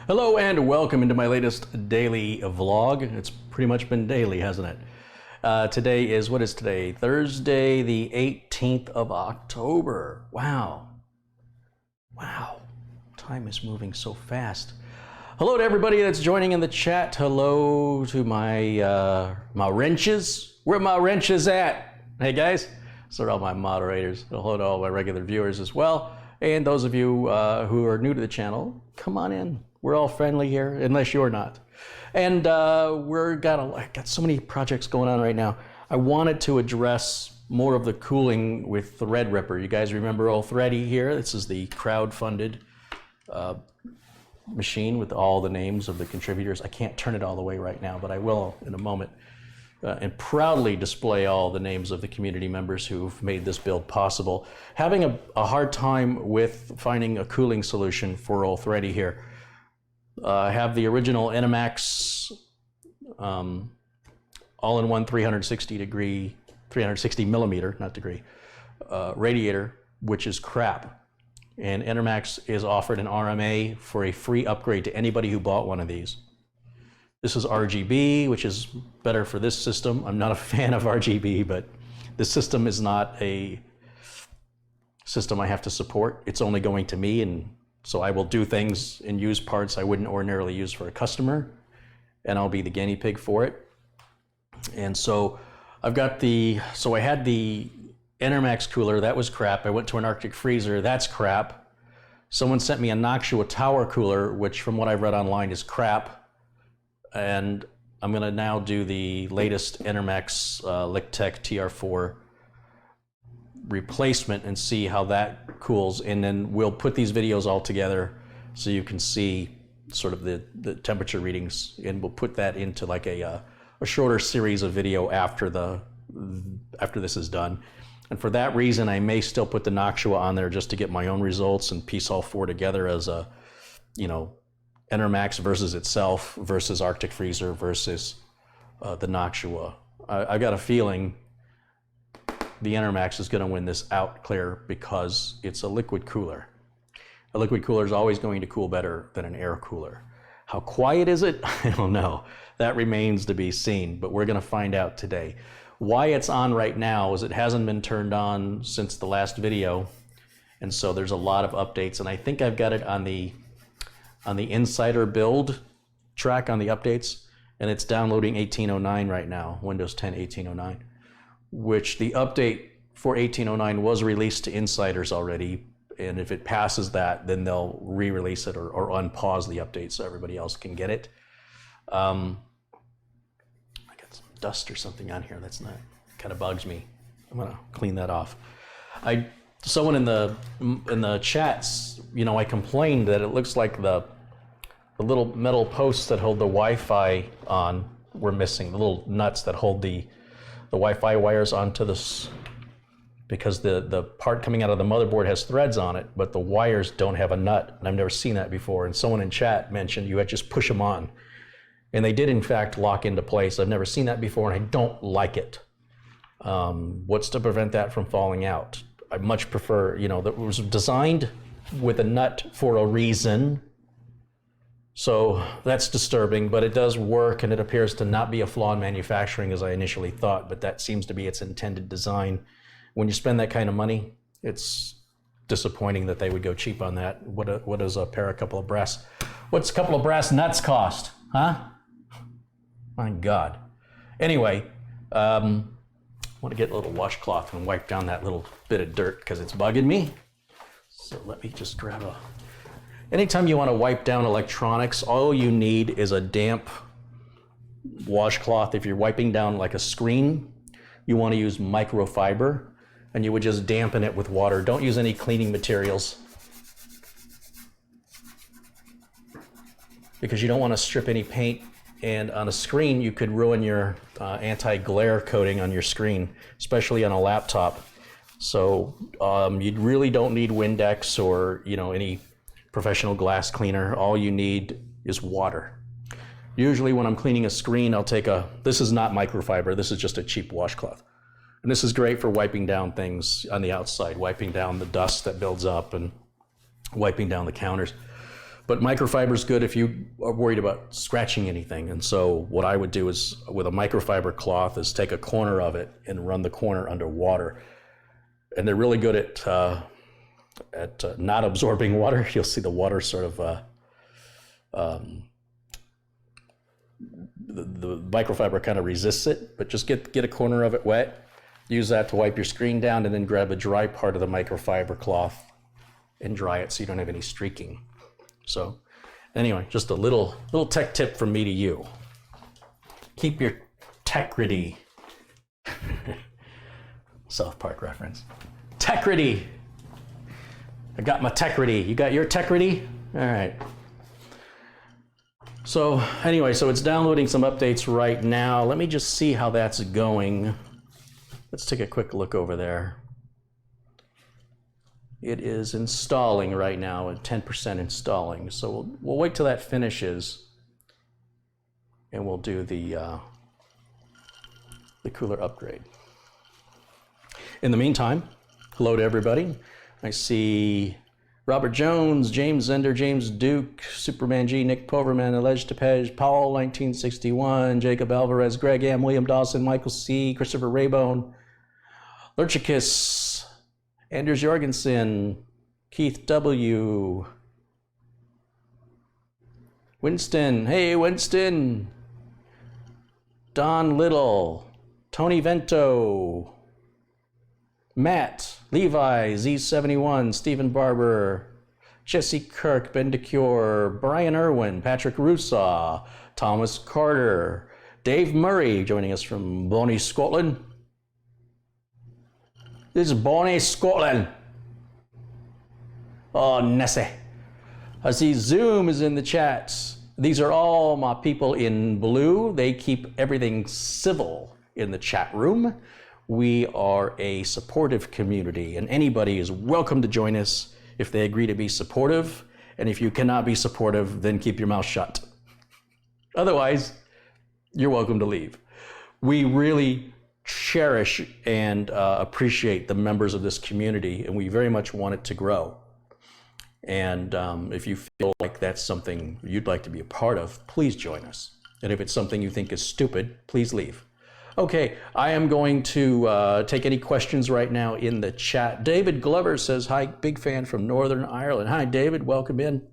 Hello and welcome into my latest daily vlog. It's pretty much been daily, hasn't it? Today is, what is today? Thursday, the 18th of October. Wow. Wow. Time is moving so fast. Hello to everybody that's joining in the chat. Hello to my wrenches. Where my wrenches at? Hey guys. So are all my moderators. Hello to all my regular viewers as well. And those of you who are new to the channel, come on in. We're all friendly here, unless you're not. And got so many projects going on right now. I wanted to address more of the cooling with Threadripper. You guys remember old Thready here? This is the crowd-funded machine with all the names of the contributors. I can't turn it all the way right now, but I will in a moment. And proudly display all the names of the community members who've made this build possible. Having a hard time with finding a cooling solution for old Thready here. I have the original Enermax all-in-one 360 millimeter, not degree, radiator, which is crap. And Enermax is offered an RMA for a free upgrade to anybody who bought one of these. This is RGB, which is better for this system. I'm not a fan of RGB, but this system is not a system I have to support. It's only going to me, and so I will do things and use parts I wouldn't ordinarily use for a customer, and I'll be the guinea pig for it. And so I had the Enermax cooler, that was crap. I went to an Arctic freezer, that's crap. Someone sent me a Noctua tower cooler, which from what I've read online is crap. And I'm gonna now do the latest Enermax Liqtech TR4 replacement and see how that cools, and then we'll put these videos all together so you can see sort of the temperature readings, and we'll put that into like a shorter series of video after this is done. And for that reason, I may still put the Noctua on there just to get my own results and piece all four together as a, Enermax versus itself versus Arctic freezer versus the Noctua. I got a feeling the Enermax is going to win this out clear because it's a liquid cooler. A liquid cooler is always going to cool better than an air cooler. How quiet is it? I don't know. That remains to be seen, but we're going to find out today. Why it's on right now is it hasn't been turned on since the last video, and so there's a lot of updates, and I think I've got it on the insider build track on the updates, and it's downloading 1809 right now, Windows 10 1809, which the update for 1809 was released to insiders already, and if it passes that, then they'll re-release it or unpause the update so everybody else can get it. I got some dust or something on here that's not, kind of bugs me. I'm gonna clean that off. Someone in the chats, I complained that it looks like the little metal posts that hold the Wi-Fi on were missing. The little nuts that hold the Wi-Fi wires onto this, because the part coming out of the motherboard has threads on it, but the wires don't have a nut, and I've never seen that before. And someone in chat mentioned you had to just push them on, and they did in fact lock into place. I've never seen that before, and I don't like it. What's to prevent that from falling out? I much prefer, that it was designed with a nut for a reason. So that's disturbing, but it does work, and it appears to not be a flaw in manufacturing as I initially thought, but that seems to be its intended design. When you spend that kind of money, it's disappointing that they would go cheap on that. What does what's a couple of brass nuts cost, huh? My God. Anyway, I want to get a little washcloth and wipe down that little bit of dirt because it's bugging me. So let me just grab anytime you want to wipe down electronics, all you need is a damp washcloth. If you're wiping down like a screen, you want to use microfiber, and you would just dampen it with water. Don't use any cleaning materials, because you don't want to strip any paint. And on a screen, you could ruin your anti-glare coating on your screen, especially on a laptop. So you really don't need Windex or any professional glass cleaner. All you need is water. Usually when I'm cleaning a screen, I'll take this is not microfiber, this is just a cheap washcloth. And this is great for wiping down things on the outside, wiping down the dust that builds up and wiping down the counters. But microfiber is good if you are worried about scratching anything. And so what I would do is with a microfiber cloth is take a corner of it and run the corner under water. And they're really good at not absorbing water. You'll see the water sort of, the microfiber kind of resists it, but just get a corner of it wet, use that to wipe your screen down, and then grab a dry part of the microfiber cloth and dry it so you don't have any streaking. So anyway, just a little tech tip from me to you. Keep your tecrity. South Park reference. Tecrity. I got my tecrity. You got your tecrity? All right. So anyway, so it's downloading some updates right now. Let me just see how that's going. Let's take a quick look over there. It is installing right now at 10% installing. So we'll wait till that finishes and we'll do the cooler upgrade. In the meantime, hello to everybody. I see Robert Jones, James Zender, James Duke, Superman G, Nick Poverman, Alleged Tepej, Paul 1961, Jacob Alvarez, Greg M, William Dawson, Michael C, Christopher Raybone, Lurchicus, Anders Jorgensen, Keith W, Winston, hey Winston, Don Little, Tony Vento, Matt, Levi, Z71, Stephen Barber, Jesse Kirk, Ben DeCure, Brian Irwin, Patrick Rusaw, Thomas Carter, Dave Murray joining us from Bonnie, Scotland. This is Bonnie, Scotland. Oh, Nessie. I see Zoom is in the chats. These are all my people in blue. They keep everything civil in the chat room. We are a supportive community, and anybody is welcome to join us if they agree to be supportive. And if you cannot be supportive, then keep your mouth shut. Otherwise, you're welcome to leave. We really cherish and appreciate the members of this community, and we very much want it to grow. And if you feel like that's something you'd like to be a part of, please join us. And if it's something you think is stupid, please leave. Okay, I am going to take any questions right now in the chat. David Glover says, hi, big fan from Northern Ireland. Hi, David, welcome in.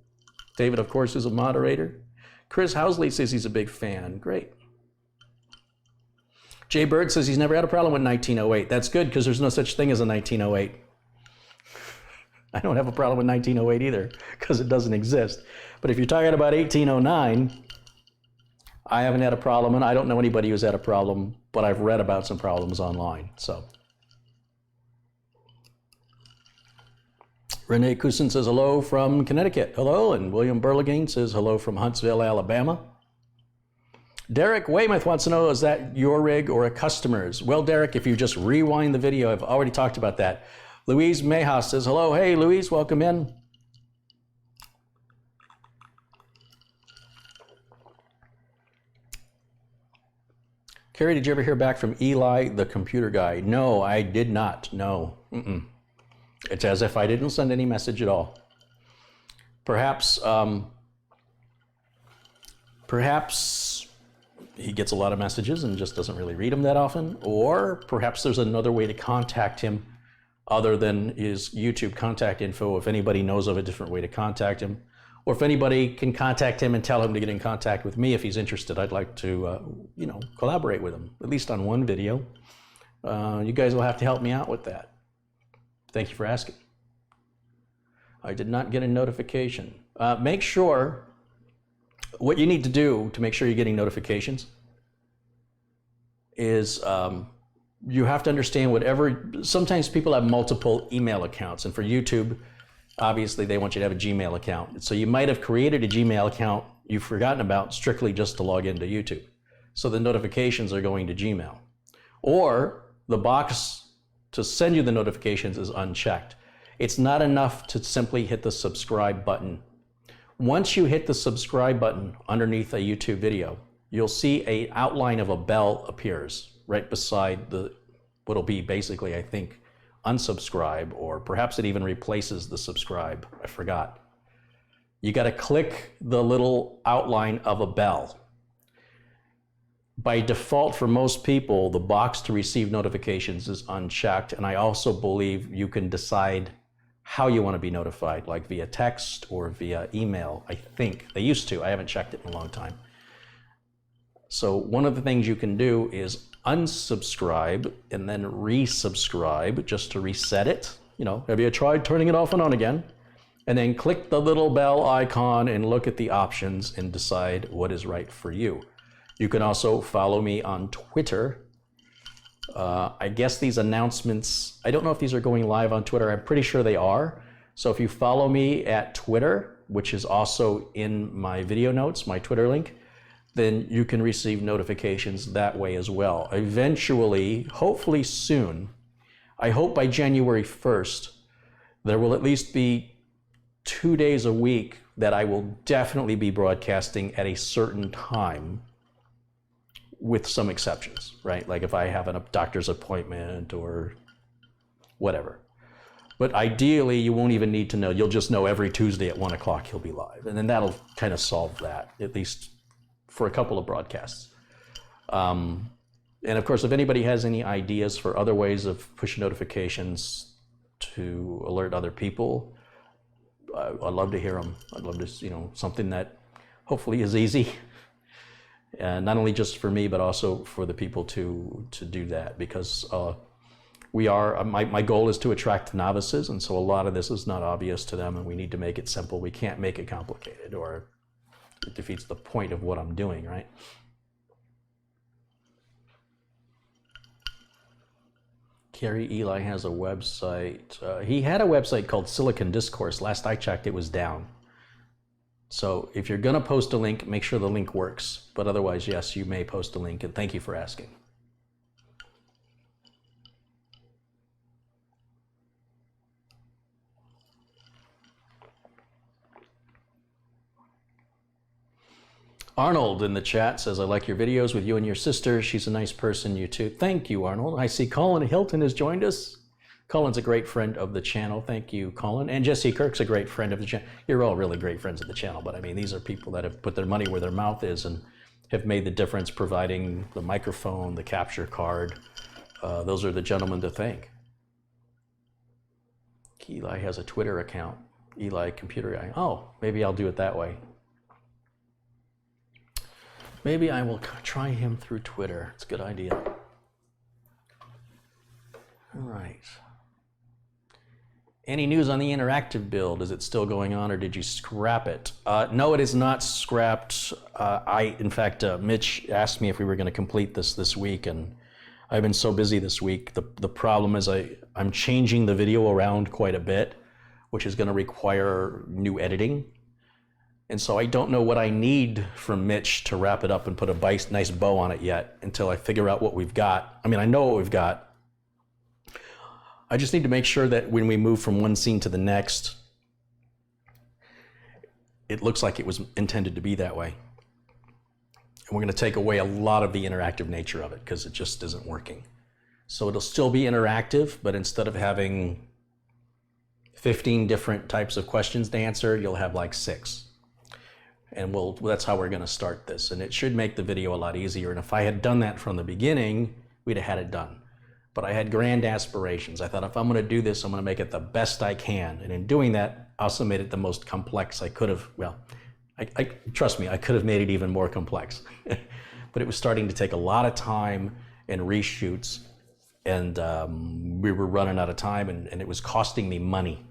David, of course, is a moderator. Chris Housley says he's a big fan. Great. Jay Bird says he's never had a problem with 1908. That's good, because there's no such thing as a 1908. I don't have a problem with 1908 either, because it doesn't exist. But if you're talking about 1809, I haven't had a problem, and I don't know anybody who's had a problem, but I've read about some problems online. So, Renee Cousin says hello from Connecticut. Hello, and William Burlingame says hello from Huntsville, Alabama. Derek Weymouth wants to know, is that your rig or a customer's? Well, Derek, if you just rewind the video, I've already talked about that. Louise Mayhaus says hello. Hey, Louise, welcome in. Carrie, did you ever hear back from Eli, the computer guy? No, I did not. No. It's as if I didn't send any message at all. Perhaps he gets a lot of messages and just doesn't really read them that often, or perhaps there's another way to contact him other than his YouTube contact info, if anybody knows of a different way to contact him. Or if anybody can contact him and tell him to get in contact with me if he's interested, I'd like to, collaborate with him, at least on one video. You guys will have to help me out with that. Thank you for asking. I did not get a notification. Make sure, what you need to do to make sure you're getting notifications is you have to understand sometimes people have multiple email accounts, and for YouTube, obviously, they want you to have a Gmail account. So you might have created a Gmail account you've forgotten about strictly just to log into YouTube. So the notifications are going to Gmail. Or the box to send you the notifications is unchecked. It's not enough to simply hit the subscribe button. Once you hit the subscribe button underneath a YouTube video, you'll see an outline of a bell appears right beside what'll be basically, I think, unsubscribe, or perhaps it even replaces the subscribe. I forgot. you got to click the little outline of a bell. By default, for most people, the box to receive notifications is unchecked, and I also believe you can decide how you want to be notified, like via text or via email. I think they used to. I haven't checked it in a long time. So one of the things you can do is unsubscribe and then resubscribe just to reset it. You know, have you tried turning it off and on again? And then click the little bell icon and look at the options and decide what is right for you. You can also follow me on Twitter. I guess these announcements, I don't know if these are going live on Twitter. I'm pretty sure they are. So if you follow me at Twitter, which is also in my video notes, my Twitter link, then you can receive notifications that way as well. Eventually, hopefully soon, I hope by January 1st, there will at least be 2 days a week that I will definitely be broadcasting at a certain time, with some exceptions, right? Like if I have a doctor's appointment or whatever. But ideally, you won't even need to know. You'll just know every Tuesday at 1 o'clock he'll be live. And then that'll kind of solve that, at least for a couple of broadcasts. And of course, if anybody has any ideas for other ways of push notifications to alert other people, I'd love to hear them. I'd love to, you know, something that hopefully is easy. Not only just for me, but also for the people to do that, because my goal is to attract novices, and so a lot of this is not obvious to them, and we need to make it simple. We can't make it complicated, or it defeats the point of what I'm doing, right? Car-ey-Lyst has a website. He had a website called Silicon Discourse. Last I checked, it was down. So if you're going to post a link, make sure the link works. But otherwise, yes, you may post a link, and thank you for asking. Arnold in the chat says, I like your videos with you and your sister. She's a nice person, you too. Thank you, Arnold. I see Colin Hilton has joined us. Colin's a great friend of the channel. Thank you, Colin. And Jesse Kirk's a great friend of the channel. You're all really great friends of the channel, but I mean, these are people that have put their money where their mouth is and have made the difference providing the microphone, the capture card. Those are the gentlemen to thank. Eli has a Twitter account. Eli Computer Guy. Oh, maybe I'll do it that way. Maybe I will try him through Twitter. It's a good idea. All right. Any news on the interactive build? Is it still going on, or did you scrap it? No, it is not scrapped. In fact, Mitch asked me if we were going to complete this week, and I've been so busy this week. The problem is I'm changing the video around quite a bit, which is going to require new editing. And so I don't know what I need from Mitch to wrap it up and put a nice bow on it yet until I figure out what we've got. I mean, I know what we've got. I just need to make sure that when we move from one scene to the next, it looks like it was intended to be that way. And we're going to take away a lot of the interactive nature of it because it just isn't working. So it'll still be interactive, but instead of having 15 different types of questions to answer, you'll have like 6. And that's how we're going to start this. And it should make the video a lot easier. And if I had done that from the beginning, we'd have had it done. But I had grand aspirations. I thought, if I'm going to do this, I'm going to make it the best I can. And in doing that, I also made it the most complex I could have. Well, trust me, I could have made it even more complex. But it was starting to take a lot of time and reshoots. And we were running out of time, and it was costing me money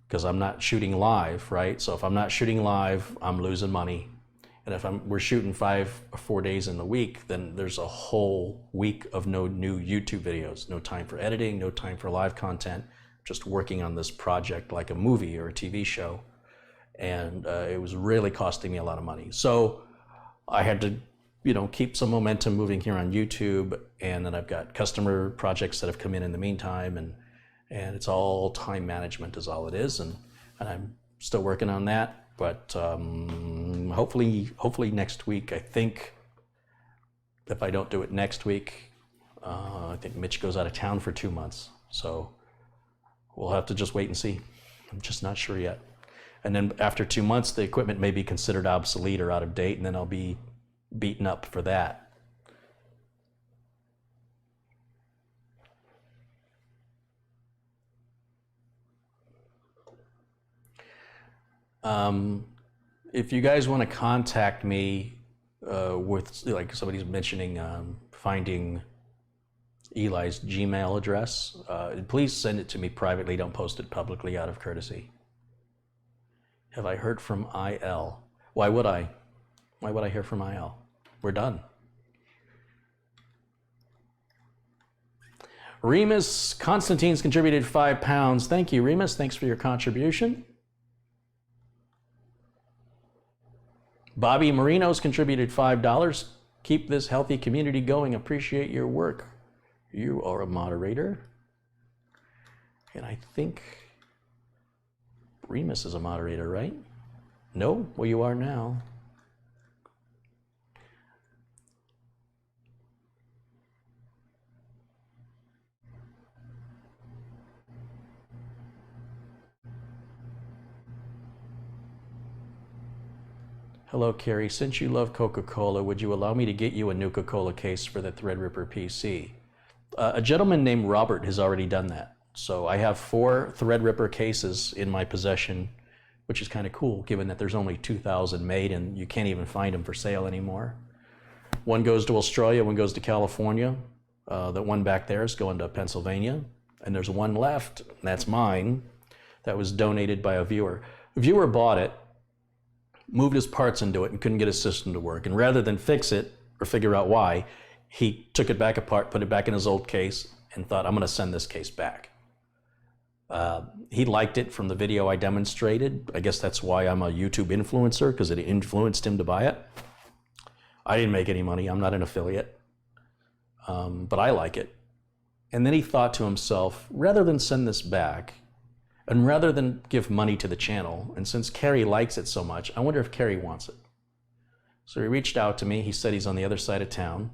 because I'm not shooting live, right? So if I'm not shooting live, I'm losing money. And if we're shooting 5 or 4 days in the week, then there's a whole week of no new YouTube videos, no time for editing, no time for live content, just working on this project like a movie or a TV show. And it was really costing me a lot of money. So I had to, keep some momentum moving here on YouTube. And then I've got customer projects that have come in the meantime. And it's all time management is all it is. And I'm still working on that. But hopefully next week. I think if I don't do it next week, I think Mitch goes out of town for 2 months. So we'll have to just wait and see. I'm just not sure yet. And then after 2 months, the equipment may be considered obsolete or out of date, and then I'll be beaten up for that. If you guys want to contact me with, like somebody's mentioning finding Eli's Gmail address, please send it to me privately. Don't post it publicly out of courtesy. Have I heard from IL? Why would I? Why would I hear from IL? We're done. Remus Constantine's contributed £5. Thank you, Remus. Thanks for your contribution. Bobby Marino's contributed $5. Keep this healthy community going. Appreciate your work. You are a moderator. And I think Remus is a moderator, right? No? Well, you are now. Hello, Carrie. Since you love Coca-Cola, would you allow me to get you a Nuka-Cola case for the Threadripper PC? A gentleman named Robert has already done that. So I have 4 Threadripper cases in my possession, which is kind of cool given that there's only 2,000 made and you can't even find them for sale anymore. One goes to Australia, one goes to California. The one back there is going to Pennsylvania. And there's one left, and that's mine, that was donated by a viewer. A viewer bought it, moved his parts into it, and couldn't get his system to work. And rather than fix it or figure out why, he took it back apart, put it back in his old case, and thought, I'm going to send this case back. He liked it from the video I demonstrated. I guess that's why I'm a YouTube influencer, because it influenced him to buy it. I didn't make any money. I'm not an affiliate. But I like it. And then he thought to himself, rather than send this back, and rather than give money to the channel, and since Carrie likes it so much, I wonder if Carrie wants it. So he reached out to me. He said he's on the other side of town.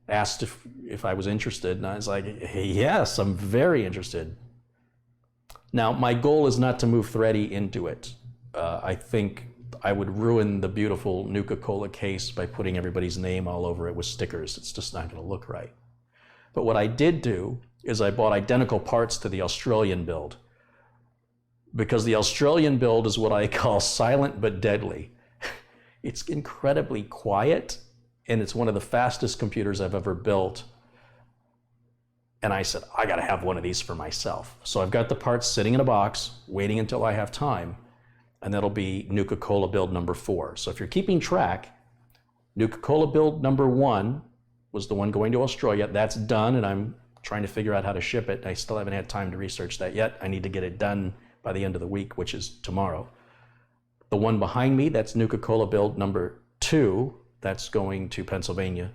Asked if I was interested, and I was like, hey, yes, I'm very interested. Now, my goal is not to move Thready into it. I think I would ruin the beautiful Nuka-Cola case by putting everybody's name all over it with stickers. It's just not going to look right. But what I did do is I bought identical parts to the Australian build, because the Australian build is what I call silent but deadly. It's incredibly quiet, and it's one of the fastest computers I've ever built. And I said, I gotta have one of these for myself. So I've got the parts sitting in a box, waiting until I have time, and that'll be Nuka-Cola build number 4. So if you're keeping track, Nuka-Cola build number 1 was the one going to Australia. That's done, and I'm trying to figure out how to ship it. I still haven't had time to research that yet. I need to get it done by the end of the week, which is tomorrow. The one behind me, that's Nuka-Cola build number 2. That's going to Pennsylvania.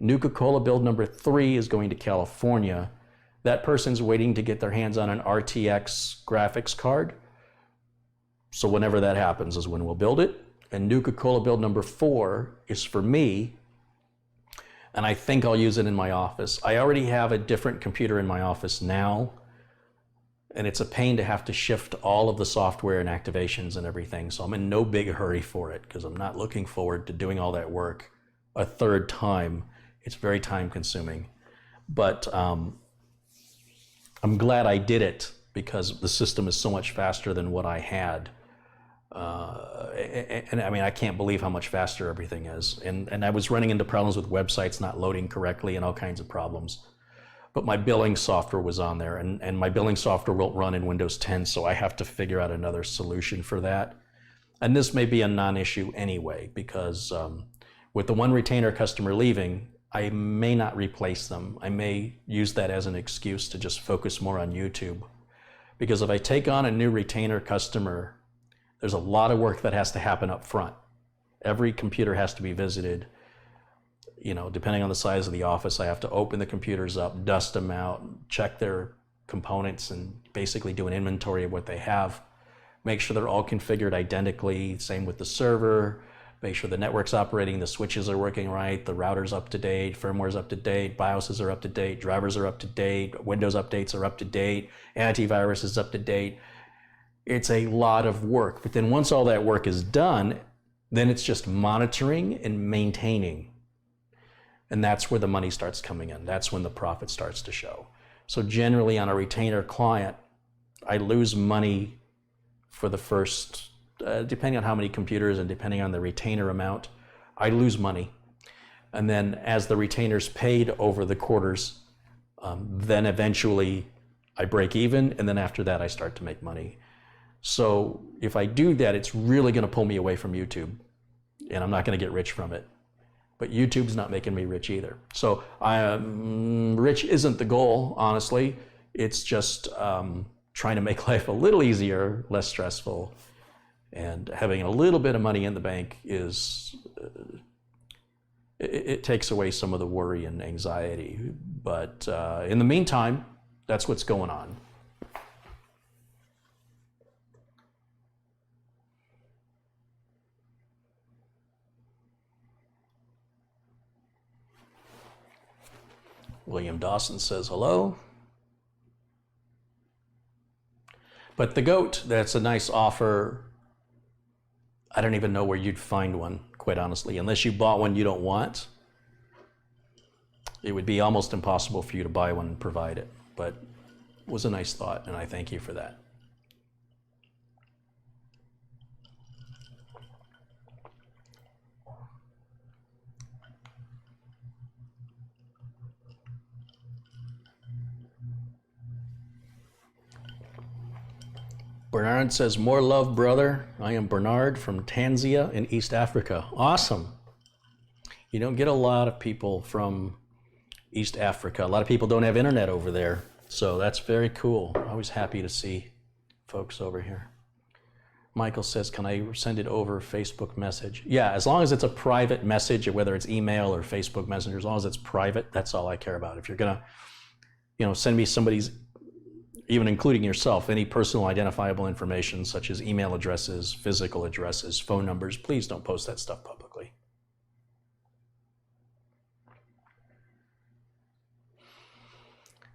Nuka-Cola build number 3 is going to California. That person's waiting to get their hands on an RTX graphics card. So whenever that happens is when we'll build it. And Nuka-Cola build number 4 is for me, and I think I'll use it in my office. I already have a different computer in my office now, and it's a pain to have to shift all of the software and activations and everything. So I'm in no big hurry for it, because I'm not looking forward to doing all that work a third time. It's very time consuming. But I'm glad I did it, because the system is so much faster than what I had. And I mean, I can't believe how much faster everything is. And I was running into problems with websites not loading correctly and all kinds of problems. But my billing software was on there, and my billing software won't run in Windows 10, so I have to figure out another solution for that. And this may be a non-issue anyway, because with the one retainer customer leaving, I may not replace them. I may use that as an excuse to just focus more on YouTube. Because if I take on a new retainer customer, there's a lot of work that has to happen up front. Every computer has to be visited. You know, depending on the size of the office, I have to open the computers up, dust them out, check their components, and basically do an inventory of what they have. Make sure they're all configured identically, same with the server. Make sure the network's operating, the switches are working right, the router's up to date, firmware's up to date, BIOSes are up to date, drivers are up to date, Windows updates are up to date, antivirus is up to date. it's a lot of work. But then once all that work is done, then it's just monitoring and maintaining. And that's where the money starts coming in. That's when the profit starts to show. So generally on a retainer client, I lose money for the first, depending on how many computers and depending on the retainer amount, I lose money. And then as the retainer's paid over the quarters, then eventually I break even, and then after that I start to make money. So if I do that, it's really going to pull me away from YouTube, and I'm not going to get rich from it. But YouTube's not making me rich either. So rich isn't the goal, honestly. It's just trying to make life a little easier, less stressful, and having a little bit of money in the bank is, it takes away some of the worry and anxiety. But in the meantime, that's what's going on. William Dawson says hello. But the goat, that's a nice offer. I don't even know where you'd find one, quite honestly. Unless you bought one you don't want, it would be almost impossible for you to buy one and provide it. But it was a nice thought, and I thank you for that. Bernard says, more love, brother. I am Bernard from Tanzania in East Africa. Awesome. You don't get a lot of people from East Africa. A lot of people don't have internet over there. So that's very cool. Always happy to see folks over here. Michael says, can I send it over Facebook message? Yeah, as long as it's a private message, whether it's email or Facebook Messenger, as long as it's private, that's all I care about. If you're gonna, send me somebody's, even including yourself, any personal identifiable information such as email addresses, physical addresses, phone numbers, please don't post that stuff publicly.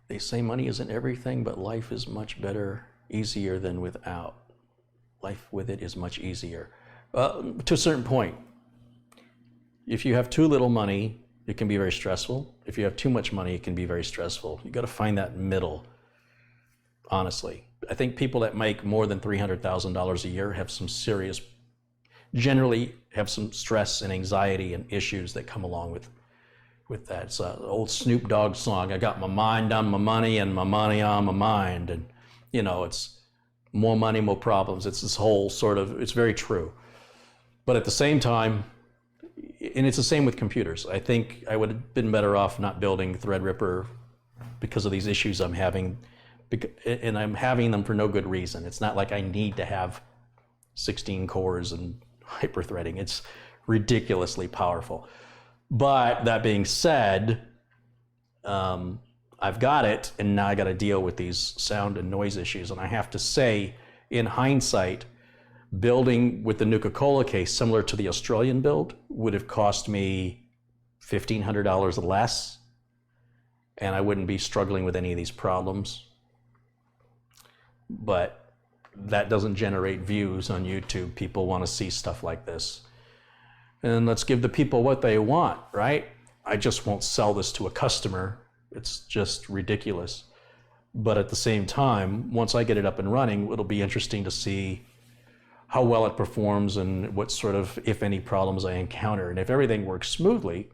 They say money isn't everything, but life is much better, easier than without. Life with it is much easier. To a certain point. If you have too little money, it can be very stressful. If you have too much money, it can be very stressful. You got to find that middle. Honestly, I think people that make more than $300,000 a year have some serious, generally have some stress and anxiety and issues that come along with that. It's an old Snoop Dogg song. I got my mind on my money and my money on my mind. And, it's more money, more problems. It's this whole sort of, it's very true. But at the same time, and it's the same with computers. I think I would have been better off not building Threadripper because of these issues I'm having. And I'm having them for no good reason. It's not like I need to have 16 cores and hyper-threading. It's ridiculously powerful. But that being said, I've got it, and now I got to deal with these sound and noise issues. And I have to say, in hindsight, building with the Nuka-Cola case, similar to the Australian build, would have cost me $1,500 less, and I wouldn't be struggling with any of these problems. But that doesn't generate views on YouTube. People want to see stuff like this. And let's give the people what they want, right? I just won't sell this to a customer. It's just ridiculous. But at the same time, once I get it up and running, it'll be interesting to see how well it performs and what sort of, if any, problems I encounter. And if everything works smoothly,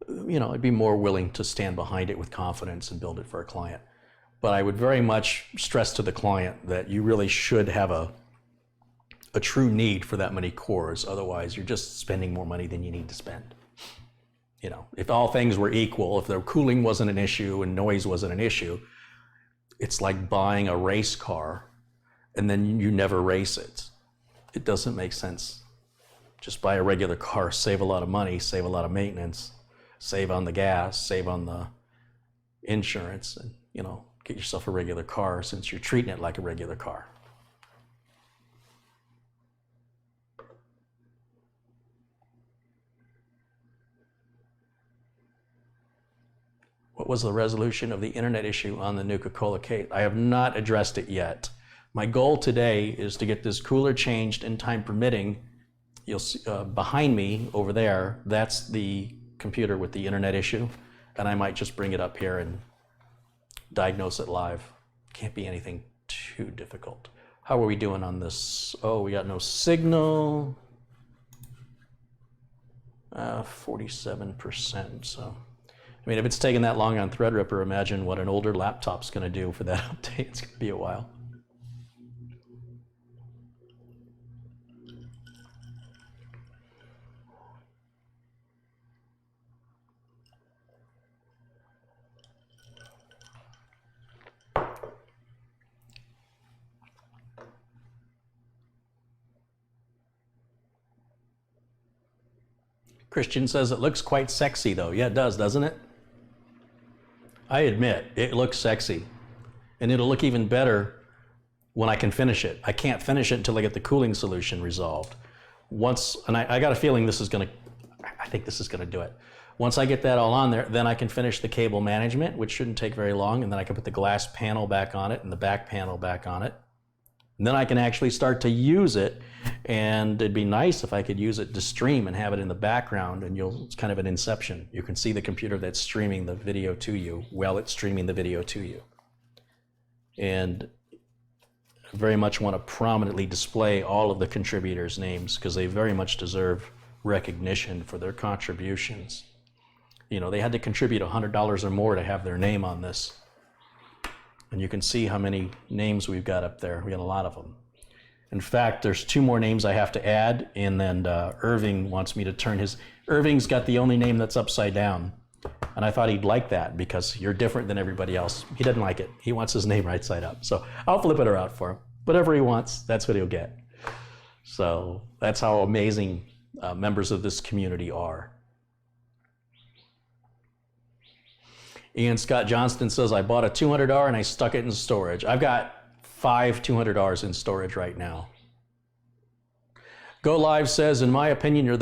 I'd be more willing to stand behind it with confidence and build it for a client. But I would very much stress to the client that you really should have a true need for that many cores. Otherwise, you're just spending more money than you need to spend. If all things were equal, if the cooling wasn't an issue and noise wasn't an issue, it's like buying a race car and then you never race it. It doesn't make sense. Just buy a regular car, save a lot of money, save a lot of maintenance, save on the gas, save on the insurance, and, get yourself a regular car since you're treating it like a regular car. What was the resolution of the internet issue on the Nuka-Cola case? I have not addressed it yet. My goal today is to get this cooler changed in time permitting. You'll see behind me over there, that's the computer with the internet issue, and I might just bring it up here and diagnose it live. Can't be anything too difficult. How are we doing on this? Oh, we got no signal. 47%. So, I mean, if it's taking that long on Threadripper, imagine what an older laptop's going to do for that update. It's going to be a while. Christian says it looks quite sexy though. Yeah, it does, doesn't it? I admit, it looks sexy. And it'll look even better when I can finish it. I can't finish it until I get the cooling solution resolved. And I got a feeling this is gonna, I think this is gonna do it. Once I get that all on there, then I can finish the cable management, which shouldn't take very long, and then I can put the glass panel back on it and the back panel back on it. And then I can actually start to use it, and it'd be nice if I could use it to stream and have it in the background, and it's kind of an inception. You can see the computer that's streaming the video to you while it's streaming the video to you. And I very much want to prominently display all of the contributors' names because they very much deserve recognition for their contributions. You know, they had to contribute $100 or more to have their name on this. And you can see how many names we've got up there. We got a lot of them. In fact, there's 2 more names I have to add, and then Irving wants me to turn his... Irving's got the only name that's upside down. And I thought he'd like that because you're different than everybody else. He doesn't like it. He wants his name right side up. So I'll flip it around for him. Whatever he wants, that's what he'll get. So that's how amazing members of this community are. Ian Scott Johnston says, I bought a $200 and I stuck it in storage. I've got 5 $200s in storage right now. Go Live says, in my opinion, your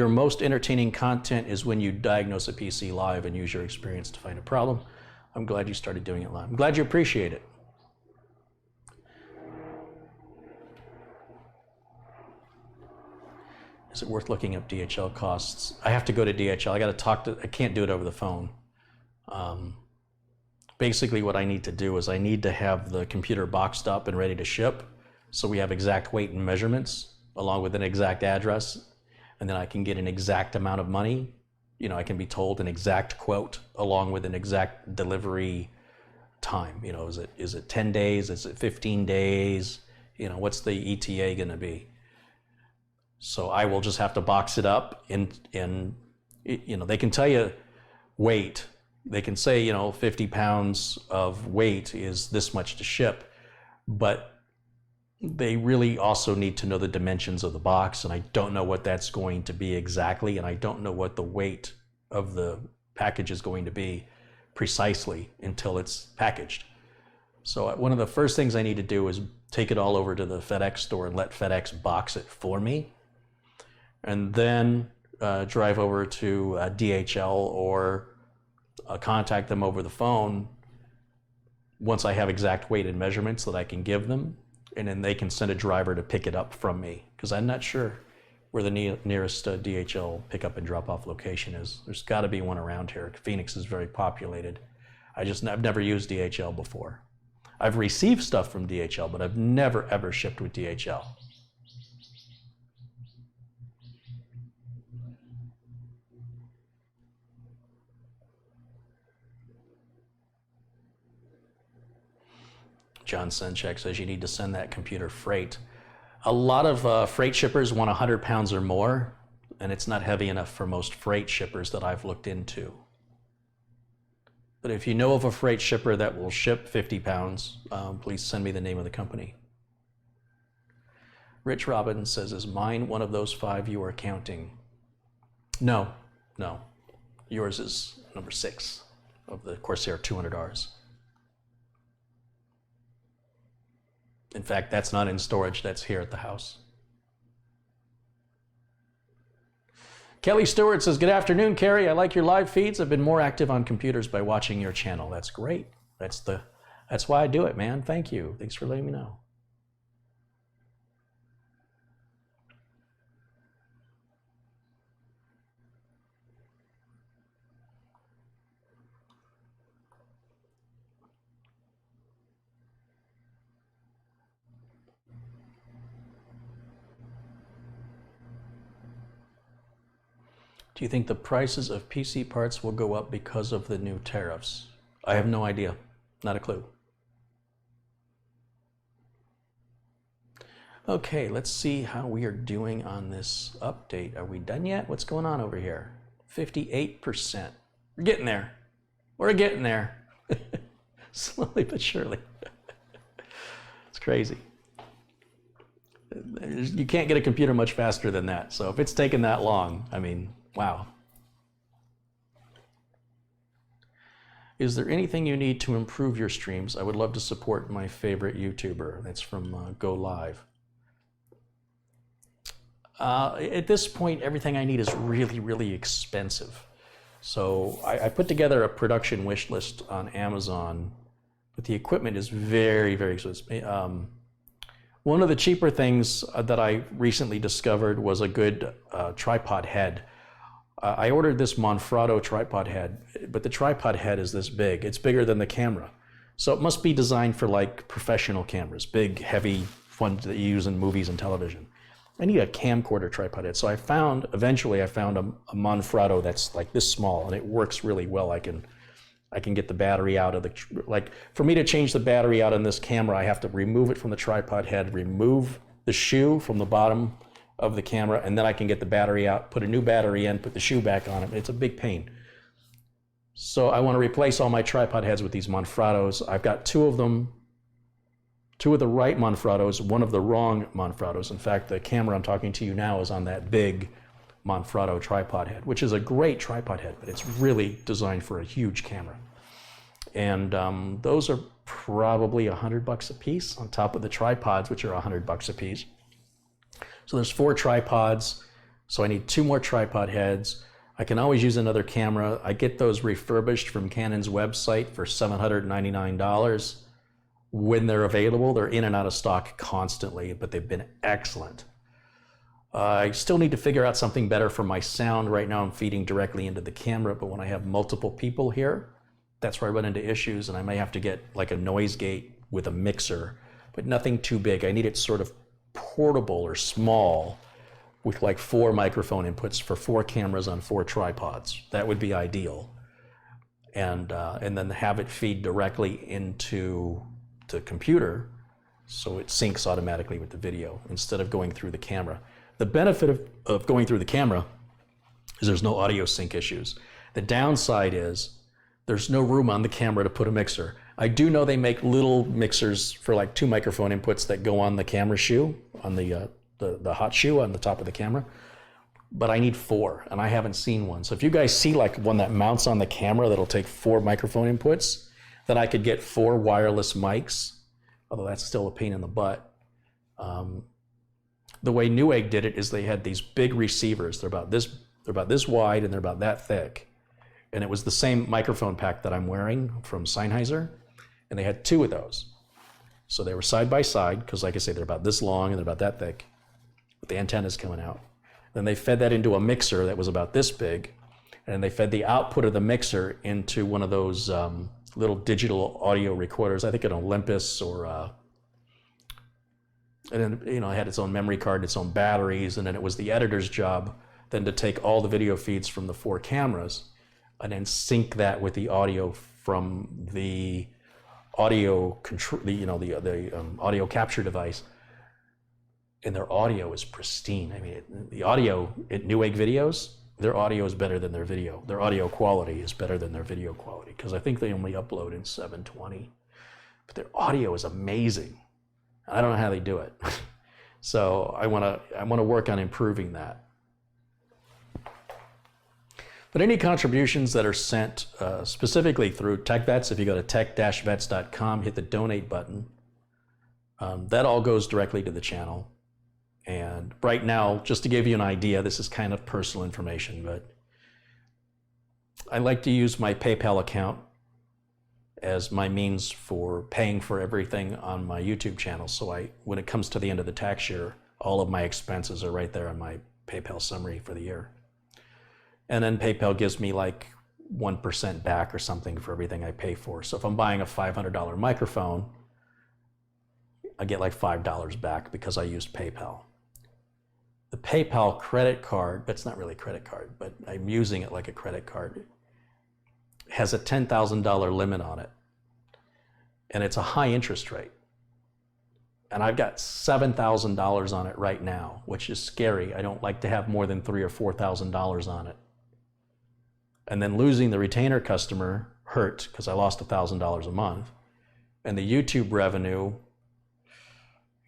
most entertaining content is when you diagnose a PC live and use your experience to find a problem. I'm glad you started doing it live. I'm glad you appreciate it. Is it worth looking up DHL costs? I have to go to DHL. I got to talk to, I can't do it over the phone. Basically what I need to do is I need to have the computer boxed up and ready to ship. So we have exact weight and measurements along with an exact address. And then I can get an exact amount of money. You know, I can be told an exact quote along with an exact delivery time. You know, is it 10 days? Is it 15 days? You know, what's the ETA going to be? So I will just have to box it up and you know, they can tell you weight. They can say, you know, 50 pounds of weight is this much to ship, but they really also need to know the dimensions of the box, and I don't know what that's going to be exactly, and I don't know what the weight of the package is going to be precisely until it's packaged. So one of the first things I need to do is take it all over to the FedEx store and let FedEx box it for me, and then drive over to DHL or contact them over the phone once I have exact weight and measurements that I can give them, and then they can send a driver to pick it up from me, because I'm not sure where the nearest DHL pickup and drop off location is. There's got to be one around here. Phoenix is very populated. I've never used DHL before. I've received stuff from DHL, but I've never ever shipped with DHL. John Senchek says you need to send that computer freight. A lot of freight shippers want 100 pounds or more, and it's not heavy enough for most freight shippers that I've looked into. But if you know of a freight shipper that will ship 50 pounds, please send me the name of the company. Rich Robbins says, is mine one of those 5 you are counting? No, no. Yours is number 6 of the Corsair 200Rs. In fact, that's not in storage, that's here at the house. Kelly Stewart says, good afternoon, Carrie. I like your live feeds. I've been more active on computers by watching your channel. That's great. That's the That's why I do it, man. Thank you. Thanks for letting me know. Do you think the prices of PC parts will go up because of the new tariffs? I have no idea. Not a clue. Okay, let's see how we are doing on this update. Are we done yet? What's going on over here? 58%. We're getting there. We're getting there. Slowly but surely. It's crazy. You can't get a computer much faster than that. So if it's taken that long, I mean, wow. Is there anything you need to improve your streams? I would love to support my favorite YouTuber. That's from Go Live. At this point, everything I need is really, really expensive. So I put together a production wish list on Amazon, but the equipment is very, very expensive. One of the cheaper things that I recently discovered was a good tripod head. I ordered this Manfrotto tripod head, but the tripod head is this big. It's bigger than the camera. So it must be designed for like professional cameras, big, heavy ones that you use in movies and television. I need a camcorder tripod head. So eventually I found a Manfrotto that's like this small, and it works really well. I can get the battery out of for me to change the battery out on this camera, I have to remove it from the tripod head, remove the shoe from the bottom of the camera, and then I can get the battery out, put a new battery in, put the shoe back on it. It's a big pain. So I want to replace all my tripod heads with these Manfrottos. I've got two of them, two of the right Manfrottos, one of the wrong Manfrottos. In fact, the camera I'm talking to you now is on that big Manfrotto tripod head, which is a great tripod head, but it's really designed for a huge camera. And those are probably $100 a piece on top of the tripods, which are $100 a piece. So there's 4 tripods, so I need 2 more tripod heads. I can always use another camera. I get those refurbished from Canon's website for $799 when they're available. They're in and out of stock constantly, but they've been excellent. I still need to figure out something better for my sound. Right now I'm feeding directly into the camera, but when I have multiple people here, that's where I run into issues, and I may have to get like a noise gate with a mixer, but nothing too big. I need it sort of portable or small with like 4 microphone inputs for 4 cameras on 4 tripods. That would be ideal. And then have it feed directly into the computer so it syncs automatically with the video instead of going through the camera. The benefit of going through the camera is there's no audio sync issues. The downside is there's no room on the camera to put a mixer. I do know they make little mixers for like 2 microphone inputs that go on the camera shoe, on the hot shoe on the top of the camera, but I need 4, and I haven't seen one. So if you guys see like one that mounts on the camera that'll take 4 microphone inputs, then I could get 4 wireless mics, although that's still a pain in the butt. The way Newegg did it is they had these big receivers. They're about this wide and they're about that thick. And it was the same microphone pack that I'm wearing from Sennheiser, and they had 2 of those. So they were side by side, because like I say, they're about this long and they're about that thick, with the antennas coming out. Then they fed that into a mixer that was about this big, and they fed the output of the mixer into one of those little digital audio recorders, I think an Olympus or, and then, it had its own memory card, its own batteries, and then it was the editor's job then to take all the video feeds from the 4 cameras and then sync that with the audio from the audio control, the audio capture device. And their audio is pristine. I mean, the audio at Newegg videos, their audio is better than their video. Their audio quality is better than their video quality, because I think they only upload in 720. But their audio is amazing. I don't know how they do it. So I want to work on improving that. But any contributions that are sent specifically through TechVets, if you go to tech-vets.com, hit the donate button, that all goes directly to the channel. And right now, just to give you an idea, this is kind of personal information, but I like to use my PayPal account, as my means for paying for everything on my YouTube channel. So when it comes to the end of the tax year, all of my expenses are right there on my PayPal summary for the year. And then PayPal gives me like 1% back or something for everything I pay for. So if I'm buying a $500 microphone, I get like $5 back because I used PayPal. The PayPal credit card, that's not really a credit card, but I'm using it like a credit card, has a $10,000 limit on it. And it's a high interest rate. And I've got $7,000 on it right now, which is scary. I don't like to have more than $3,000 or $4,000 on it. And then losing the retainer customer hurt because I lost $1,000 a month. And the YouTube revenue,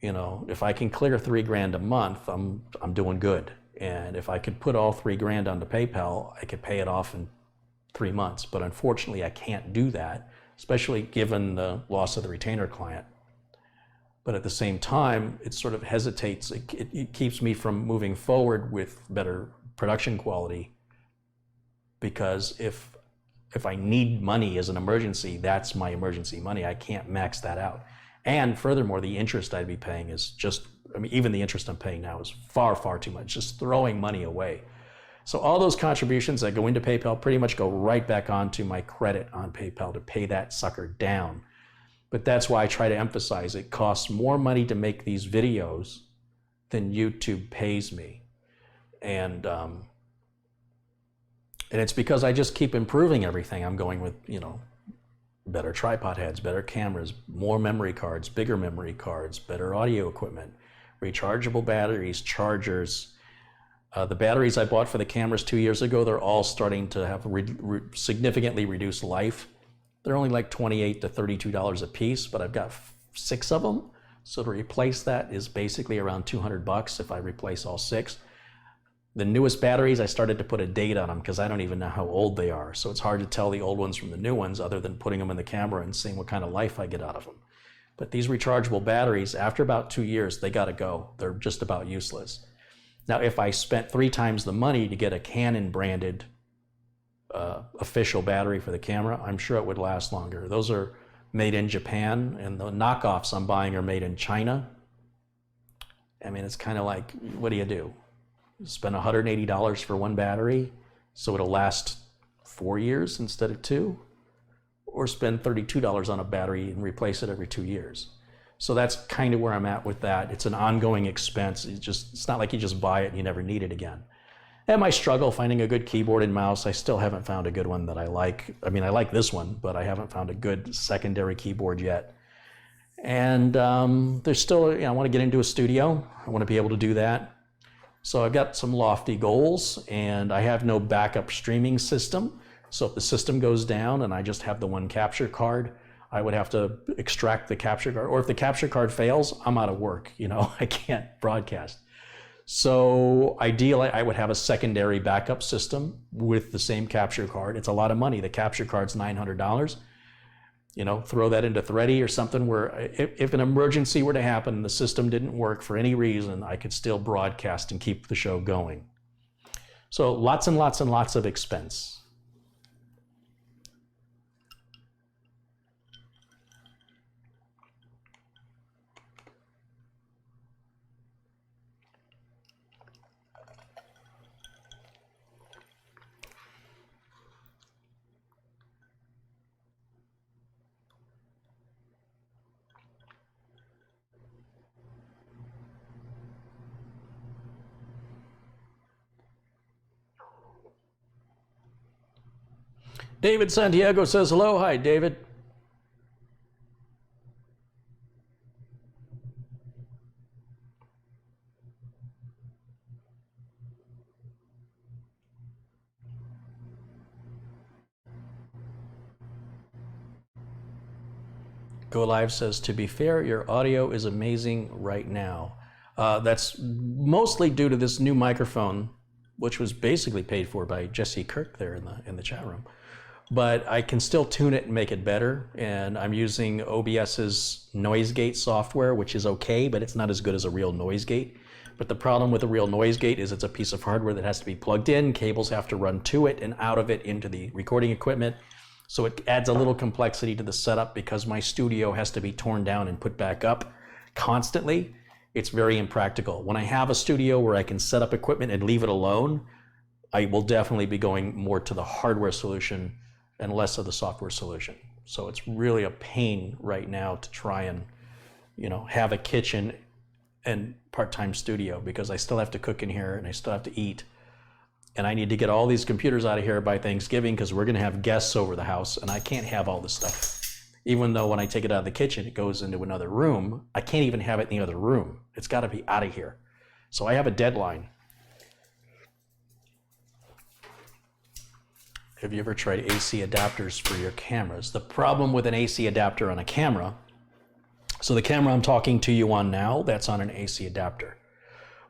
you know, if I can clear $3,000 a month, I'm doing good. And if I could put all $3,000 onto PayPal, I could pay it off in 3 months. But unfortunately, I can't do that, especially given the loss of the retainer client. But at the same time, it sort of hesitates. It keeps me from moving forward with better production quality, because if I need money as an emergency, that's my emergency money. I can't max that out. And furthermore, the interest I'd be paying is just, I mean, even the interest I'm paying now is far, far too much, just throwing money away. So all those contributions that go into PayPal pretty much go right back onto my credit on PayPal to pay that sucker down. But that's why I try to emphasize it costs more money to make these videos than YouTube pays me. And it's because I just keep improving everything. I'm going with, you know, better tripod heads, better cameras, more memory cards, bigger memory cards, better audio equipment, rechargeable batteries, chargers. The batteries I bought for the cameras 2 years ago, they're all starting to have significantly reduced life. They're only like $28 to $32 a piece, but I've got 6 of them. So to replace that is basically around $200 if I replace all 6. The newest batteries, I started to put a date on them because I don't even know how old they are. So it's hard to tell the old ones from the new ones other than putting them in the camera and seeing what kind of life I get out of them. But these rechargeable batteries, after about 2 years, they gotta go. They're just about useless. Now, if I spent 3 times the money to get a Canon branded official battery for the camera, I'm sure it would last longer. Those are made in Japan, and the knockoffs I'm buying are made in China. I mean, it's kind of like, what do you do? Spend $180 for one battery so it'll last 4 years instead of 2, or spend $32 on a battery and replace it every 2 years. So that's kind of where I'm at with that. It's an ongoing expense. It's not like you just buy it and you never need it again. And my struggle finding a good keyboard and mouse, I still haven't found a good one that I like. I mean, I like this one, but I haven't found a good secondary keyboard yet. And there's still, you know, I want to get into a studio. I want to be able to do that. So I've got some lofty goals, and I have no backup streaming system. So if the system goes down and I just have the one capture card, I would have to extract the capture card. Or if the capture card fails, I'm out of work. You know, I can't broadcast. So ideally, I would have a secondary backup system with the same capture card. It's a lot of money. The capture card's $900. You know, throw that into Thready or something where if an emergency were to happen and the system didn't work for any reason, I could still broadcast and keep the show going. So lots and lots and lots of expense. David Santiago says hello. Hi, David. Go Live says, to be fair, your audio is amazing right now. That's mostly due to this new microphone, which was basically paid for by Jesse Kirk there in the chat room. But I can still tune it and make it better. And I'm using OBS's noise gate software, which is okay, but it's not as good as a real noise gate. But the problem with a real noise gate is it's a piece of hardware that has to be plugged in, cables have to run to it and out of it into the recording equipment. So it adds a little complexity to the setup because my studio has to be torn down and put back up constantly. It's very impractical. When I have a studio where I can set up equipment and leave it alone, I will definitely be going more to the hardware solution and less of the software solution. So it's really a pain right now to try and, have a kitchen and part-time studio because I still have to cook in here and I still have to eat. And I need to get all these computers out of here by Thanksgiving because we're going to have guests over the house and I can't have all this stuff. Even though when I take it out of the kitchen, it goes into another room, I can't even have it in the other room. It's got to be out of here. So I have a deadline. Have you ever tried AC adapters for your cameras? The problem with an AC adapter on a camera, so the camera I'm talking to you on now, that's on an AC adapter.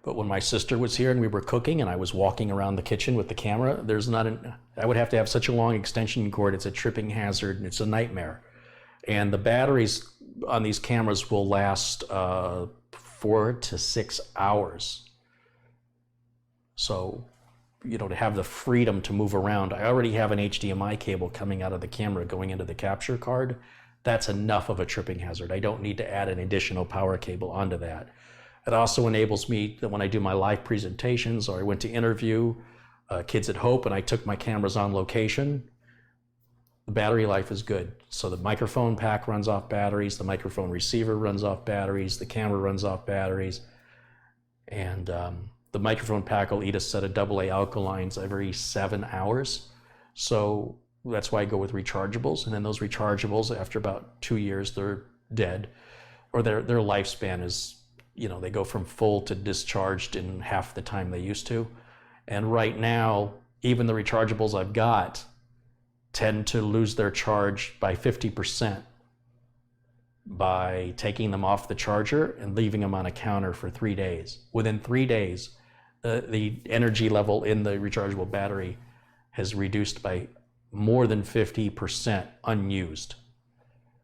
But when my sister was here and we were cooking and I was walking around the kitchen with the camera, I would have to have such a long extension cord. It's a tripping hazard and it's a nightmare. And the batteries on these cameras will last 4 to 6 hours. So, to have the freedom to move around. I already have an HDMI cable coming out of the camera going into the capture card. That's enough of a tripping hazard. I don't need to add an additional power cable onto that. It also enables me that when I do my live presentations or I went to interview Kids at Hope and I took my cameras on location, the battery life is good. So the microphone pack runs off batteries, the microphone receiver runs off batteries, the camera runs off batteries, and the microphone pack will eat a set of AA alkalines every 7 hours. So that's why I go with rechargeables. And then those rechargeables, after about 2 years, they're dead, or their lifespan is, they go from full to discharged in half the time they used to. And right now, even the rechargeables I've got tend to lose their charge by 50% by taking them off the charger and leaving them on a counter for 3 days. Within 3 days, the energy level in the rechargeable battery has reduced by more than 50% unused.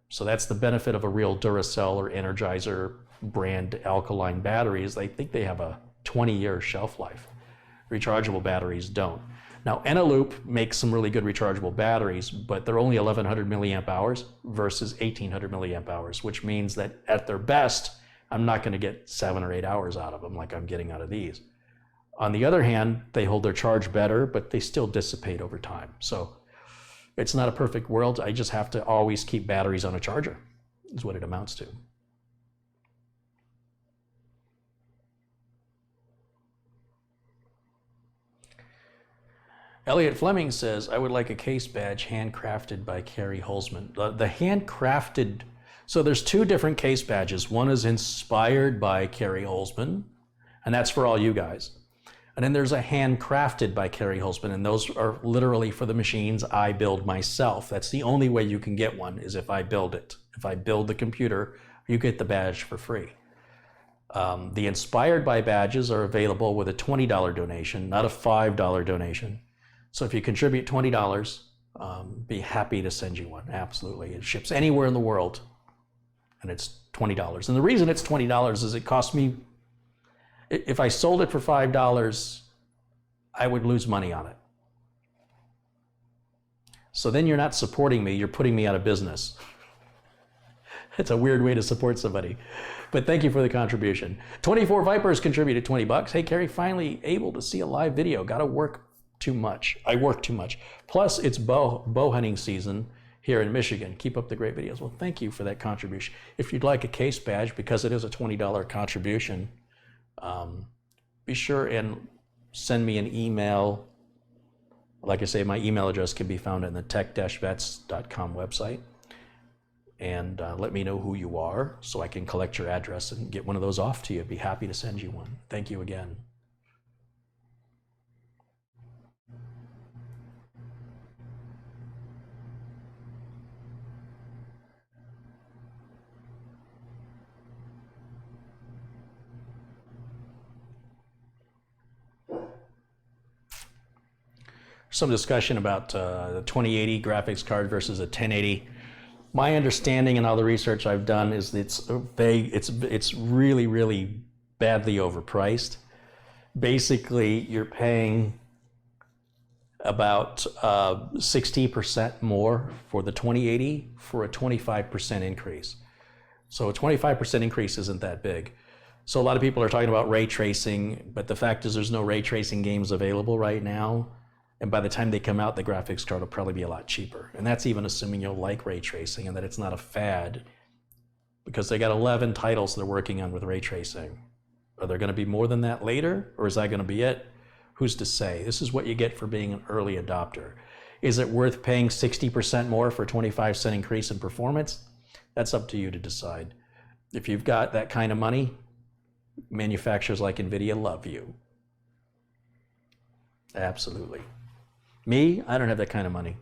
So that's the benefit of a real Duracell or Energizer brand alkaline batteries. I think they have a 20-year shelf life. Rechargeable batteries don't. Now, Eneloop makes some really good rechargeable batteries, but they're only 1100 milliamp hours versus 1800 milliamp hours, which means that at their best, I'm not going to get 7 or 8 hours out of them like I'm getting out of these. On the other hand, they hold their charge better, but they still dissipate over time. So it's not a perfect world. I just have to always keep batteries on a charger, is what it amounts to. Elliot Fleming says, I would like a case badge handcrafted by Carrie Holzman. The handcrafted, so there's 2 different case badges. One is inspired by Carrie Holzman, and that's for all you guys. And then there's a handcrafted by Carrie Holzman, and those are literally for the machines I build myself. That's the only way you can get one, is if I build it. If I build the computer, you get the badge for free. The inspired by badges are available with a $20 donation, not a $5 donation. So if you contribute $20, be happy to send you one. Absolutely. It ships anywhere in the world, and it's $20. And the reason it's $20 is it cost me, if I sold it for $5, I would lose money on it. So then you're not supporting me, you're putting me out of business. It's a weird way to support somebody. But thank you for the contribution. 24 Vipers contributed $20. Hey, Carrie, finally able to see a live video. Got to work too much. I work too much. Plus, it's bow hunting season here in Michigan. Keep up the great videos. Well, thank you for that contribution. If you'd like a case badge, because it is a $20 contribution, be sure and send me an email. Like I say, my email address can be found in the tech-vets.com website. And let me know who you are so I can collect your address and get one of those off to you. Be happy to send you one. Thank you again. Some discussion about the 2080 graphics card versus a 1080. My understanding and all the research I've done is it's really, really badly overpriced. Basically, you're paying about 60% more for the 2080 for a 25% increase. So a 25% increase isn't that big. So a lot of people are talking about ray tracing, but the fact is there's no ray tracing games available right now. And by the time they come out, the graphics card will probably be a lot cheaper. And that's even assuming you'll like ray tracing and that it's not a fad, because they got 11 titles they're working on with ray tracing. Are there going to be more than that later, or is that going to be it? Who's to say? This is what you get for being an early adopter. Is it worth paying 60% more for a 25-cent increase in performance? That's up to you to decide. If you've got that kind of money, manufacturers like NVIDIA love you. Absolutely. Me, I don't have that kind of money.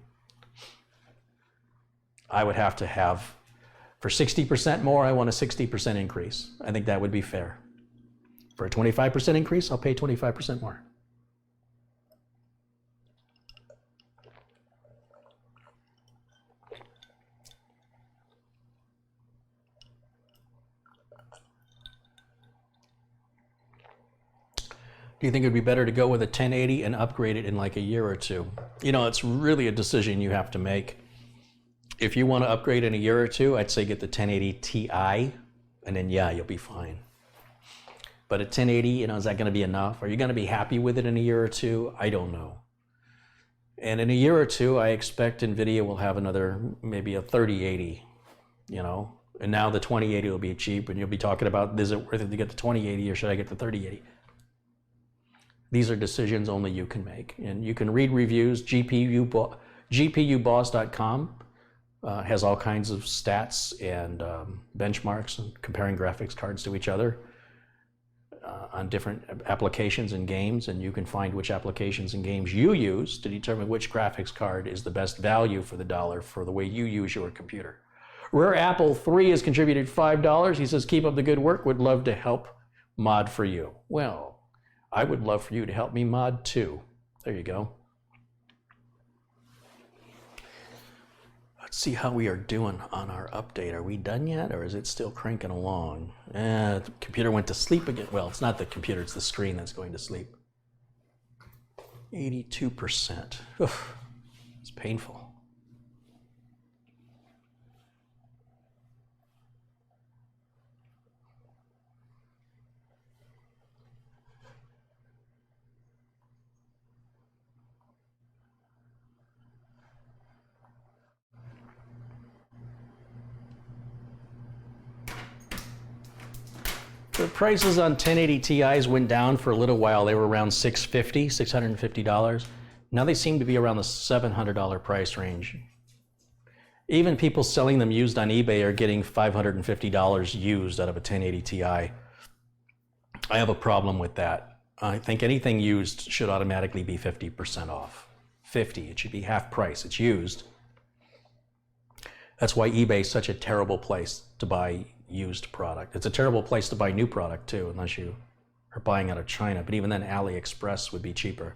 I would have to have, for 60% more, I want a 60% increase. I think that would be fair. For a 25% increase, I'll pay 25% more. Do you think it would be better to go with a 1080 and upgrade it in like a year or two? You know, it's really a decision you have to make. If you want to upgrade in a year or two, I'd say get the 1080 Ti, and then yeah, you'll be fine. But at 1080, you know, is that going to be enough? Are you going to be happy with it in a year or two? I don't know. And in a year or two, I expect NVIDIA will have another, maybe a 3080, you know, and now the 2080 will be cheap, and you'll be talking about, is it worth it to get the 2080 or should I get the 3080? These are decisions only you can make. And you can read reviews. GPUboss.com has all kinds of stats and benchmarks and comparing graphics cards to each other on different applications and games. And you can find which applications and games you use to determine which graphics card is the best value for the dollar for the way you use your computer. Rare Apple 3 has contributed $5. He says, keep up the good work. Would love to help mod for you. Well, I would love for you to help me mod too. There you go. Let's see how we are doing on our update. Are we done yet, or is it still cranking along? The computer went to sleep again. Well, it's not the computer, it's the screen that's going to sleep. 82%. Oof, it's painful. The prices on 1080 Ti's went down for a little while. They were around $650. Now they seem to be around the $700 price range. Even people selling them used on eBay are getting $550 used out of a 1080 Ti. I have a problem with that. I think anything used should automatically be 50% off. 50, it should be half price. It's used. That's why eBay is such a terrible place to buy used product. It's a terrible place to buy new product too, unless you are buying out of China. But even then, AliExpress would be cheaper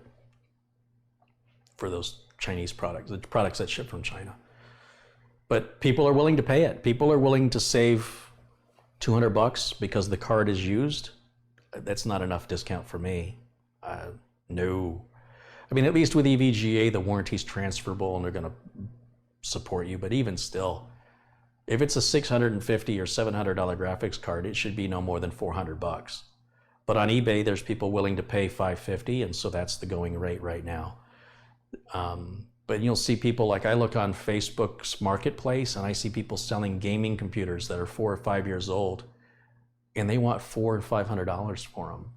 for those Chinese products, the products that ship from China. But people are willing to pay it. People are willing to save $200 because the card is used. That's not enough discount for me. No. I mean, at least with EVGA, the warranty's transferable and they're going to support you. But even still, if it's a $650 or $700 graphics card, it should be no more than $400. But on eBay, there's people willing to pay $550, and so that's the going rate right now. But you'll see people, like I look on Facebook's marketplace, and I see people selling gaming computers that are 4 or 5 years old, and they want $400 or $500 for them.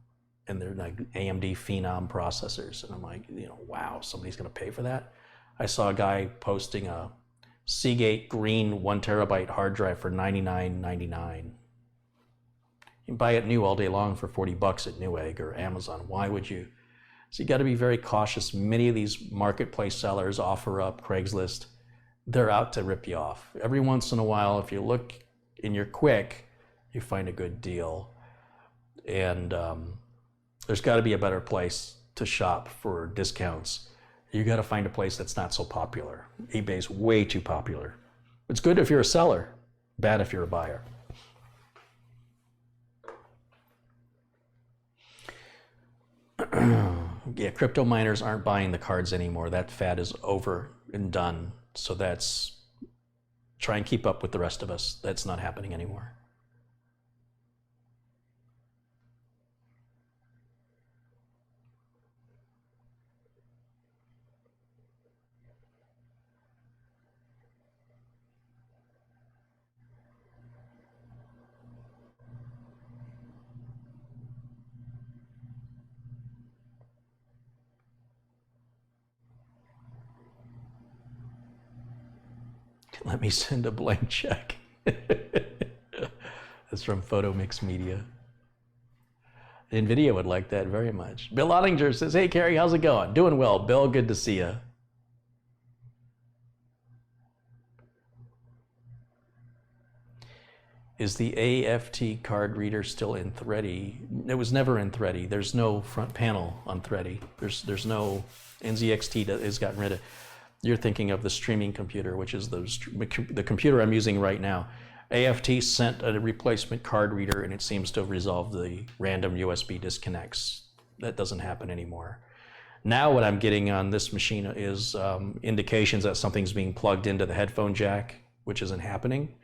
And they're like AMD Phenom processors. And I'm like, you know, wow, somebody's gonna pay for that? I saw a guy posting a Seagate green 1 terabyte hard drive for $99.99. You can buy it new all day long for $40 at Newegg or Amazon. Why would you? So you got to be very cautious. Many of these marketplace sellers, OfferUp, Craigslist, they're out to rip you off. Every once in a while, if you look and you're quick, you find a good deal. And there's got to be a better place to shop for discounts. You got to find a place that's not so popular. eBay's way too popular. It's good if you're a seller, bad if you're a buyer. Yeah, crypto miners aren't buying the cards anymore. That fad is over and done. So that's, try and keep up with the rest of us. That's not happening anymore. Let me send a blank check. That's from Photo Mix Media. NVIDIA would like that very much. Bill Ottinger says, hey, Carrie, how's it going? Doing well, Bill. Good to see you. Is the AFT card reader still in Thready? It was never in Thready. There's no front panel on Thready. There's no, NZXT has gotten rid of. You're thinking of the streaming computer, which is the computer I'm using right now. AFT sent a replacement card reader, and it seems to have resolved the random USB disconnects. That doesn't happen anymore. Now what I'm getting on this machine is indications that something's being plugged into the headphone jack, which isn't happening.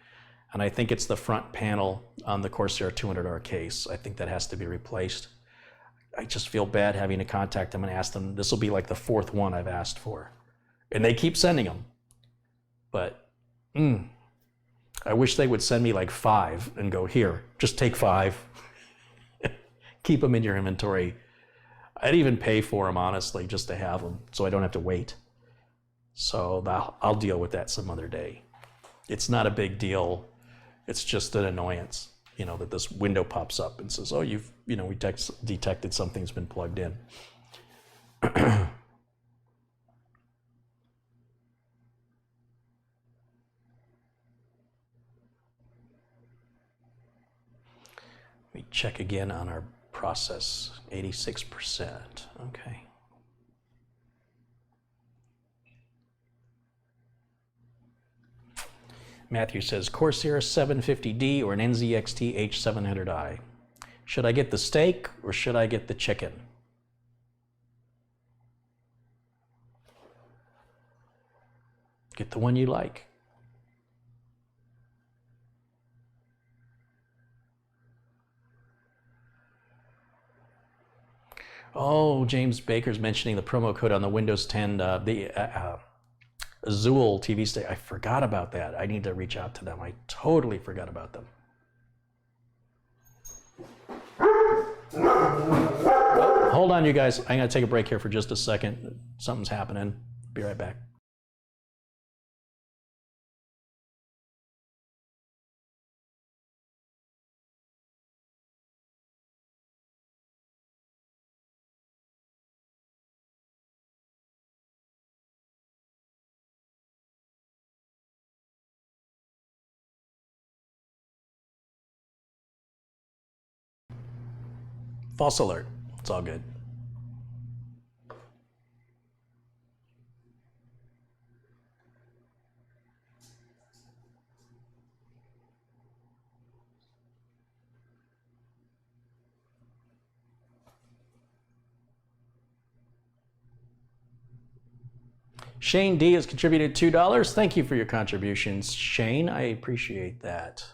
And I think it's the front panel on the Corsair 200R case. I think that has to be replaced. I just feel bad having to contact them and ask them. This will be like the 4th one I've asked for. And they keep sending them. But I wish they would send me like 5 and go, here, just take 5. Keep them in your inventory. I'd even pay for them, honestly, just to have them so I don't have to wait. So I'll deal with that some other day. It's not a big deal. It's just an annoyance, you know, that this window pops up and says, oh, we detected something's been plugged in. Let me check again on our process, 86%, okay. Matthew says, Corsair 750D or an NZXT H700i. Should I get the steak or should I get the chicken? Get the one you like. Oh, James Baker's mentioning the promo code on the Windows 10, Azul TV stick. I forgot about that. I need to reach out to them. I totally forgot about them. Hold on, you guys. I'm going to take a break here for just a second. Something's happening. Be right back. False alert. It's all good. Shane D has contributed $2. Thank you for your contributions, Shane. I appreciate that.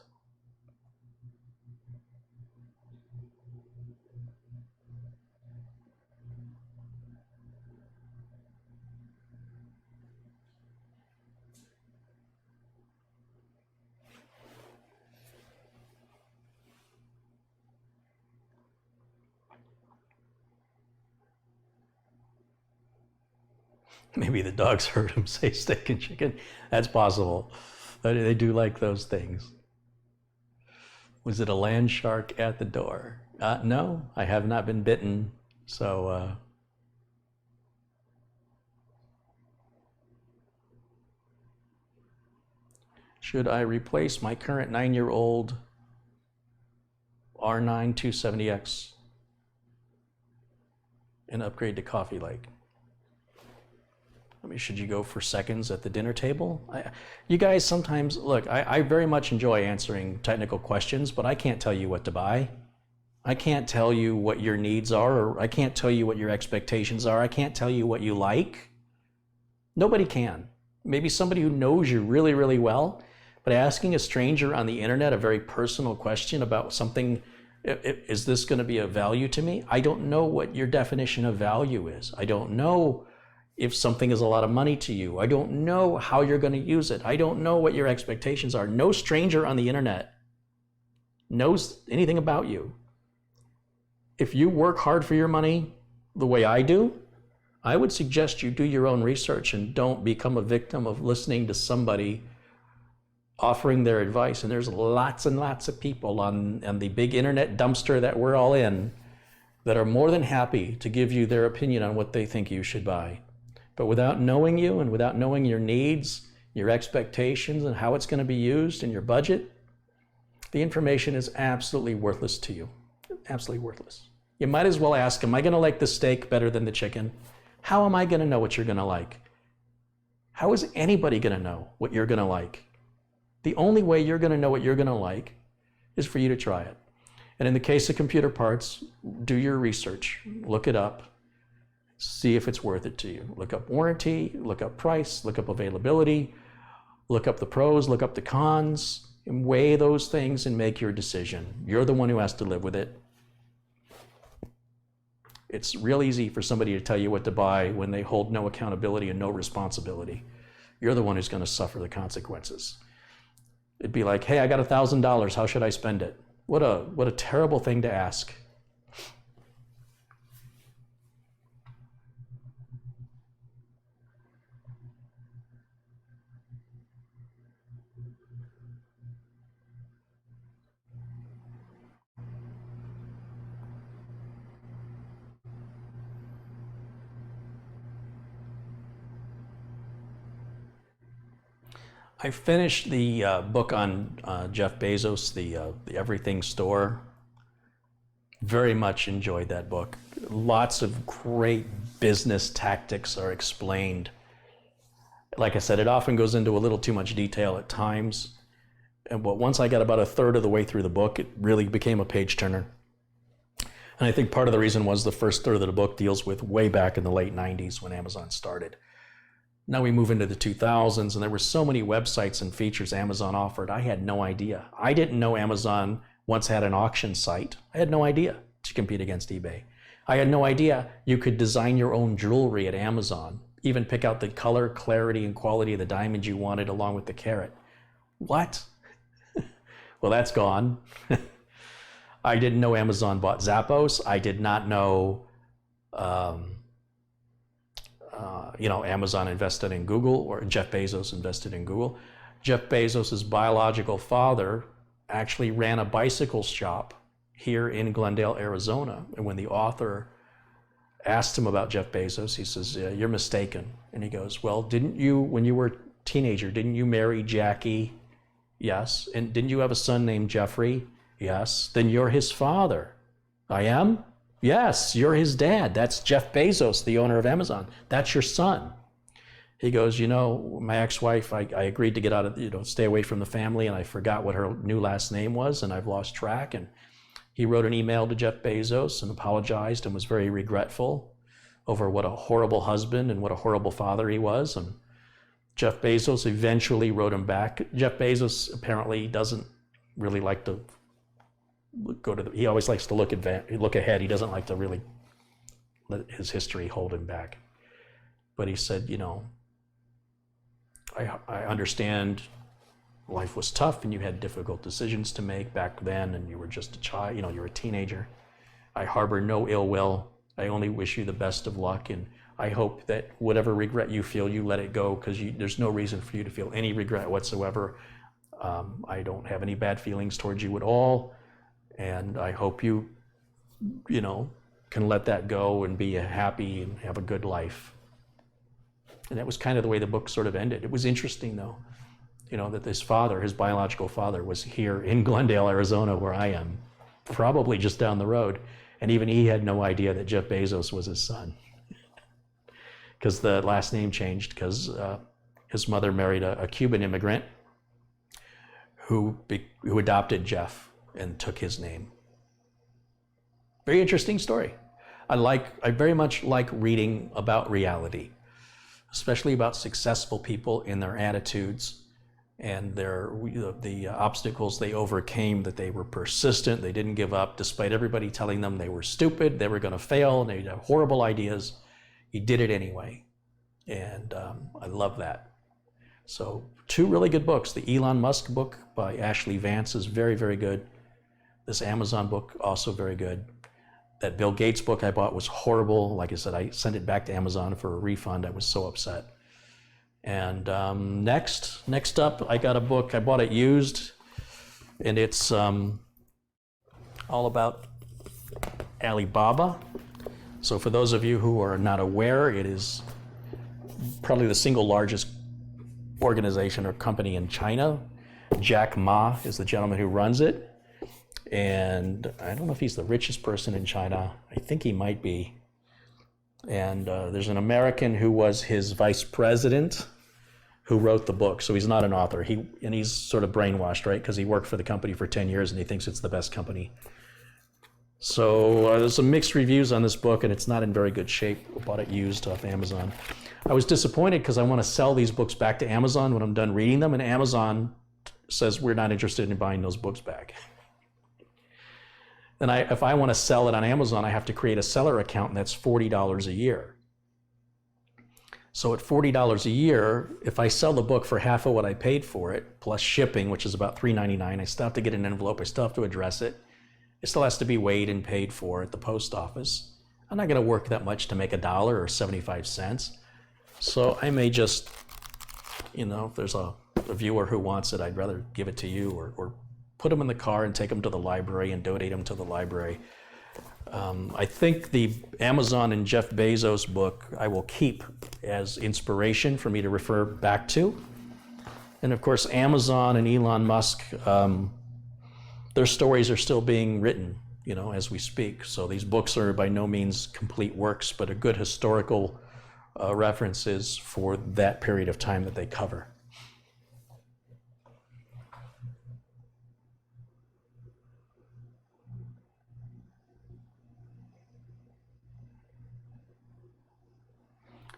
Maybe the dogs heard him say steak and chicken. That's possible. They do like those things. Was it a land shark at the door? No, I have not been bitten. So, should I replace my current 9-year-old R9 270X and upgrade to Coffee Lake? I mean, should you go for seconds at the dinner table? You guys sometimes, look, I very much enjoy answering technical questions, but I can't tell you what to buy. I can't tell you what your needs are, or I can't tell you what your expectations are. I can't tell you what you like. Nobody can. Maybe somebody who knows you really, really well, but asking a stranger on the internet a very personal question about something, is this going to be of value to me? I don't know what your definition of value is. I don't know if something is a lot of money to you. I don't know how you're going to use it. I don't know what your expectations are. No stranger on the internet knows anything about you. If you work hard for your money the way I do, I would suggest you do your own research and don't become a victim of listening to somebody offering their advice. And there's lots and lots of people on the big internet dumpster that we're all in that are more than happy to give you their opinion on what they think you should buy. But without knowing you and without knowing your needs, your expectations, and how it's going to be used and your budget, the information is absolutely worthless to you. Absolutely worthless. You might as well ask, am I going to like the steak better than the chicken? How am I going to know what you're going to like? How is anybody going to know what you're going to like? The only way you're going to know what you're going to like is for you to try it. And in the case of computer parts, do your research, look it up, see if it's worth it to you. Look up warranty, look up price, look up availability, look up the pros, look up the cons, and weigh those things and make your decision. You're the one who has to live with it. It's real easy for somebody to tell you what to buy when they hold no accountability and no responsibility. You're the one who's going to suffer the consequences. It'd be like, hey, I got $1,000, how should I spend it? What a terrible thing to ask. I finished the book on Jeff Bezos, the Everything Store. Very much enjoyed that book. Lots of great business tactics are explained. Like I said, it often goes into a little too much detail at times. But once I got about a third of the way through the book, it really became a page turner. And I think part of the reason was the first third of the book deals with way back in the late 90s when Amazon started. Now we move into the 2000s, and there were so many websites and features Amazon offered, I had no idea. I didn't know Amazon once had an auction site. I had no idea to compete against eBay. I had no idea you could design your own jewelry at Amazon, even pick out the color, clarity, and quality of the diamond you wanted along with the carat. What? Well, that's gone. I didn't know Amazon bought Zappos. I did not know Amazon invested in Google, or Jeff Bezos invested in Google. Jeff Bezos' biological father actually ran a bicycle shop here in Glendale, Arizona. And when the author asked him about Jeff Bezos, he says, you're mistaken. And he goes, well, didn't you, when you were a teenager, didn't you marry Jackie? Yes. And didn't you have a son named Jeffrey? Yes. Then you're his father. I am? Yes, you're his dad. That's Jeff Bezos, the owner of Amazon. That's your son. He goes, my ex-wife, I agreed to get out of, stay away from the family, and I forgot what her new last name was, and I've lost track. And he wrote an email to Jeff Bezos and apologized and was very regretful over what a horrible husband and what a horrible father he was. And Jeff Bezos eventually wrote him back. Jeff Bezos apparently doesn't really like to he always likes to look ahead. He doesn't like to really let his history hold him back. But he said, I understand life was tough and you had difficult decisions to make back then, and you were just a child, you were a teenager. I harbor no ill will. I only wish you the best of luck, and I hope that whatever regret you feel, you let it go, because there's no reason for you to feel any regret whatsoever. I don't have any bad feelings towards you at all. And I hope you, can let that go and be happy and have a good life. And that was kind of the way the book sort of ended. It was interesting, though, that his father, his biological father, was here in Glendale, Arizona, where I am, probably just down the road. And even he had no idea that Jeff Bezos was his son. Because the last name changed, because his mother married a Cuban immigrant who adopted Jeff and took his name. Very interesting story. I very much like reading about reality, especially about successful people and their attitudes and the obstacles they overcame, that they were persistent, they didn't give up, despite everybody telling them they were stupid, they were going to fail, and they had horrible ideas. He did it anyway, and I love that. So 2 really good books. The Elon Musk book by Ashley Vance is very, very good. This Amazon book, also very good. That Bill Gates book I bought was horrible. Like I said, I sent it back to Amazon for a refund. I was so upset. And next up, I got a book. I bought it used, and it's all about Alibaba. So for those of you who are not aware, it is probably the single largest organization or company in China. Jack Ma is the gentleman who runs it. And I don't know if he's the richest person in China. I think he might be. And there's an American who was his vice president who wrote the book. So he's not an author. He's sort of brainwashed, right? Because he worked for the company for 10 years and he thinks it's the best company. So there's some mixed reviews on this book, and it's not in very good shape. I bought it used off Amazon. I was disappointed because I want to sell these books back to Amazon when I'm done reading them, and Amazon says we're not interested in buying those books back. And if I want to sell it on Amazon, I have to create a seller account, and that's $40 a year. So at $40 a year, if I sell the book for half of what I paid for it, plus shipping, which is about $3.99, I still have to get an envelope, I still have to address it. It still has to be weighed and paid for at the post office. I'm not going to work that much to make $1 or 75 cents. So I may just, if there's a viewer who wants it, I'd rather give it to you or put them in the car and take them to the library and donate them to the library. I think the Amazon and Jeff Bezos book I will keep as inspiration for me to refer back to. And of course, Amazon and Elon Musk, their stories are still being written, as we speak. So these books are by no means complete works, but are good historical references for that period of time that they cover.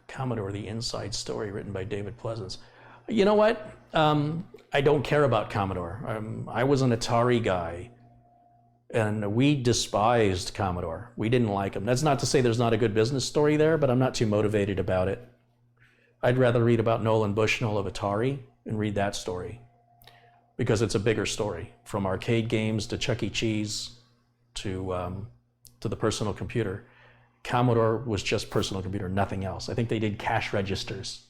Commodore, the Inside Story, written by David Pleasance. You know what? I don't care about Commodore. I was an Atari guy, and we despised Commodore. We didn't like them. That's not to say there's not a good business story there, but I'm not too motivated about it. I'd rather read about Nolan Bushnell of Atari and read that story, because it's a bigger story, from arcade games to Chuck E. Cheese to the personal computer. Commodore was just personal computer, nothing else. I think they did cash registers.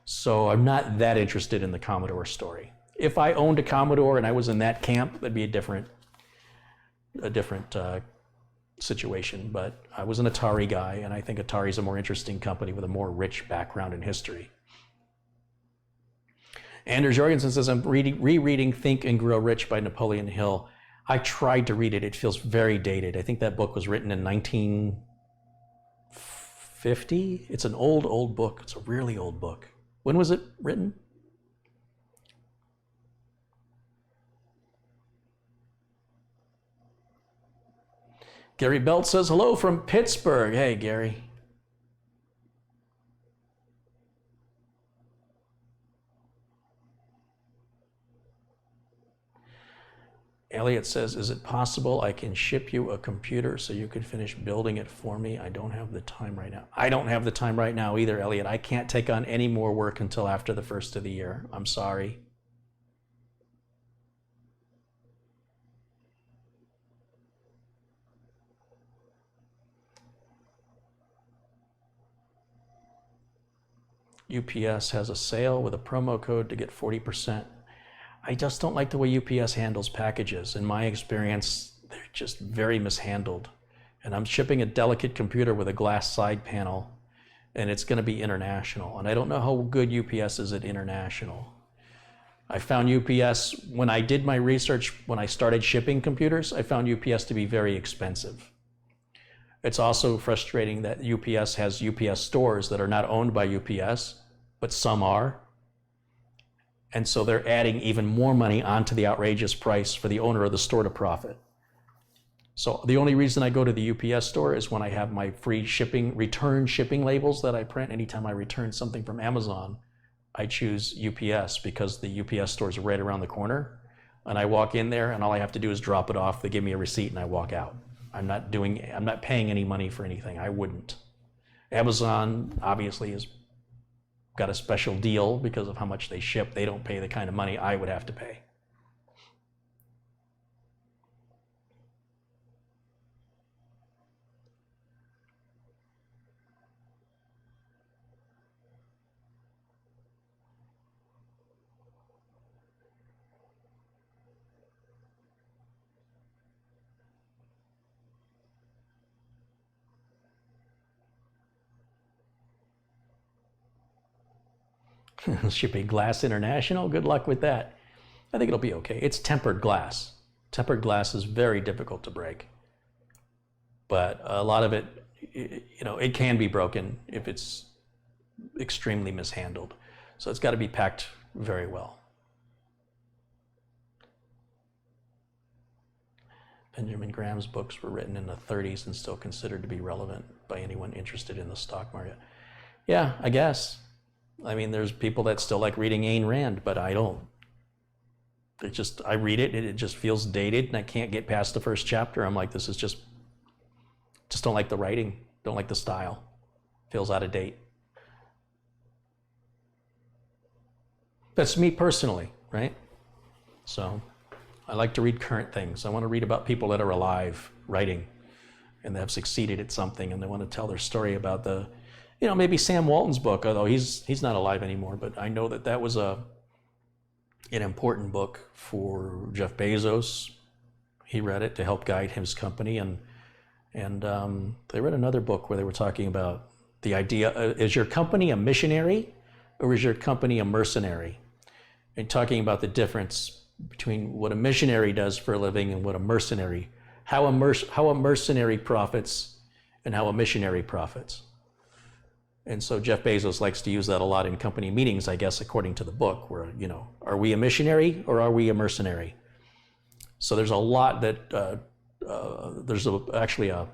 So I'm not that interested in the Commodore story. If I owned a Commodore and I was in that camp, that'd be a different situation. But I was an Atari guy, and I think Atari's a more interesting company with a more rich background in history. Anders Jorgensen says, I'm rereading Think and Grow Rich by Napoleon Hill. I tried to read it. It feels very dated. I think that book was written in 1950. It's an old book. It's a really old book. When was it written? Gary Belt says, hello from Pittsburgh. Hey, Gary. Elliot says, is it possible I can ship you a computer so you could finish building it for me? I don't have the time right now. I don't have the time right now either, Elliot. I can't take on any more work until after the first of the year. I'm sorry. UPS has a sale with a promo code to get 40%. I just don't like the way UPS handles packages. In my experience, they're just very mishandled. And I'm shipping a delicate computer with a glass side panel, and it's going to be international. And I don't know how good UPS is at international. I found UPS, when I did my research, when I started shipping computers, I found UPS to be very expensive. It's also frustrating that UPS has UPS stores that are not owned by UPS, but some are. And so they're adding even more money onto the outrageous price for the owner of the store to profit. So the only reason I go to the UPS store is when I have my free shipping, return shipping labels that I print. Anytime I return something from Amazon, I choose UPS because the UPS store is right around the corner. And I walk in there and all I have to do is drop it off. They give me a receipt and I walk out. I'm not paying any money for anything. I wouldn't. Amazon obviously has got a special deal because of how much they ship. They don't pay the kind of money I would have to pay. Shipping glass international, good luck with that. I think it'll be okay. It's tempered glass. Tempered glass is very difficult to break. But a lot of it, it can be broken if it's extremely mishandled. So it's got to be packed very well. Benjamin Graham's books were written in the 30s and still considered to be relevant by anyone interested in the stock market. Yeah, I guess. I mean, there's people that still like reading Ayn Rand, but I don't. I read it and it just feels dated and I can't get past the first chapter. I'm like, this is just don't like the writing, don't like the style. Feels out of date. That's me personally, right? So I like to read current things. I want to read about people that are alive writing and they have succeeded at something and they want to tell their story about maybe Sam Walton's book, although he's not alive anymore, but I know that was an important book for Jeff Bezos. He read it to help guide his company, and they read another book where they were talking about the idea, is your company a missionary or is your company a mercenary? And talking about the difference between what a missionary does for a living and what a mercenary, how a mercenary profits and how a missionary profits. And so Jeff Bezos likes to use that a lot in company meetings, I guess, according to the book, where, are we a missionary or are we a mercenary? So there's a lot that, there's actually a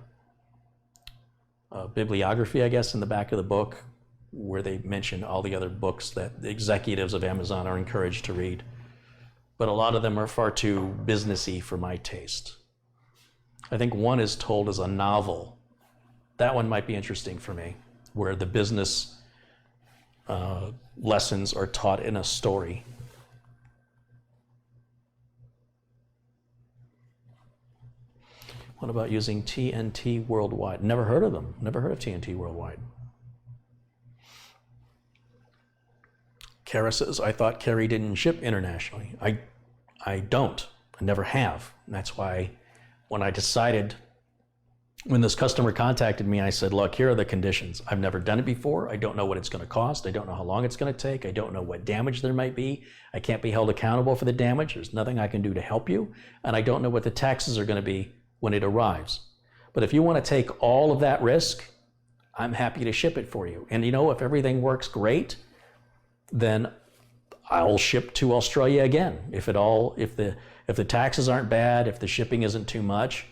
bibliography, I guess, in the back of the book where they mention all the other books that the executives of Amazon are encouraged to read. But a lot of them are far too businessy for my taste. I think one is told as a novel. That one might be interesting for me, where the business lessons are taught in a story. What about using TNT Worldwide? Never heard of them. Never heard of TNT Worldwide. Kara says, I thought Car-ey didn't ship internationally. I don't. I never have. And that's why when I decided, when this customer contacted me, I said, look, here are the conditions. I've never done it before. I don't know what it's going to cost. I don't know how long it's going to take. I don't know what damage there might be. I can't be held accountable for the damage. There's nothing I can do to help you. And I don't know what the taxes are going to be when it arrives. But if you want to take all of that risk, I'm happy to ship it for you. And if everything works great, then I'll ship to Australia again. If the taxes aren't bad, if the shipping isn't too much,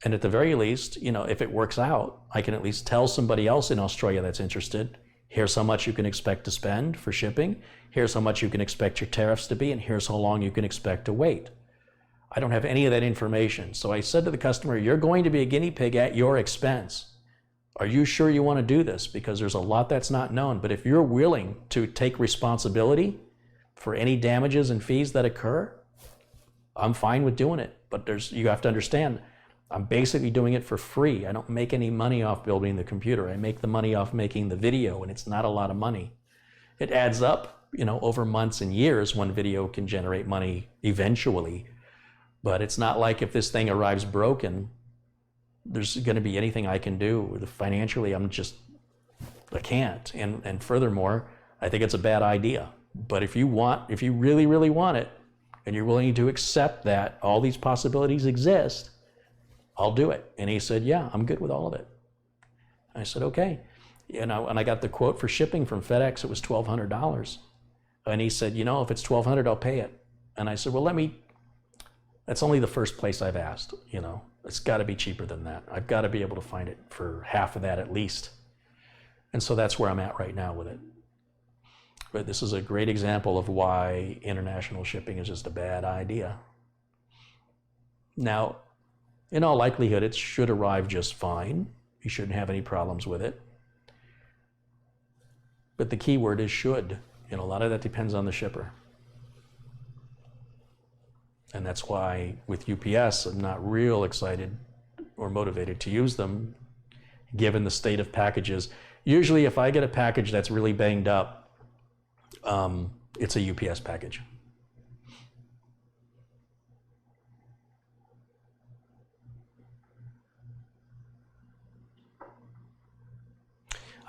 and at the very least, if it works out, I can at least tell somebody else in Australia that's interested, here's how much you can expect to spend for shipping, here's how much you can expect your tariffs to be, and here's how long you can expect to wait. I don't have any of that information. So I said to the customer, you're going to be a guinea pig at your expense. Are you sure you want to do this? Because there's a lot that's not known. But if you're willing to take responsibility for any damages and fees that occur, I'm fine with doing it. But you have to understand, I'm basically doing it for free. I don't make any money off building the computer. I make the money off making the video, and it's not a lot of money. It adds up, over months and years. One video can generate money eventually. But it's not like if this thing arrives broken, there's going to be anything I can do. Financially, I can't. And furthermore, I think it's a bad idea. But if you really, really want it, and you're willing to accept that all these possibilities exist, I'll do it. And he said, yeah, I'm good with all of it. I said, okay. And I got the quote for shipping from FedEx. It was $1,200. And he said, if it's $1,200, I'll pay it. And I said, well, let me That's only the first place I've asked, you know. It's got to be cheaper than that. I've got to be able to find it for half of that at least. And so that's where I'm at right now with it. But this is a great example of why international shipping is just a bad idea. Now, in all likelihood, it should arrive just fine. You shouldn't have any problems with it. But the key word is should, and a lot of that depends on the shipper. And that's why with UPS, I'm not real excited or motivated to use them, given the state of packages. Usually if I get a package that's really banged up, it's a UPS package.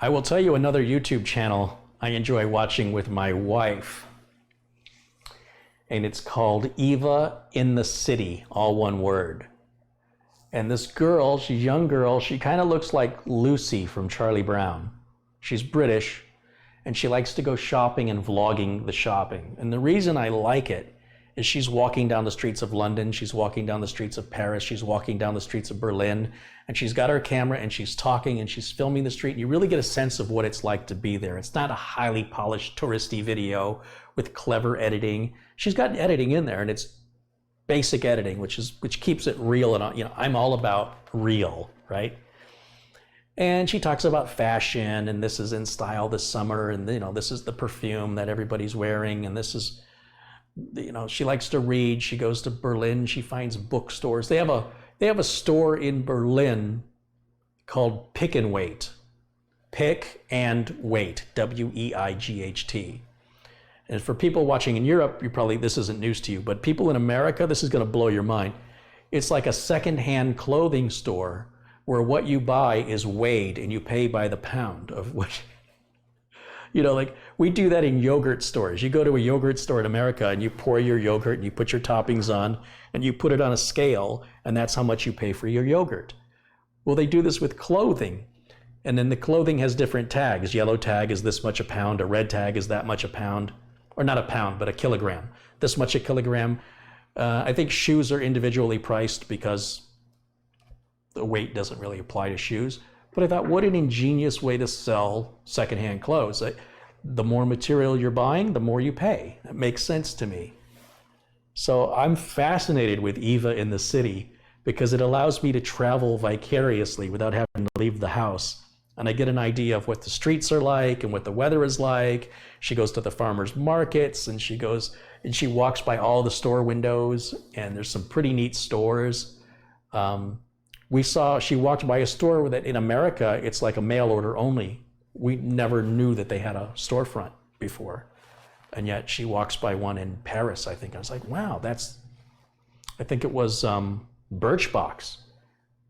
I will tell you another YouTube channel I enjoy watching with my wife. And it's called Eva in the City, all one word. And this girl, she's a young girl, she kind of looks like Lucy from Charlie Brown. She's British, and she likes to go shopping and vlogging the shopping. And the reason I like it is she's walking down the streets of London, she's walking down the streets of Paris, she's walking down the streets of Berlin, and she's got her camera and she's talking and she's filming the street, and you really get a sense of what it's like to be there. It's not a highly polished touristy video with clever editing. She's got editing in there, and it's basic editing, which keeps it real. And you know, I'm all about real, right? And she talks about fashion, and this is in style this summer, and you know, this is the perfume that everybody's wearing, and this is, you know, she likes to read. She goes to Berlin. She finds bookstores. They have a store in Berlin called Pick and Wait. Pick and Wait. W-E-I-G-H-T. And for people watching in Europe, this isn't news to you, but people in America, this is going to blow your mind. It's like a secondhand clothing store where what you buy is weighed and you pay by the pound of what, you know, like we do that in yogurt stores. You go to a yogurt store in America and you pour your yogurt and you put your toppings on and you put it on a scale, and that's how much you pay for your yogurt. Well, they do this with clothing. And then the clothing has different tags. Yellow tag is this much a pound, a red tag is that much a pound. Or not a pound, but a kilogram. This much a kilogram. I think shoes are individually priced because the weight doesn't really apply to shoes. But I thought, what an ingenious way to sell secondhand clothes. The more material you're buying, the more you pay. That makes sense to me. So I'm fascinated with Eva in the City because it allows me to travel vicariously without having to leave the house. And I get an idea of what the streets are like and what the weather is like. She goes to the farmers markets, and she walks by all the store windows, and there's some pretty neat stores. She walked by a store that in America, it's like a mail order only. We never knew that they had a storefront before. And yet she walks by one in Paris, I think. I was like, wow, I think it was Birchbox.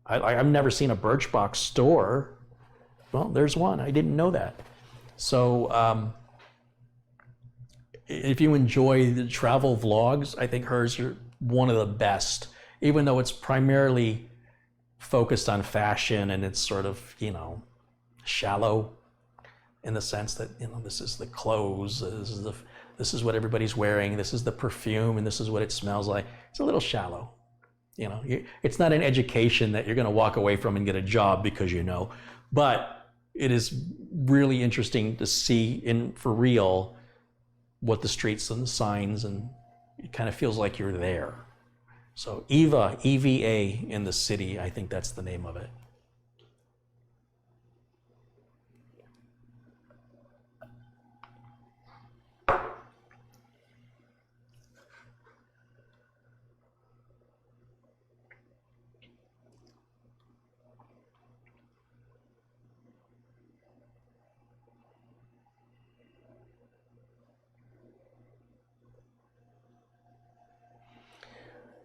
I've never seen a Birchbox store. Well, there's one. I didn't know that. So if you enjoy the travel vlogs, I think hers are one of the best, even though it's primarily focused on fashion and it's sort of, you know, shallow in the sense that, you know, this is the clothes, this is what everybody's wearing, this is the perfume, and this is what it smells like. It's a little shallow. You know, it's not an education that you're going to walk away from and get a job because you know, but it is really interesting to see for real what the streets and the signs, and it kind of feels like you're there. So Eva, EVA in the City, I think that's the name of it.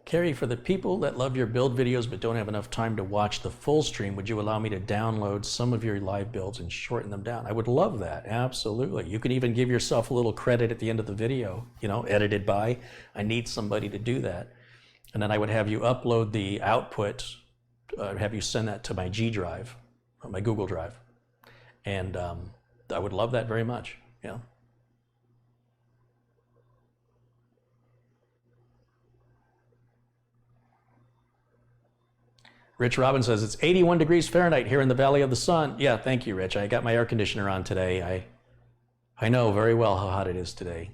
Carrie, for the people that love your build videos but don't have enough time to watch the full stream, would you allow me to download some of your live builds and shorten them down? I would love that, absolutely. You can even give yourself a little credit at the end of the video, you know, edited by. I need somebody to do that. And then I would have you upload the output, have you send that to my G drive, or my Google Drive. And I would love that very much, yeah. Rich Robbins says it's 81 degrees Fahrenheit here in the Valley of the Sun. Yeah, thank you, Rich. I got my air conditioner on today. I know very well how hot it is today.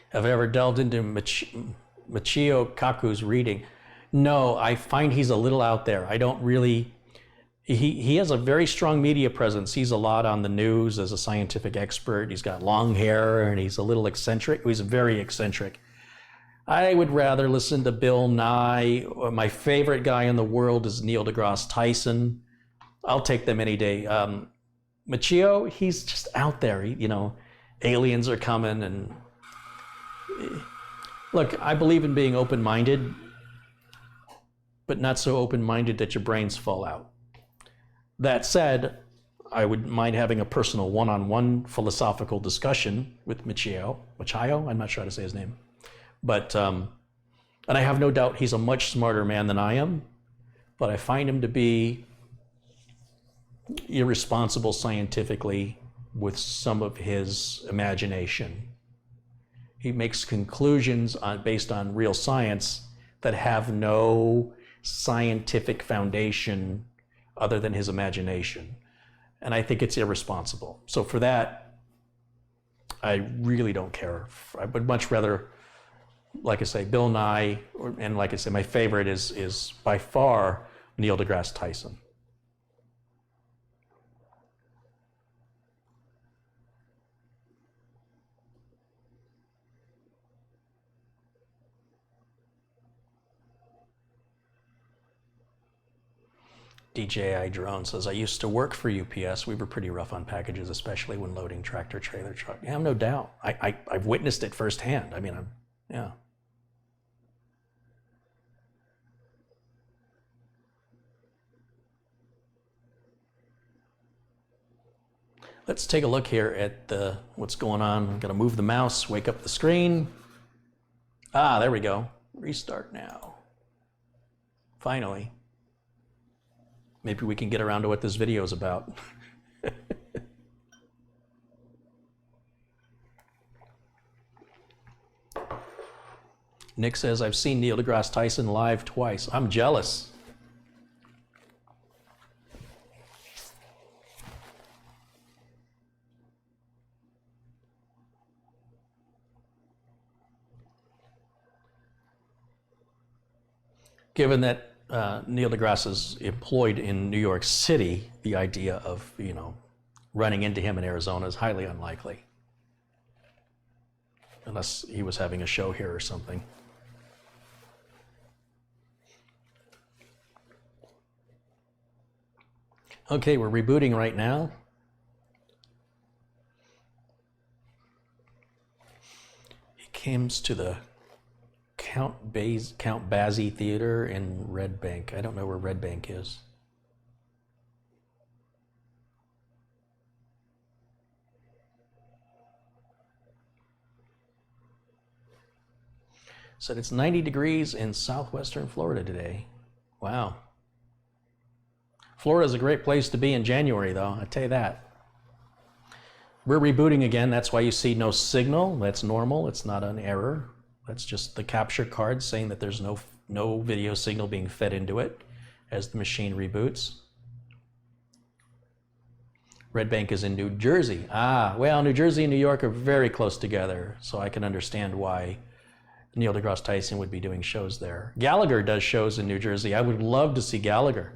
Have I ever delved into Michio Kaku's reading? No, I find he's a little out there. I don't really... He has a very strong media presence. He's a lot on the news as a scientific expert. He's got long hair and he's a little eccentric. He's very eccentric. I would rather listen to Bill Nye. My favorite guy in the world is Neil deGrasse Tyson. I'll take them any day. Michio, he's just out there. Aliens are coming and... Look, I believe in being open-minded, but not so open-minded that your brains fall out. That said, I would mind having a personal one-on-one philosophical discussion with Michio. I'm not sure how to say his name. But, and I have no doubt he's a much smarter man than I am, but I find him to be irresponsible scientifically with some of his imagination. He makes conclusions based on real science that have no scientific foundation other than his imagination. And I think it's irresponsible. So for that, I really don't care. I would much rather, like I say, Bill Nye, and like I say, my favorite is by far Neil deGrasse Tyson. DJI Drone says, I used to work for UPS. We were pretty rough on packages, especially when loading tractor trailer truck. Yeah, no doubt. I've witnessed it firsthand. Yeah. Let's take a look here at what's going on. I'm gonna move the mouse, wake up the screen. Ah, there we go. Restart now. Finally. Maybe we can get around to what this video is about. Nick says, I've seen Neil deGrasse Tyson live twice. I'm jealous. Given that Neil deGrasse is employed in New York City, the idea of, running into him in Arizona is highly unlikely. Unless he was having a show here or something. Okay, we're rebooting right now. He comes to the Count Basie Theater in Red Bank. I don't know where Red Bank is. Said it's 90 degrees in southwestern Florida today. Wow. Florida's a great place to be in January, though, I tell you that. We're rebooting again. That's why you see no signal. That's normal. It's not an error. That's just the capture card saying that there's no video signal being fed into it as the machine reboots. Red Bank is in New Jersey. Ah, well, New Jersey and New York are very close together, so I can understand why Neil deGrasse Tyson would be doing shows there. Gallagher does shows in New Jersey. I would love to see Gallagher.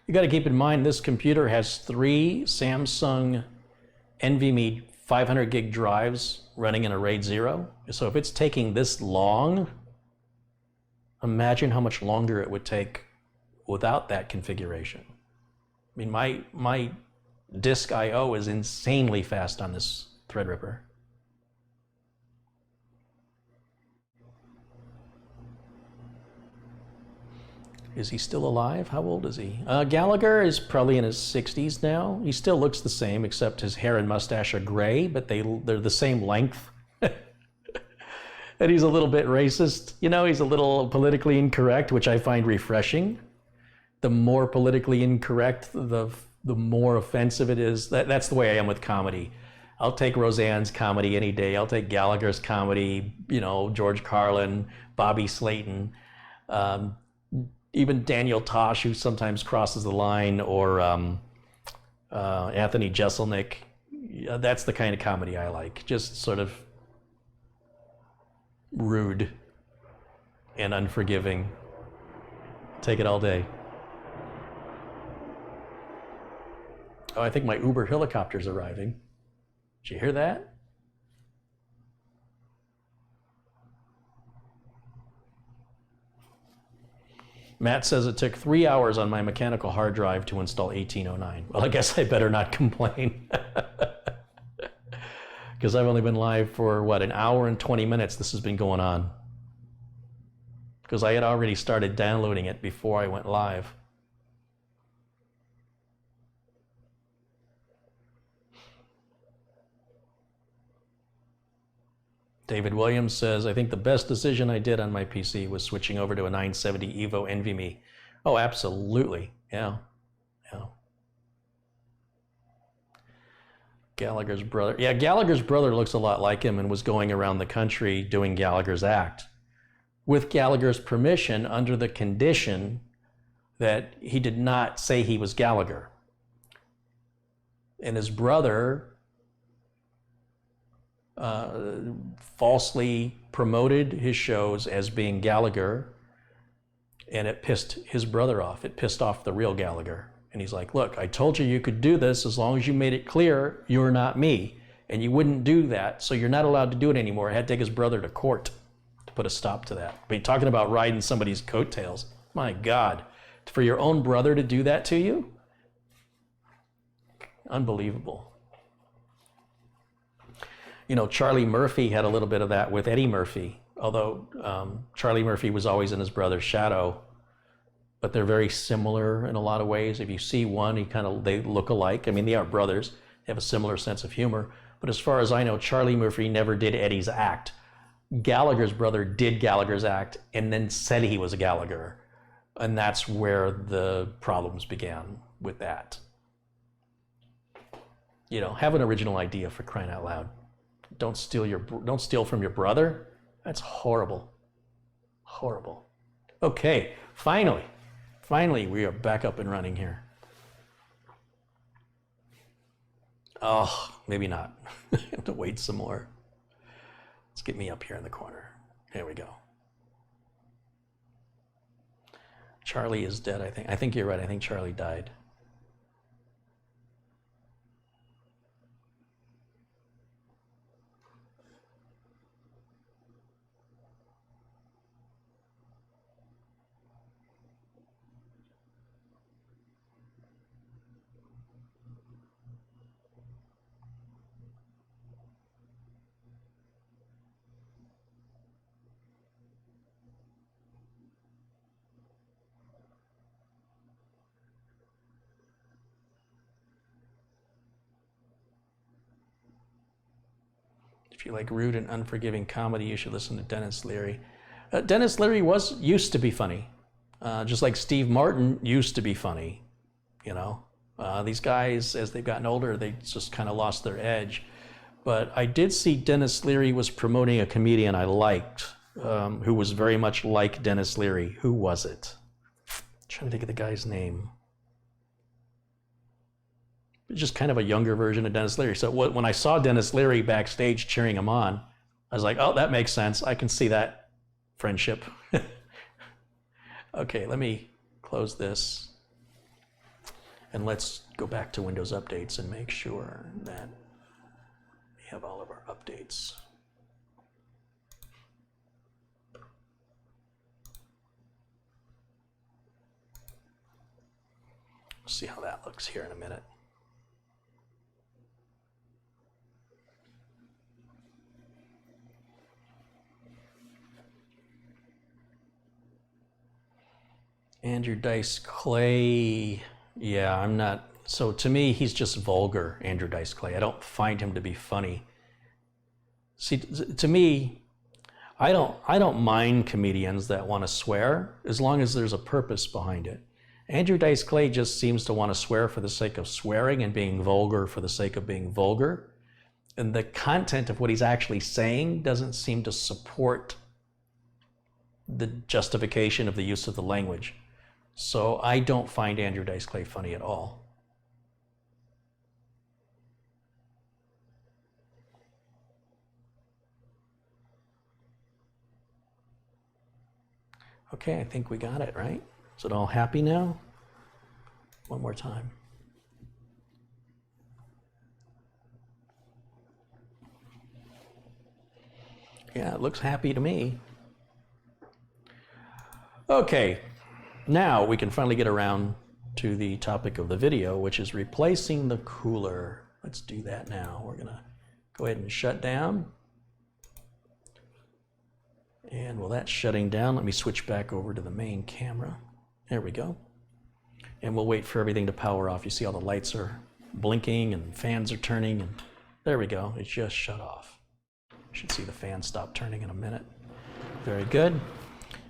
You got to keep in mind this computer has 3 Samsung NVMe 500 gig drives running in a RAID 0. So if it's taking this long, imagine how much longer it would take without that configuration. I mean, my disk I/O is insanely fast on this Threadripper. Is he still alive? How old is he? Gallagher is probably in his 60s now. He still looks the same, except his hair and mustache are gray, but they're the same length. And he's a little bit racist. You know, he's a little politically incorrect, which I find refreshing. The more politically incorrect, the more offensive it is. That's the way I am with comedy. I'll take Roseanne's comedy any day. I'll take Gallagher's comedy, you know, George Carlin, Bobby Slayton, even Daniel Tosh, who sometimes crosses the line, or Anthony Jeselnik. That's the kind of comedy I like. Just sort of rude and unforgiving. Take it all day. Oh, I think my Uber helicopter's arriving. Did you hear that? Matt says it took 3 hours on my mechanical hard drive to install 1809. Well, I guess I better not complain. Because I've only been live for, what, an hour and 20 minutes this has been going on. Because I had already started downloading it before I went live. David Williams says, I think the best decision I did on my PC was switching over to a 970 Evo NVMe. Oh, absolutely. Yeah. Gallagher's brother. Yeah, Gallagher's brother looks a lot like him and was going around the country doing Gallagher's Act with Gallagher's permission, under the condition that he did not say he was Gallagher. And his brother falsely promoted his shows as being Gallagher, and it pissed his brother off. It pissed off the real Gallagher. And he's like, look, I told you could do this as long as you made it clear you're not me. And you wouldn't do that, so you're not allowed to do it anymore. I had to take his brother to court to put a stop to that. I mean, talking about riding somebody's coattails. My God, for your own brother to do that to you? Unbelievable. You know, Charlie Murphy had a little bit of that with Eddie Murphy, although Charlie Murphy was always in his brother's shadow, but they're very similar in a lot of ways. If you see one, they look alike. I mean, they are brothers. They have a similar sense of humor. But as far as I know, Charlie Murphy never did Eddie's act. Gallagher's brother did Gallagher's act and then said he was a Gallagher. And that's where the problems began with that. You know, have an original idea, for crying out loud. Don't steal from your brother. That's horrible. Horrible. Okay, finally we are back up and running here. Oh, maybe not. I have to wait some more. Let's get me up here in the corner. There we go. Charlie is dead, I think. I think you're right. I think Charlie died. If you like rude and unforgiving comedy, you should listen to Dennis Leary. Dennis Leary used to be funny, just like Steve Martin used to be funny. You know, these guys, as they've gotten older, they just kind of lost their edge. But I did see Dennis Leary was promoting a comedian I liked, who was very much like Dennis Leary. Who was it? I'm trying to think of the guy's name. Just kind of a younger version of Dennis Leary. So when I saw Dennis Leary backstage cheering him on, I was like, oh, that makes sense. I can see that friendship. Okay, let me close this. And let's go back to Windows Updates and make sure that we have all of our updates. See how that looks here in a minute. Andrew Dice Clay, yeah, I'm not, so to me, he's just vulgar, Andrew Dice Clay. I don't find him to be funny. See, to me, I don't mind comedians that want to swear as long as there's a purpose behind it. Andrew Dice Clay just seems to want to swear for the sake of swearing and being vulgar for the sake of being vulgar. And the content of what he's actually saying doesn't seem to support the justification of the use of the language. So I don't find Andrew Dice Clay funny at all. Okay, I think we got it, right? Is it all happy now? One more time. Yeah, it looks happy to me. Okay, now we can finally get around to the topic of the video, which is replacing the cooler. Let's do that now. We're gonna go ahead and shut down. And while that's shutting down, let me switch back over to the main camera. There we go. And we'll wait for everything to power off. You see all the lights are blinking and fans are turning, and there we go. It just shut off. You should see the fan stop turning in a minute. Very good.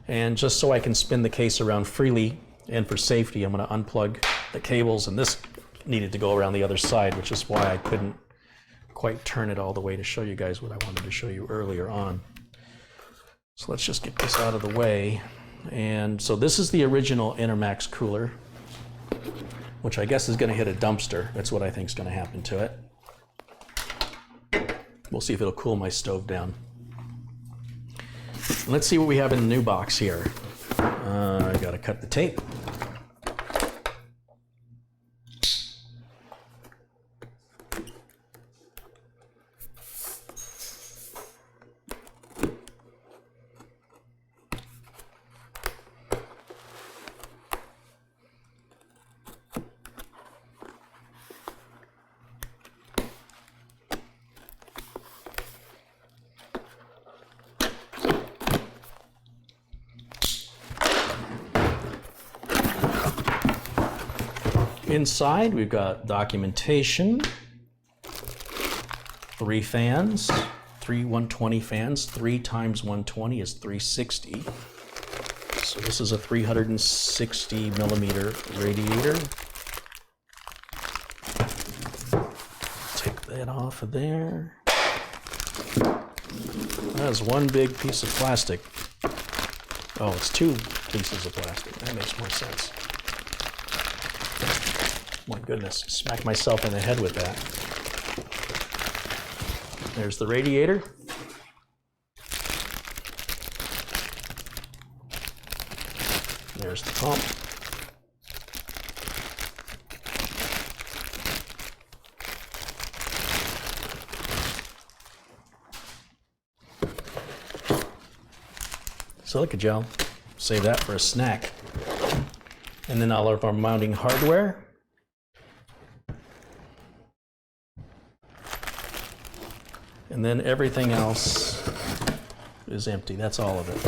And just so I can spin the case around freely and for safety, I'm going to unplug the cables, and this needed to go around the other side, which is why I couldn't quite turn it all the way to show you guys what I wanted to show you earlier on. So let's just get this out of the way. And so this is the original Enermax cooler, which I guess is going to hit a dumpster. That's what I think is going to happen to it. We'll see if it'll cool my stove down. Let's see what we have in the new box here. I got to cut the tape. Inside, we've got documentation, 3 fans, 3 120 fans. 3 times 120 is 360. So this is a 360 millimeter radiator. Take that off of there. That's one big piece of plastic. Oh, it's 2 pieces of plastic. That makes more sense. My goodness, smacked myself in the head with that. There's the radiator. There's the pump. Silica gel. Save that for a snack. And then all of our mounting hardware. And then everything else is empty. That's all of it.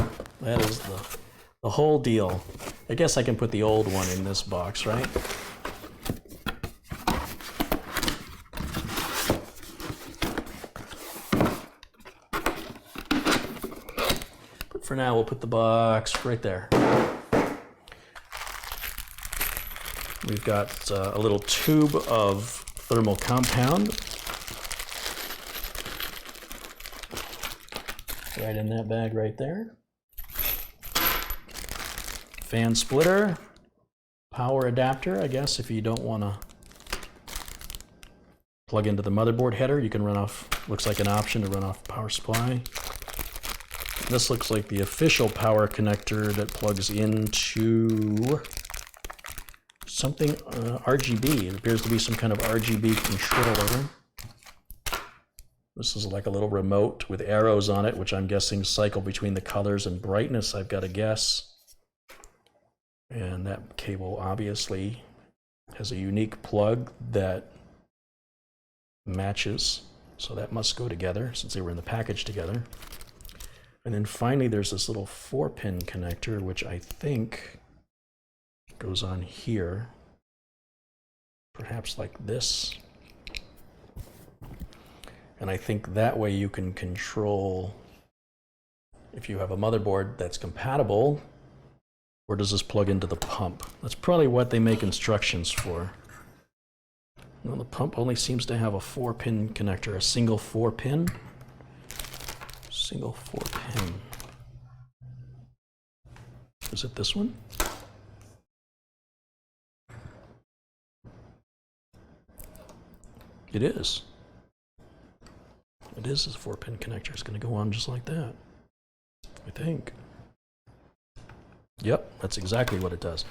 That is the whole deal. I guess I can put the old one in this box, right? But for now, we'll put the box right there. We've got a little tube of thermal compound. Right in that bag right there. Fan splitter, power adapter, I guess if you don't want to plug into the motherboard header, you can run off, looks like an option to run off power supply. This looks like the official power connector that plugs into something RGB. It appears to be some kind of RGB controller. This is like a little remote with arrows on it, which I'm guessing cycle between the colors and brightness, I've got to guess. And that cable obviously has a unique plug that matches, so that must go together since they were in the package together. And then finally there's this little 4-pin connector, which I think goes on here, perhaps like this. And I think that way you can control, if you have a motherboard that's compatible, where does this plug into the pump? That's probably what they make instructions for. Well, the pump only seems to have a 4-pin connector, a single 4-pin. Single 4-pin. Is it this one? It is. It is a 4-pin connector. It's going to go on just like that, I think. Yep, that's exactly what it does.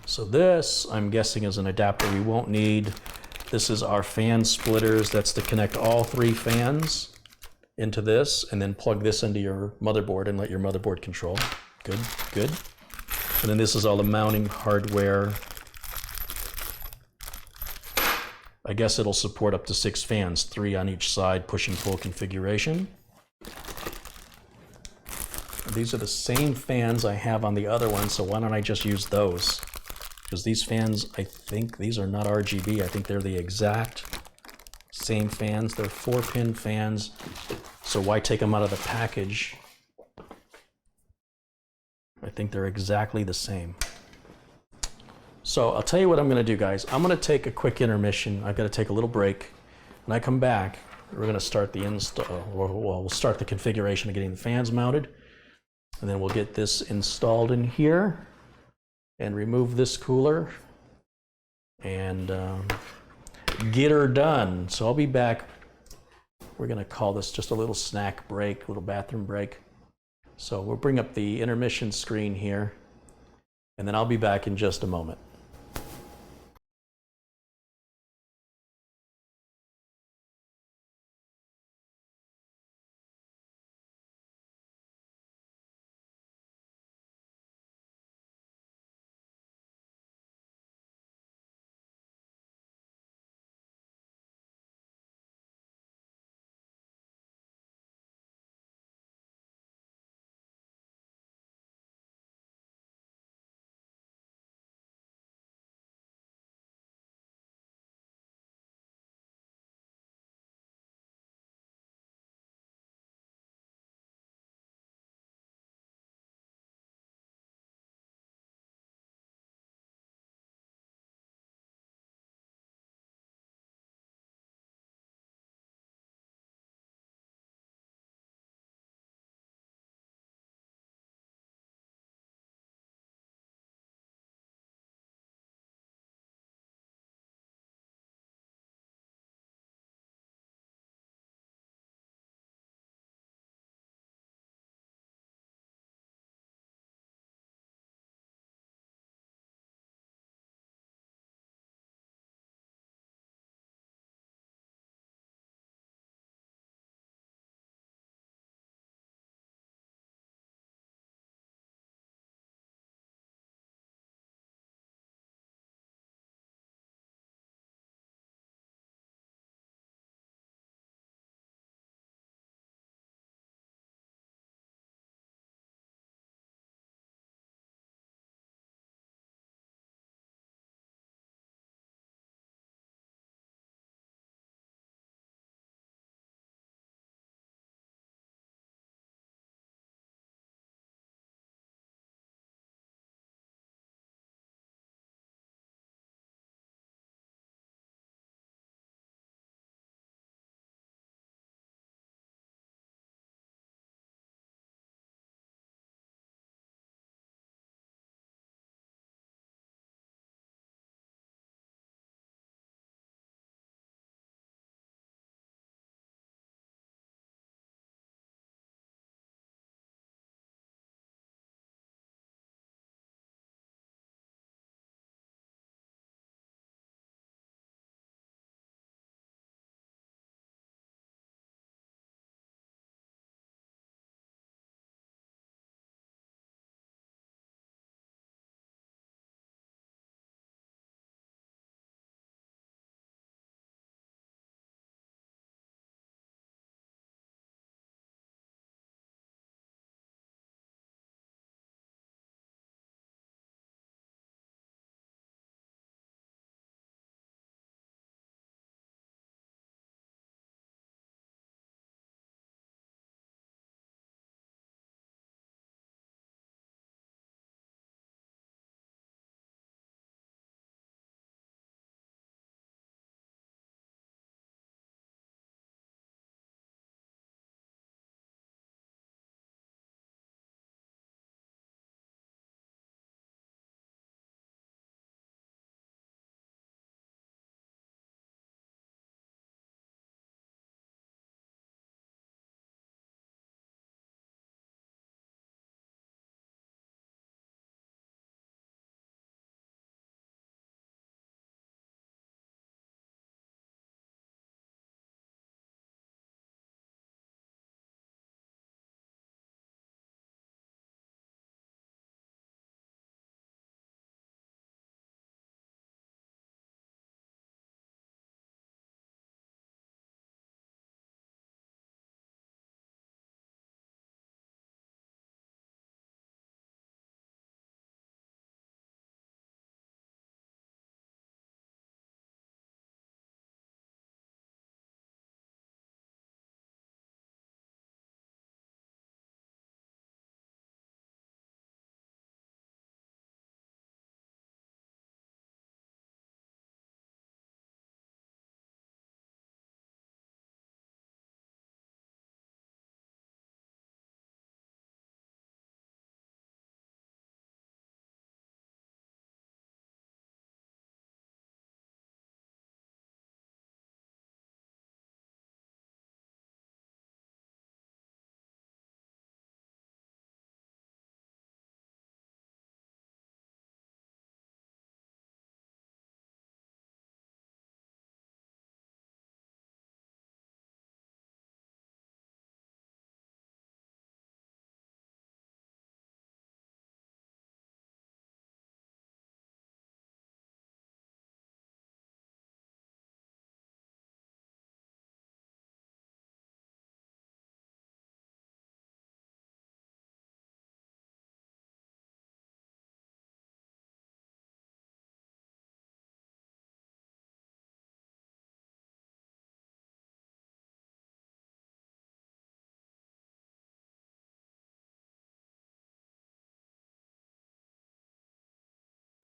So this, I'm guessing, is an adapter we won't need. This is our fan splitters. That's to connect all 3 fans into this, and then plug this into your motherboard and let your motherboard control. Good, good. And then this is all the mounting hardware. I guess it'll support up to 6 fans, 3 on each side, push and pull configuration. These are the same fans I have on the other one, so why don't I just use those? Because these fans, I think these are not RGB. I think they're the exact same fans. They're 4-pin fans, so why take them out of the package? I think they're exactly the same. So I'll tell you what I'm going to do, guys. I'm going to take a quick intermission. I've got to take a little break. When I come back, we're going to start the install. Well, we'll start the configuration of getting the fans mounted, and then we'll get this installed in here and remove this cooler and get her done. So I'll be back. We're going to call this just a little snack break, a little bathroom break. So we'll bring up the intermission screen here, and then I'll be back in just a moment.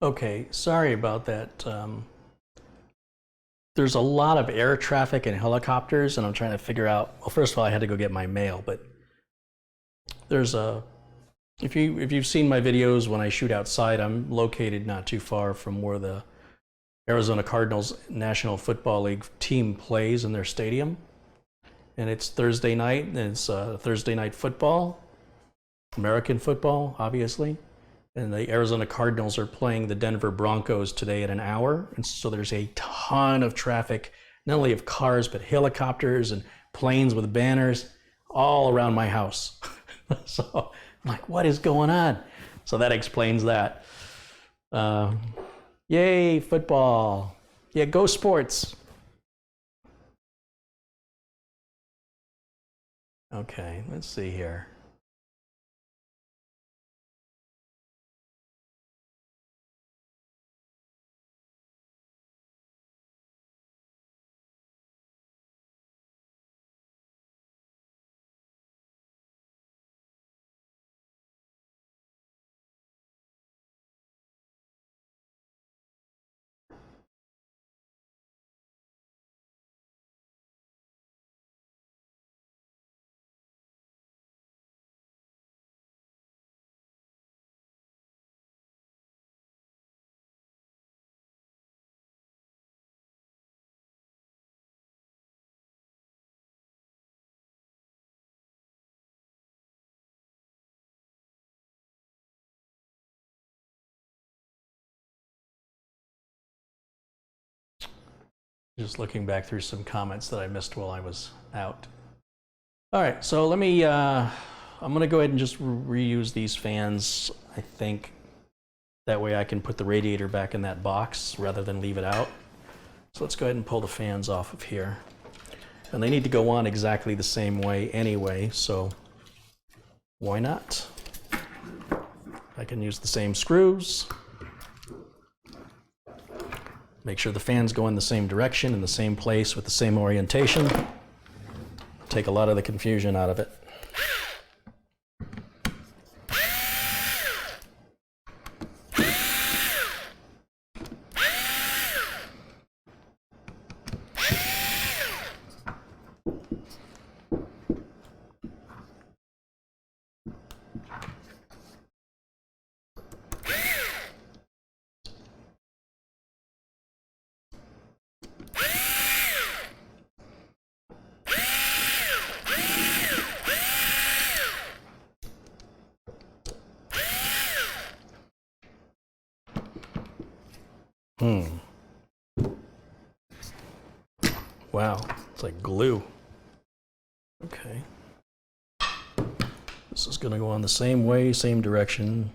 Okay, sorry about that. There's a lot of air traffic and helicopters, and I'm trying to figure out, well, first of all, I had to go get my mail, but there's a, if you've seen my videos when I shoot outside, I'm located not too far from where the Arizona Cardinals National Football League team plays in their stadium. And it's Thursday night, and it's Thursday night football, American football, obviously. And the Arizona Cardinals are playing the Denver Broncos today at an hour. And so there's a ton of traffic, not only of cars, but helicopters and planes with banners all around my house. So I'm like, what is going on? So that explains that. Yay, football. Yeah, go sports. Okay, let's see here. Just looking back through some comments that I missed while I was out. All right, so let me, I'm gonna go ahead and just reuse these fans, I think. That way I can put the radiator back in that box rather than leave it out. So let's go ahead and pull the fans off of here. And they need to go on exactly the same way anyway, so why not? I can use the same screws. Make sure the fans go in the same direction, in the same place, with the same orientation. Take a lot of the confusion out of it. Wow, it's like glue. Okay. This is gonna go on the same way, same direction.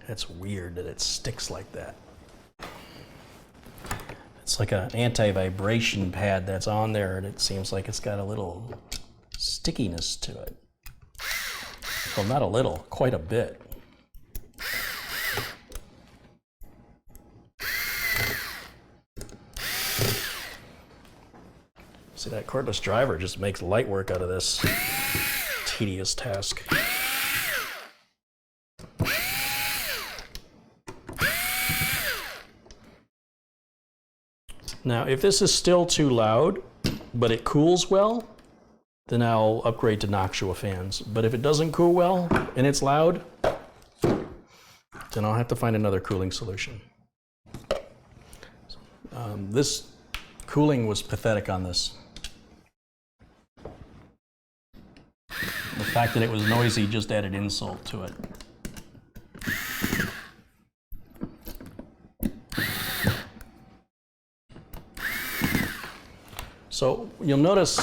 That's weird that it sticks like that. It's like an anti-vibration pad that's on there, and it seems like it's got a little stickiness to it. Well, not a little, quite a bit. See, that cordless driver just makes light work out of this tedious task. Now, if this is still too loud, but it cools well, then I'll upgrade to Noctua fans. But if it doesn't cool well and it's loud, then I'll have to find another cooling solution. This cooling was pathetic on this. The fact that it was noisy just added insult to it. So you'll notice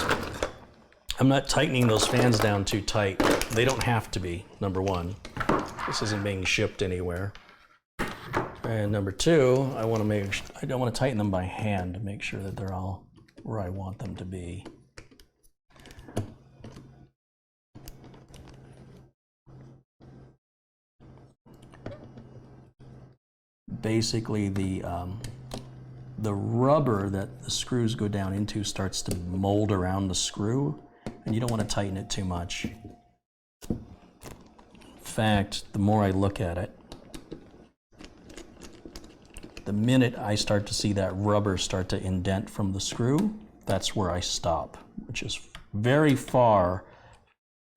I'm not tightening those fans down too tight. They don't have to be, number one. This isn't being shipped anywhere. And number two, I don't want to tighten them by hand to make sure that they're all where I want them to be. Basically, the rubber that the screws go down into starts to mold around the screw, and you don't want to tighten it too much. In fact, the more I look at it, the minute I start to see that rubber start to indent from the screw, that's where I stop, which is very far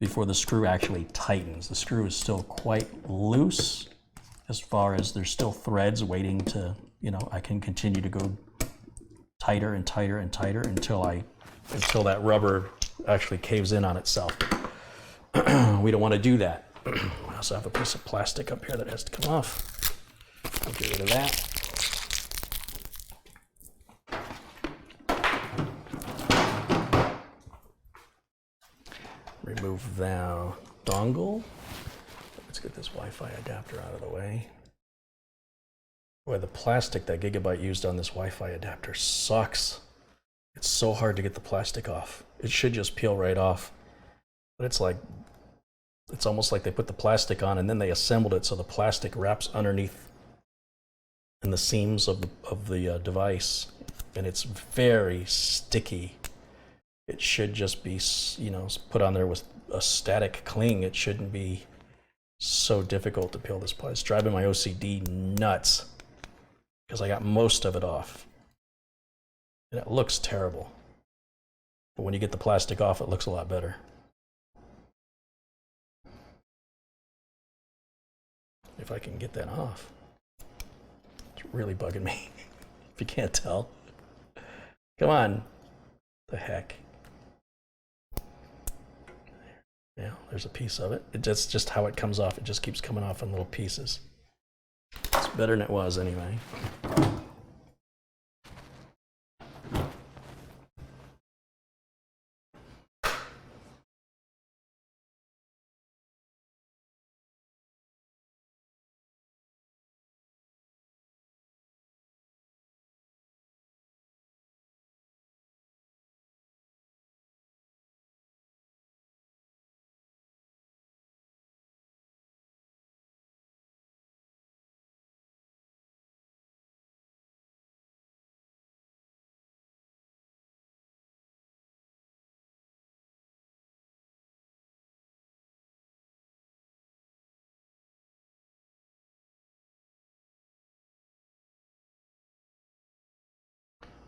before the screw actually tightens. The screw is still quite loose as far as there's still threads waiting to, I can continue to go tighter and tighter and tighter until that rubber actually caves in on itself. We don't want to do that. I also have a piece of plastic up here that has to come off. I'll get rid of that. Remove the dongle. Let's get this Wi-Fi adapter out of the way. Boy, the plastic that Gigabyte used on this Wi-Fi adapter sucks. It's so hard to get the plastic off. It should just peel right off. But it's almost like they put the plastic on and then they assembled it so the plastic wraps underneath in the seams of the device. And it's very sticky. It should just be, put on there with a static cling. It shouldn't be so difficult to peel this part. It's driving my OCD nuts because I got most of it off. And it looks terrible. But when you get the plastic off, it looks a lot better. If I can get that off. It's really bugging me, if you can't tell. Come on. The heck. Yeah, there's a piece of it. It's just how it comes off. It just keeps coming off in little pieces. It's better than it was anyway.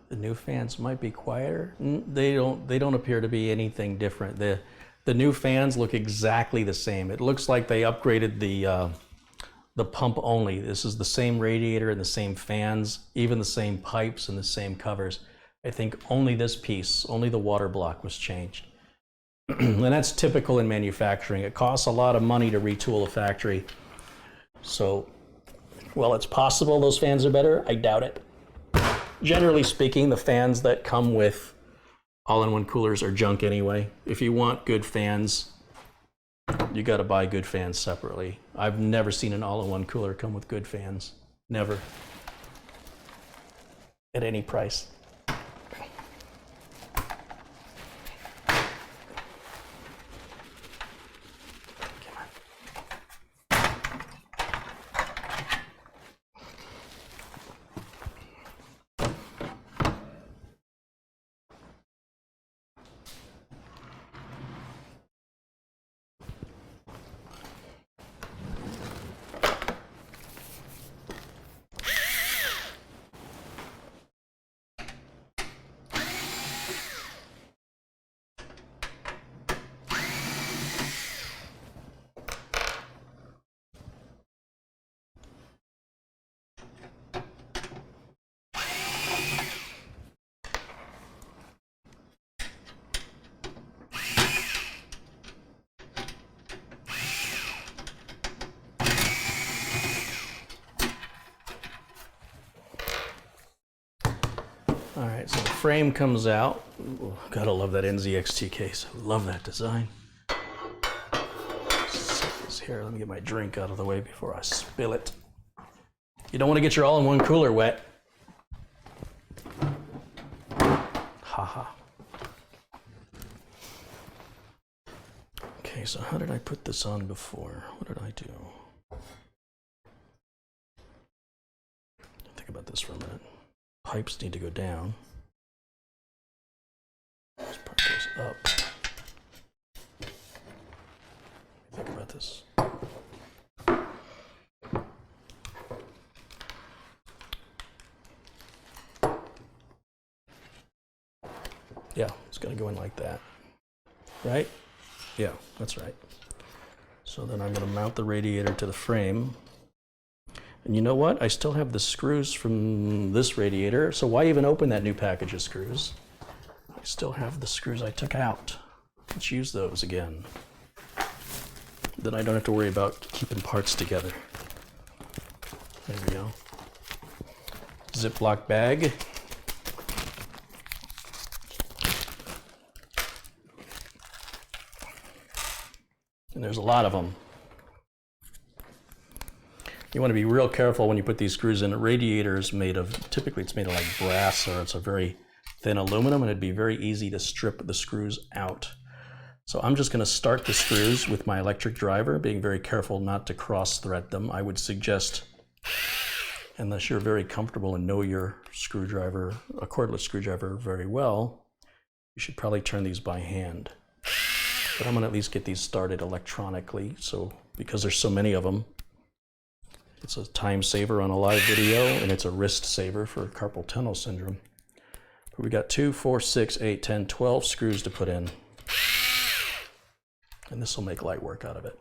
The new fans might be quieter. They don't appear to be anything different. The new fans look exactly the same. It looks like they upgraded the pump only. This is the same radiator and the same fans, even the same pipes and the same covers. I think only this piece, only the water block was changed. And that's typical in manufacturing. It costs a lot of money to retool a factory. So, well, it's possible those fans are better. I doubt it. Generally speaking, the fans that come with all-in-one coolers are junk anyway. If you want good fans, you got to buy good fans separately. I've never seen an all-in-one cooler come with good fans. Never. At any price. All right, so the frame comes out. Ooh, gotta love that NZXT case. Love that design. Set this here. Let me get my drink out of the way before I spill it. You don't want to get your all-in-one cooler wet. Haha. Okay, so how did I put this on before? What did I do? Think about this for a minute. Pipes need to go down. This part goes up. Think about this. Yeah, it's gonna go in like that, right? Yeah, that's right. So then I'm gonna mount the radiator to the frame. And you know what? I still have the screws from this radiator, so why even open that new package of screws? I still have the screws I took out. Let's use those again. Then I don't have to worry about keeping parts together. There we go. Ziploc bag. And there's a lot of them. You want to be real careful when you put these screws in. A radiator is made of, typically it's made of like brass, or it's a very thin aluminum, and it'd be very easy to strip the screws out. So I'm just going to start the screws with my electric driver, being very careful not to cross thread them. I would suggest, unless you're very comfortable and know your screwdriver, a cordless screwdriver very well, you should probably turn these by hand. But I'm going to at least get these started electronically. So because there's so many of them, it's a time saver on a live video, and it's a wrist saver for carpal tunnel syndrome. But we got 2, 4, 6, 8, 10, 12 screws to put in. And this will make light work out of it.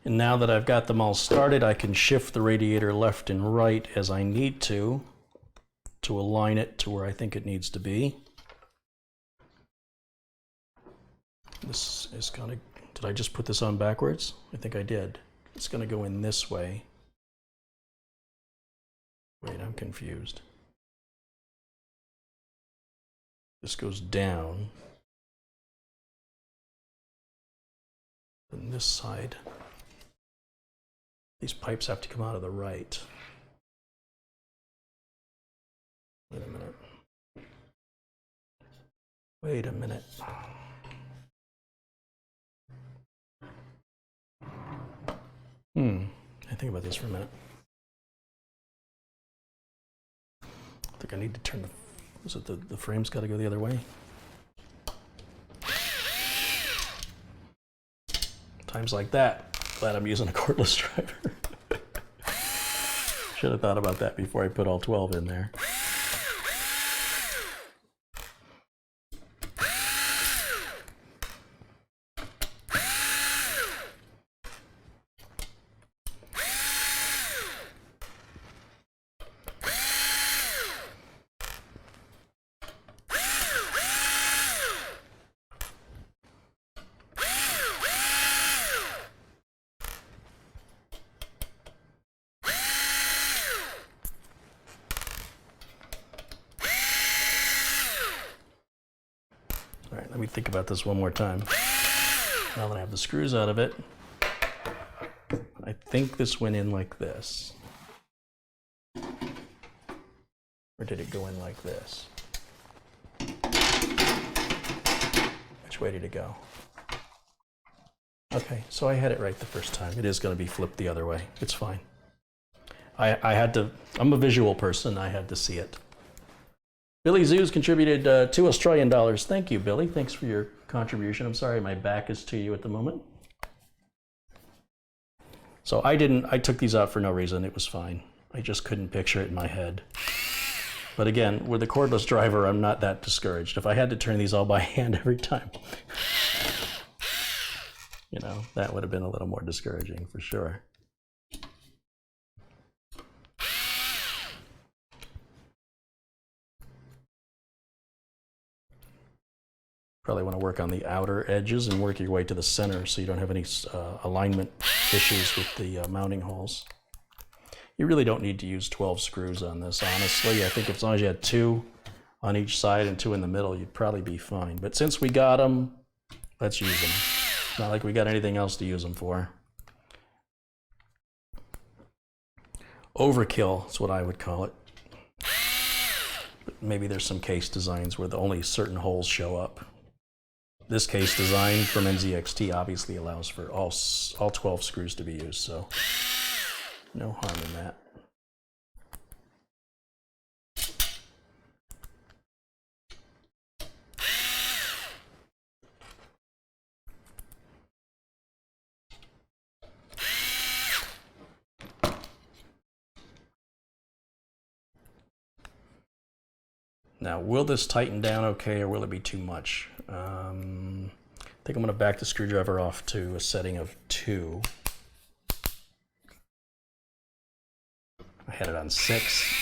And now that I've got them all started, I can shift the radiator left and right as I need to align it to where I think it needs to be. This is gonna, did I just put this on backwards? I think I did. It's gonna go in this way. Wait, I'm confused. This goes down. And this side. These pipes have to come out of the right. Wait a minute. Wait a minute. I think about this for a minute. I think I need to turn the, is it the frame's got to go the other way? Times like that. Glad I'm using a cordless driver. Should have thought about that before I put all 12 in there. All right, let me think about this one more time. Now that I have the screws out of it, I think this went in like this. Or did it go in like this? Which way did it go? Okay, so I had it right the first time. It is going to be flipped the other way. It's fine. I had to, I'm a visual person. I had to see it. Billy Zoos contributed $2 Australian. Thank you, Billy. Thanks for your contribution. I'm sorry my back is to you at the moment. So I took these out for no reason. It was fine. I just couldn't picture it in my head. But again, with the cordless driver, I'm not that discouraged. If I had to turn these all by hand every time, you know, that would have been a little more discouraging for sure. Probably want to work on the outer edges and work your way to the center so you don't have any alignment issues with the mounting holes. You really don't need to use 12 screws on this, honestly. I think as long as you had 2 on each side and 2 in the middle, you'd probably be fine. But since we got them, let's use them. Not like we got anything else to use them for. Overkill is what I would call it. But maybe there's some case designs where only certain holes show up. This case design from NZXT obviously allows for all 12 screws to be used, so no harm in that. Now, will this tighten down okay, or will it be too much? I think I'm going to back the screwdriver off to a setting of 2. I had it on 6.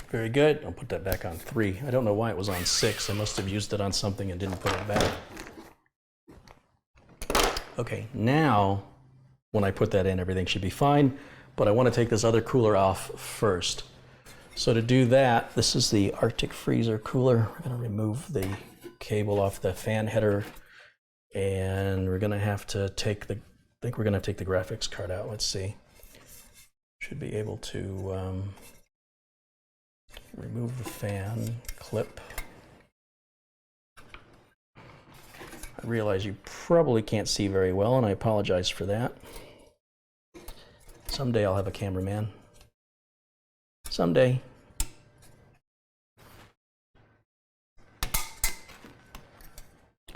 Very good. I'll put that back on 3. I don't know why it was on 6. I must have used it on something and didn't put it back. Okay, now when I put that in, everything should be fine, but I want to take this other cooler off first. So to do that, this is the Arctic freezer cooler. We're going to remove the cable off the fan header, and we're going to have to take the, I think we're going to take the graphics card out. Let's see. Should be able to remove the fan clip. I realize you probably can't see very well, and I apologize for that. Someday I'll have a cameraman. Someday.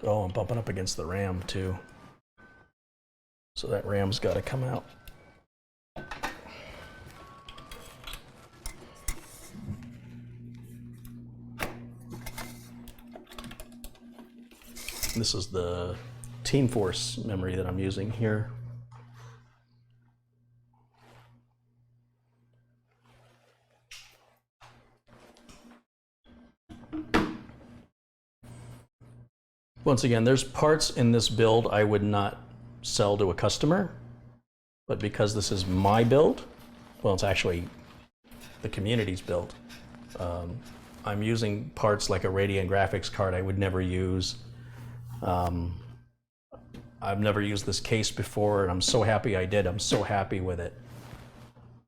Oh, I'm bumping up against the RAM too. So that RAM's got to come out. This is the Team Force memory that I'm using here. Once again, there's parts in this build I would not sell to a customer, but because this is my build, well, it's actually the community's build. I'm using parts like a Radeon graphics card I would never use. I've never used this case before, and I'm so happy I did. I'm so happy with it.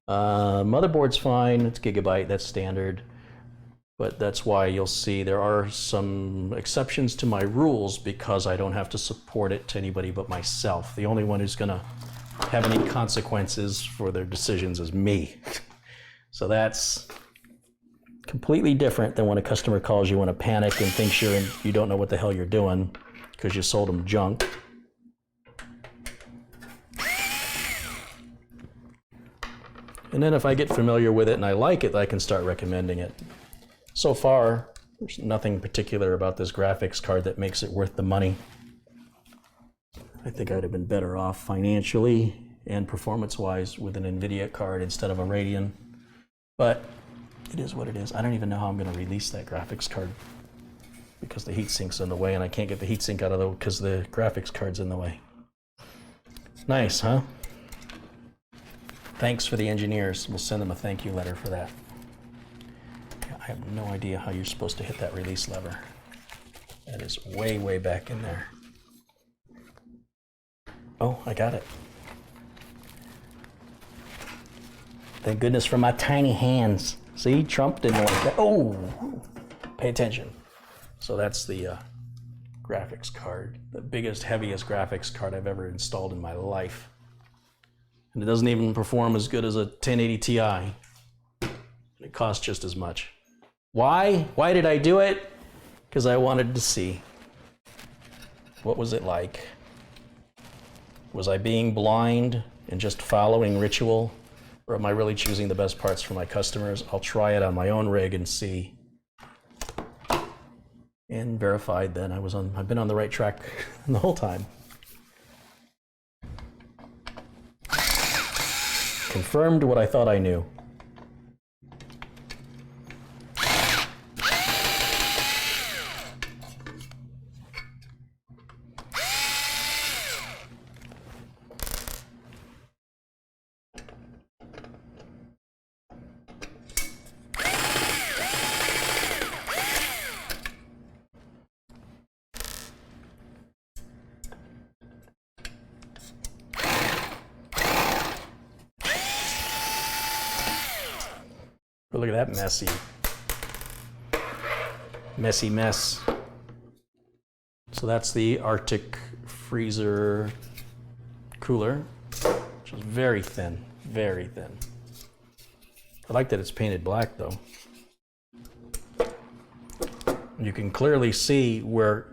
Motherboard's fine. It's Gigabyte. That's standard. But that's why you'll see there are some exceptions to my rules because I don't have to support it to anybody but myself. The only one who's going to have any consequences for their decisions is me. So that's completely different than when a customer calls you in a panic and thinks you don't know what the hell you're doing because you sold them junk. And then if I get familiar with it and I like it, I can start recommending it. So far, there's nothing particular about this graphics card that makes it worth the money. I think I'd have been better off financially and performance-wise with an NVIDIA card instead of a Radeon. But it is what it is. I don't even know how I'm going to release that graphics card because the heatsink's in the way, and I can't get the heatsink out of the way because the graphics card's in the way. Nice, huh? Thanks for the engineers. We'll send them a thank you letter for that. I have no idea how you're supposed to hit that release lever. That is way, way back in there. Oh, I got it. Thank goodness for my tiny hands. See, Trump didn't like that. Oh, pay attention. So that's the graphics card, the biggest, heaviest graphics card I've ever installed in my life. And it doesn't even perform as good as a 1080 Ti. It costs just as much. Why? Why did I do it? Because I wanted to see what was it like. Was I being blind and just following ritual? Or am I really choosing the best parts for my customers? I'll try it on my own rig and see. And verified then I've been on the right track the whole time. Confirmed what I thought I knew. But look at that messy mess. So that's the Arctic freezer cooler, which is very thin, very thin. I like that it's painted black though. You can clearly see where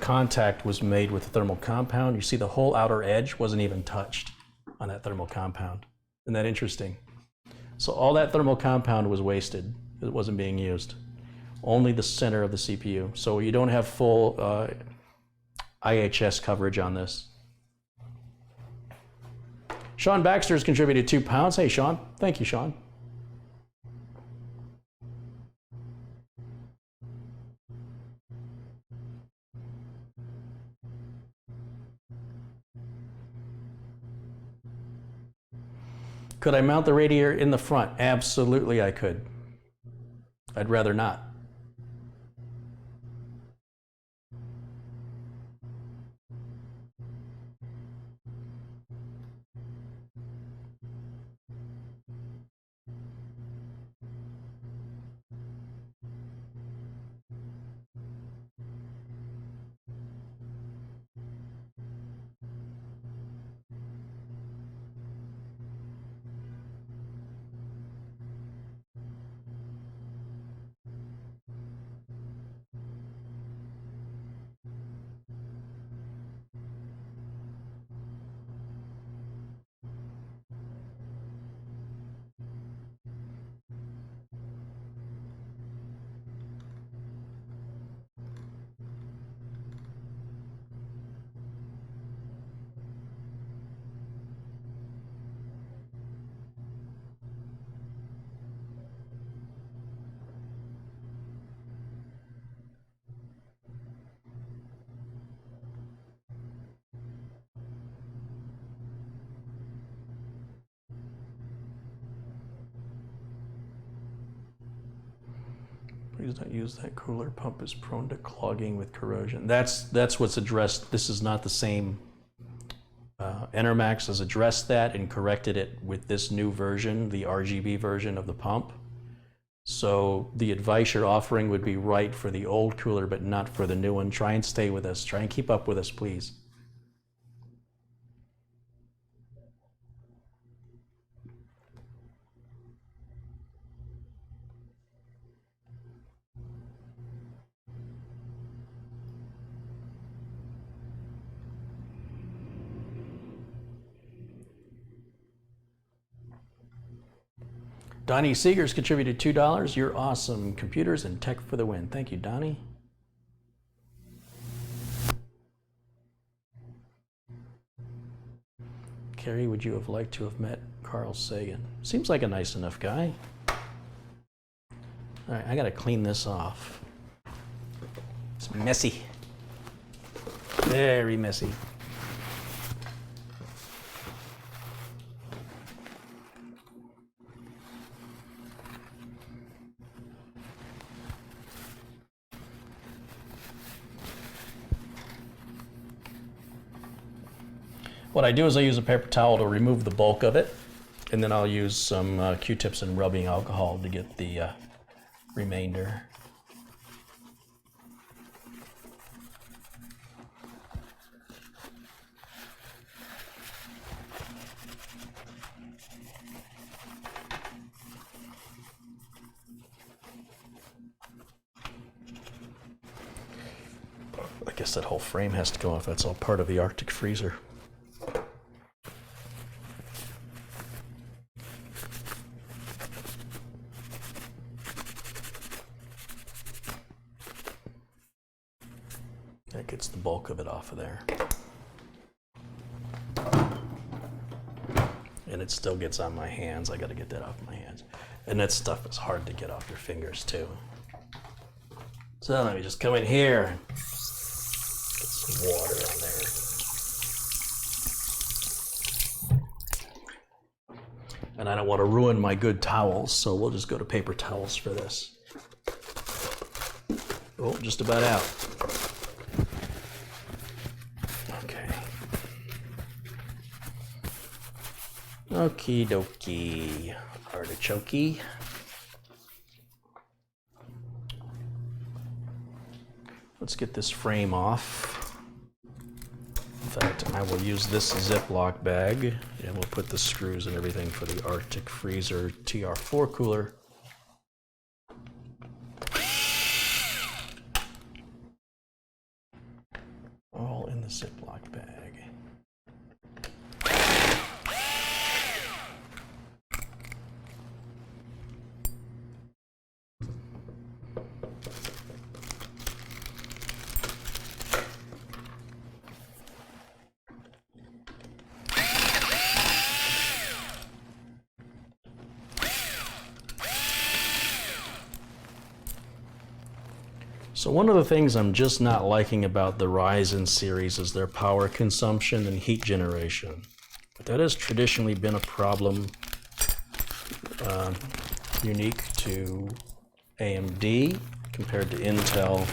contact was made with the thermal compound. You see the whole outer edge wasn't even touched on that thermal compound. Isn't that interesting? So all that thermal compound was wasted. It wasn't being used. Only the center of the CPU. So you don't have full IHS coverage on this. Sean Baxter has contributed £2. Hey, Sean. Thank you, Sean. Could I mount the radiator in the front? Absolutely, I could. I'd rather not. Please don't use that cooler. Pump is prone to clogging with corrosion. That's what's addressed. This is not the same. Enermax has addressed that and corrected it with this new version, the RGB version of the pump. So the advice you're offering would be right for the old cooler, but not for the new one. Try and stay with us. Try and keep up with us, please. Donnie Seegers contributed $2. You're awesome. Computers and tech for the win. Thank you, Donnie. Carrie, would you have liked to have met Carl Sagan? Seems like a nice enough guy. All right, I gotta clean this off. It's messy. Very messy. What I do is I use a paper towel to remove the bulk of it, and then I'll use some Q-tips and rubbing alcohol to get the remainder. I guess that whole frame has to go off. That's all part of the Arctic freezer. That gets the bulk of it off of there. And it still gets on my hands. I got to get that off my hands. And that stuff is hard to get off your fingers too. So let me just come in here. Get some water on there. And I don't want to ruin my good towels, so we'll just go to paper towels for this. Oh, just about out. Okay. Okie dokie. Artichoke. Let's get this frame off. In fact, I will use this Ziploc bag, and we'll put the screws and everything for the Arctic Freezer TR4 cooler. All in the Ziploc bag. So one of the things I'm just not liking about the Ryzen series is their power consumption and heat generation. But that has traditionally been a problem unique to AMD compared to Intel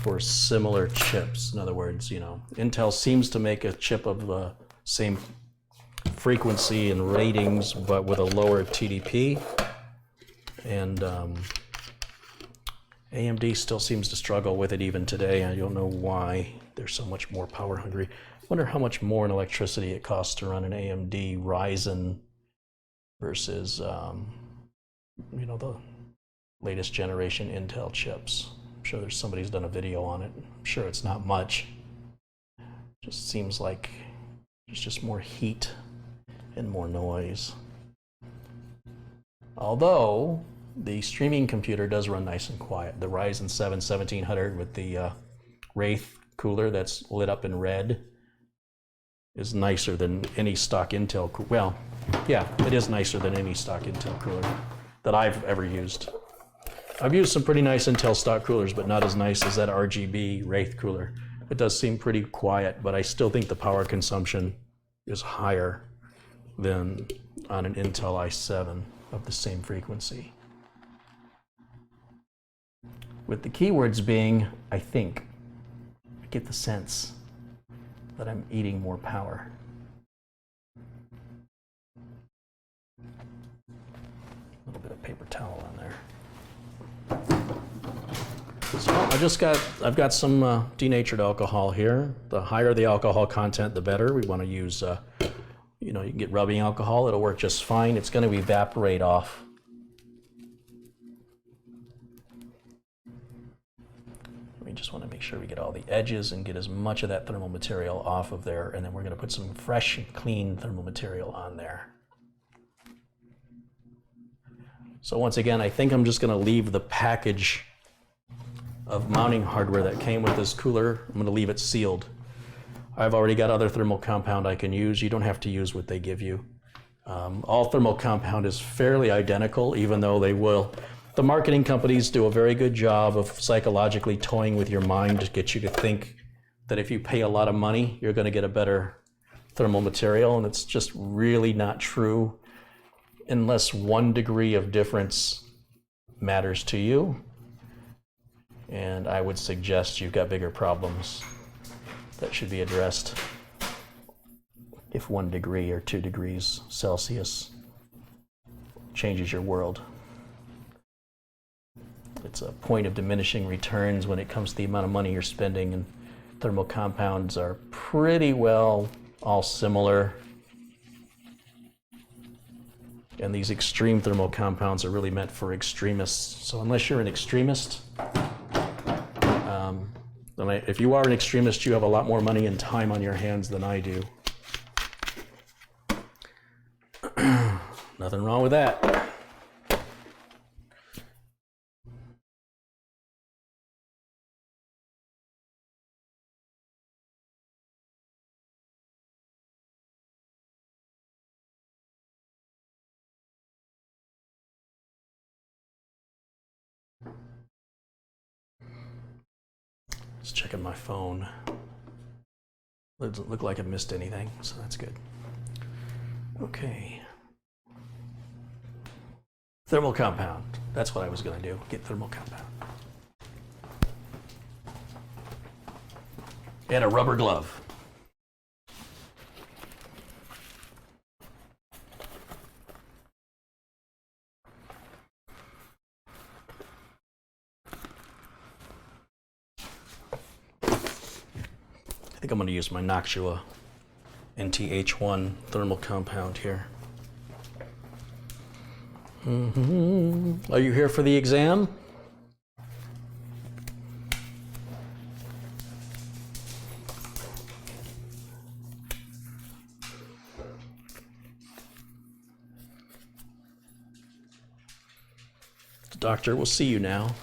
for similar chips. In other words, you know, Intel seems to make a chip of the same frequency and ratings, but with a lower TDP. And AMD still seems to struggle with it even today. I don't know why. They're so much more power hungry. I wonder how much more in electricity it costs to run an AMD Ryzen versus, you know, the latest generation Intel chips. I'm sure there's somebody who's done a video on it. I'm sure it's not much. Just seems like there's just more heat and more noise. Although the streaming computer does run nice and quiet. The Ryzen 7 1700 with the Wraith cooler that's lit up in red is nicer than any stock Intel cooler. Well, yeah, it is nicer than any stock Intel cooler that I've ever used. I've used some pretty nice Intel stock coolers, but not as nice as that RGB Wraith cooler. It does seem pretty quiet, but I still think the power consumption is higher than on an Intel i7 of the same frequency. With the keywords being, I think, I get the sense that I'm eating more power. A little bit of paper towel on there. So I've got some denatured alcohol here. The higher the alcohol content, the better. We want to use, you know, you can get rubbing alcohol. It'll work just fine. It's going to evaporate off. We just want to make sure we get all the edges and get as much of that thermal material off of there, and then we're going to put some fresh and clean thermal material on there. So once again, I think I'm just going to leave the package of mounting hardware that came with this cooler. I'm going to leave it sealed. I've already got other thermal compound I can use. You don't have to use what they give you. All thermal compound is fairly identical, even though they will. The marketing companies do a very good job of psychologically toying with your mind to get you to think that if you pay a lot of money, you're going to get a better thermal material, and it's just really not true unless 1 degree of difference matters to you. And I would suggest you've got bigger problems that should be addressed if 1 degree or 2 degrees Celsius changes your world. it's a point of diminishing returns when it comes to the amount of money you're spending, and thermal compounds are pretty well all similar. And these extreme thermal compounds are really meant for extremists. So unless you're an extremist, if you are an extremist, you have a lot more money and time on your hands than I do. Nothing wrong with that. Just checking my phone. Doesn't look like I missed anything, so that's good. Okay. Thermal compound. That's what I was going to do. Get thermal compound. And a rubber glove. I think I'm going to use my Noxua NTH1 thermal compound here. Are you here for the exam? The doctor will see you now.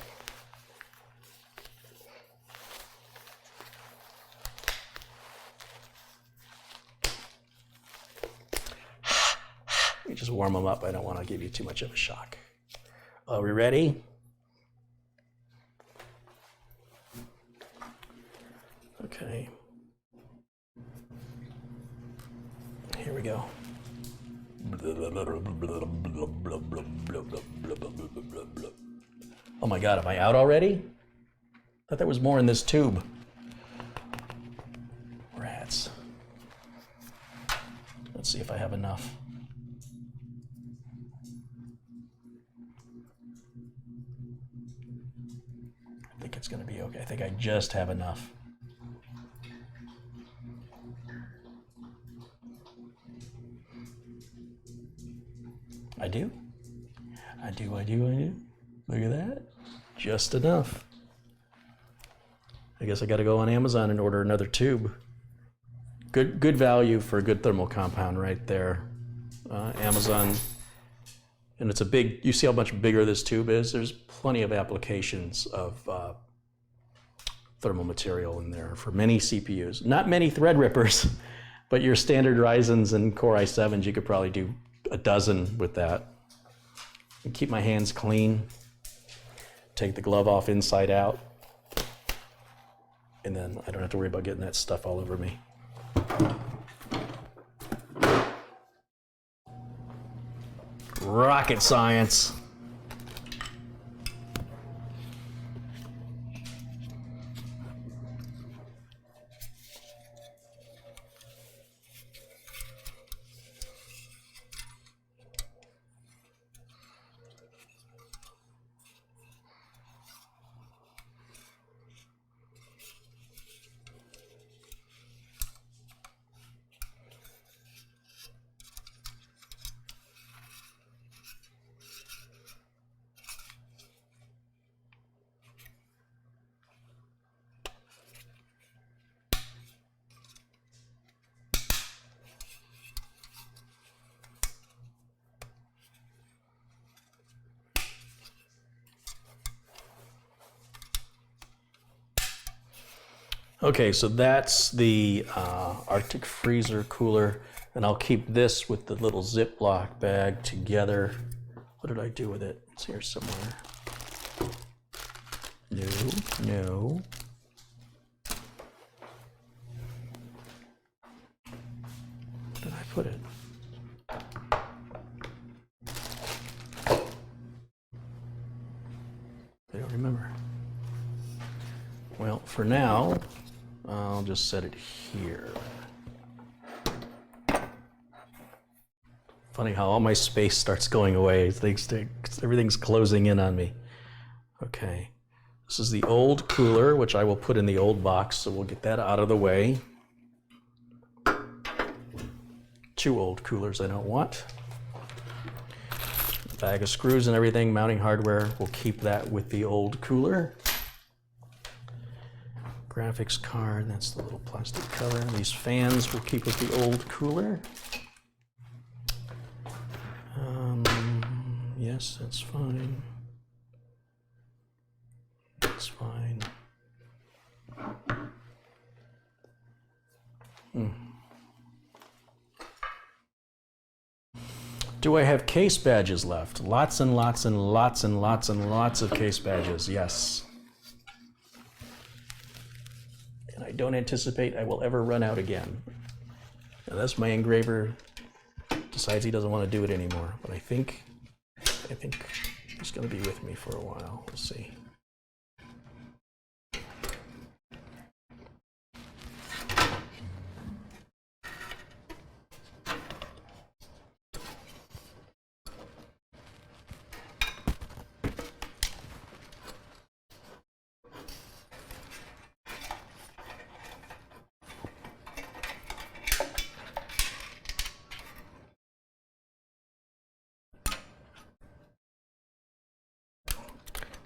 Just warm them up. I don't want to give you too much of a shock. Are we ready? Okay. Here we go. Oh my God, am I out already? I thought there was more in this tube. Rats. Let's see if I have enough. I think it's going to be okay. I think I just have enough. I do. I do. Look at that. Just enough. I guess I got to go on Amazon and order another tube. Good value for a good thermal compound right there. Amazon. And it's a big, you see how much bigger this tube is? There's plenty of applications of thermal material in there for many CPUs. Not many Threadrippers, but your standard Ryzens and Core i7s, you could probably do a dozen with that. And keep my hands clean. Take the glove off inside out. And then I don't have to worry about getting that stuff all over me. Rocket science. Okay, so that's the Arctic freezer cooler, and I'll keep this with the little Ziploc bag together. What did I do with it? It's here somewhere. No. Where did I put it? I don't remember. Well, for now, I'll just set it here. Funny how all my space starts going away. Everything's closing in on me. Okay, this is the old cooler, which I will put in the old box, so we'll get that out of the way. 2 old coolers I don't want. Bag of screws and everything, mounting hardware, we'll keep that with the old cooler. Graphics card, that's the little plastic cover. These fans we'll keep with the old cooler. Yes, that's fine. That's fine. Do I have case badges left? Lots and lots and lots and lots and lots of case badges, yes. And I don't anticipate I will ever run out again. Unless my engraver decides he doesn't want to do it anymore. But I think he's going to be with me for a while. We'll see.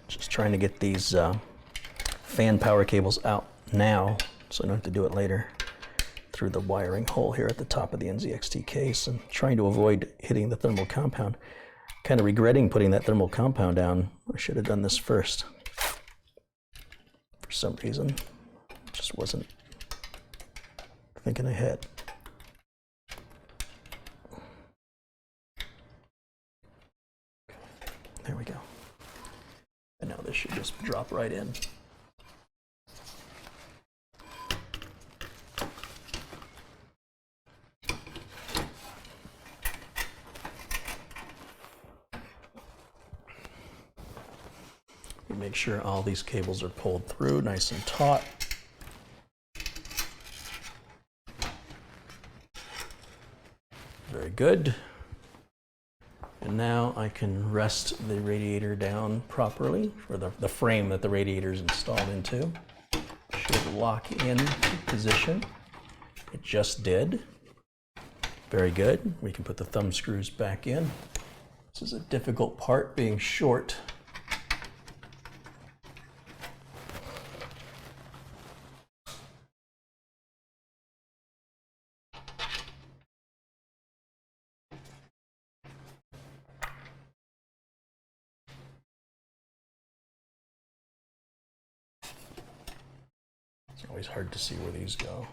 Just trying to get these fan power cables out now, so I don't have to do it later, through the wiring hole here at the top of the NZXT case, and trying to avoid hitting the thermal compound. Kind of regretting putting that thermal compound down. I should have done this first. For some reason, just wasn't thinking ahead. There we go. And now this should just drop right in. Make sure all these cables are pulled through nice and taut. Very good. And now I can rest the radiator down properly, or the frame that the radiator is installed into. Should lock in position. It just did. Very good. We can put the thumb screws back in. This is a difficult part, being short. It's always hard to see where these go.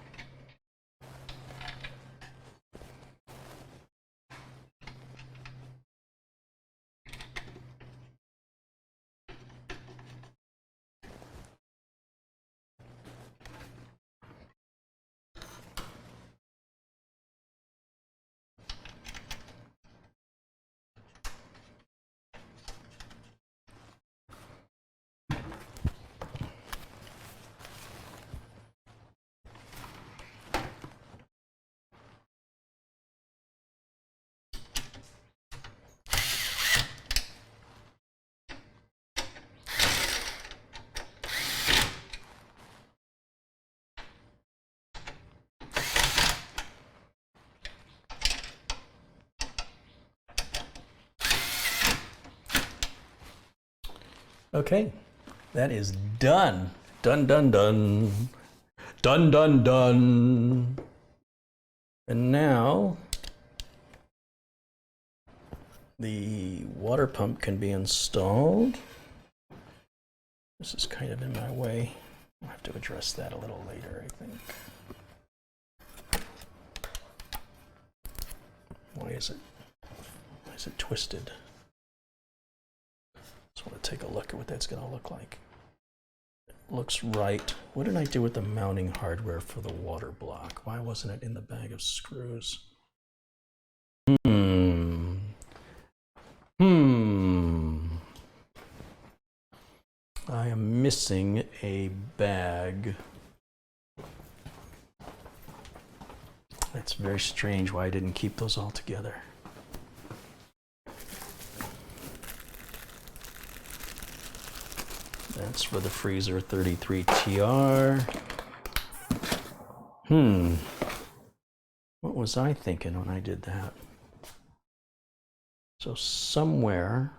Okay, that is done. Done, done, done. Done, done, done. And now the water pump can be installed. This is kind of in my way. I'll have to address that a little later, I think. Why is it twisted? Just want to take a look at what that's going to look like. It looks right. What did I do with the mounting hardware for the water block? Why wasn't it in the bag of screws? I am missing a bag. That's very strange why I didn't keep those all together. That's for the freezer 33 TR. What was I thinking when I did that? So somewhere,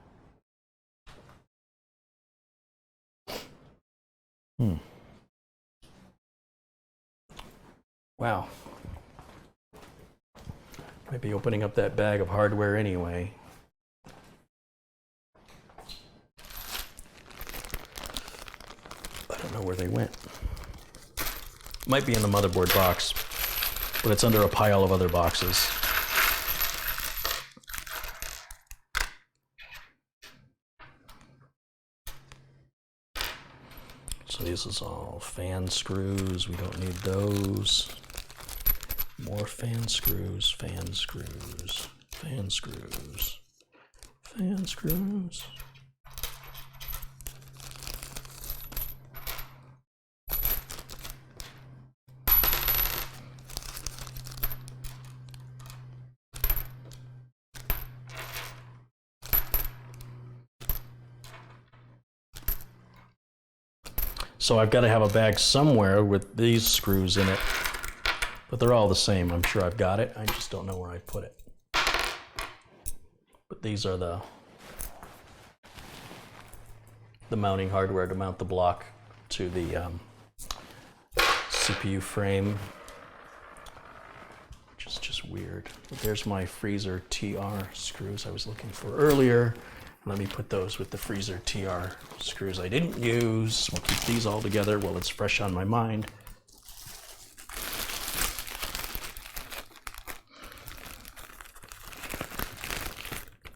wow. Might be opening up that bag of hardware anyway. I don't know where they went. Might be in the motherboard box, but it's under a pile of other boxes. So this is all fan screws. We don't need those. More fan screws, fan screws, fan screws, fan screws. So I've got to have a bag somewhere with these screws in it, but they're all the same. I'm sure I've got it. I just don't know where I put it. But these are the mounting hardware to mount the block to the CPU frame, which is just weird. But there's my freezer TR screws I was looking for earlier. Let me put those with the freezer TR screws I didn't use. We'll keep these all together while it's fresh on my mind.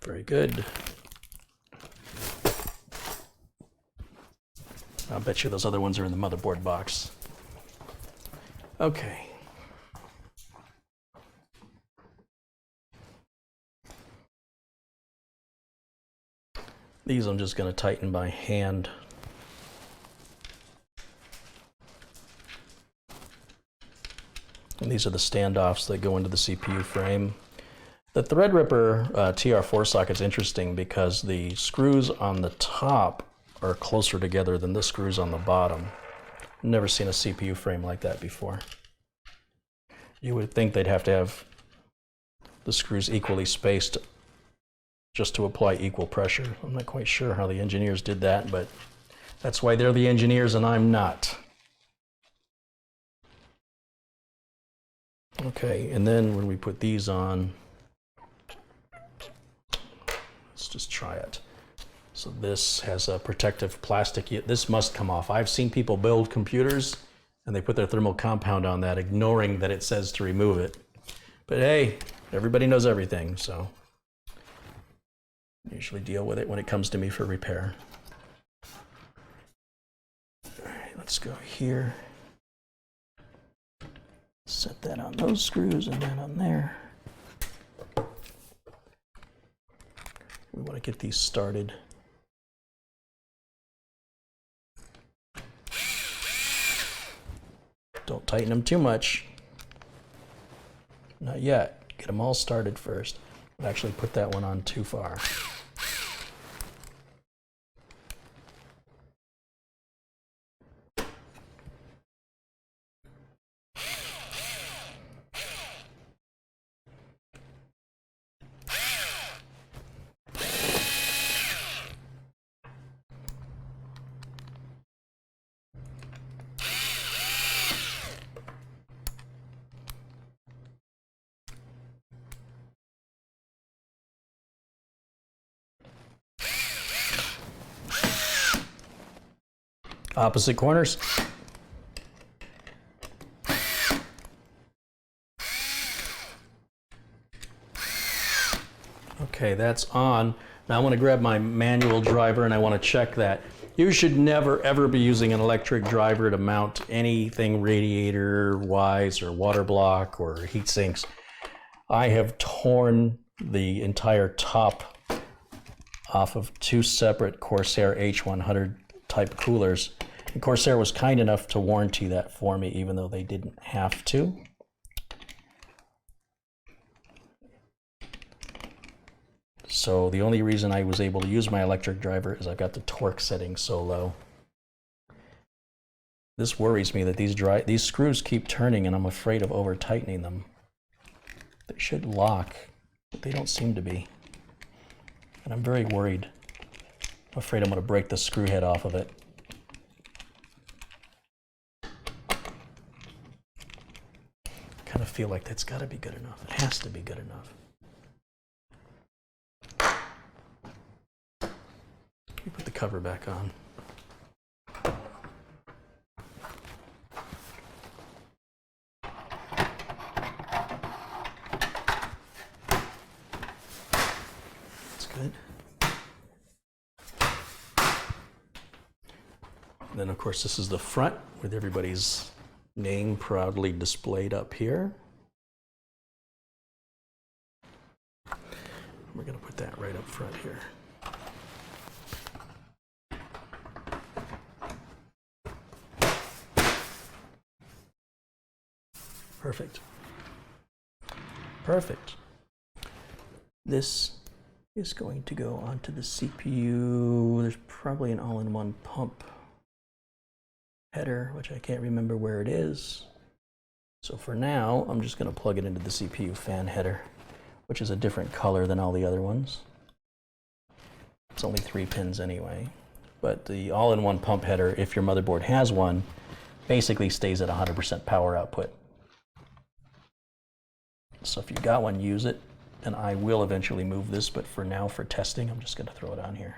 Very good. I'll bet you those other ones are in the motherboard box. Okay. These I'm just going to tighten by hand. And these are the standoffs that go into the CPU frame. The Threadripper TR4 socket's interesting because the screws on the top are closer together than the screws on the bottom. I've never seen a CPU frame like that before. You would think they'd have to have the screws equally spaced just to apply equal pressure. I'm not quite sure how the engineers did that, but that's why they're the engineers and I'm not. Okay, and then when we put these on, let's just try it. So this has a protective plastic. This must come off. I've seen people build computers and they put their thermal compound on that, ignoring that it says to remove it. But hey, everybody knows everything, so I usually deal with it when it comes to me for repair. All right, let's go here. Set that on those screws and that on there. We want to get these started. Don't tighten them too much. Not yet. Get them all started first. I'll actually put that one on too far. Opposite corners. Okay, that's on. Now I want to grab my manual driver and I want to check that. You should never ever be using an electric driver to mount anything radiator-wise or water block or heat sinks. I have torn the entire top off of two separate Corsair H100 type coolers. And Corsair was kind enough to warranty that for me, even though they didn't have to. So the only reason I was able to use my electric driver is I've got the torque setting so low. This worries me that these screws keep turning and I'm afraid of over tightening them. They should lock, but they don't seem to be. And I'm very worried. I'm afraid I'm going to break the screw head off of it. I kind of feel like that's got to be good enough. It has to be good enough. Let me put the cover back on. Good. And then of course this is the front with everybody's name proudly displayed up here. We're going to put that right up front here. Perfect. Perfect. This is going to go onto the CPU. There's probably an all-in-one pump header, which I can't remember where it is. So for now, I'm just going to plug it into the CPU fan header, which is a different color than all the other ones. It's only 3 pins anyway. But the all-in-one pump header, if your motherboard has one, basically stays at 100% power output. So if you got one, use it. And I will eventually move this, but for now, for testing, I'm just going to throw it on here.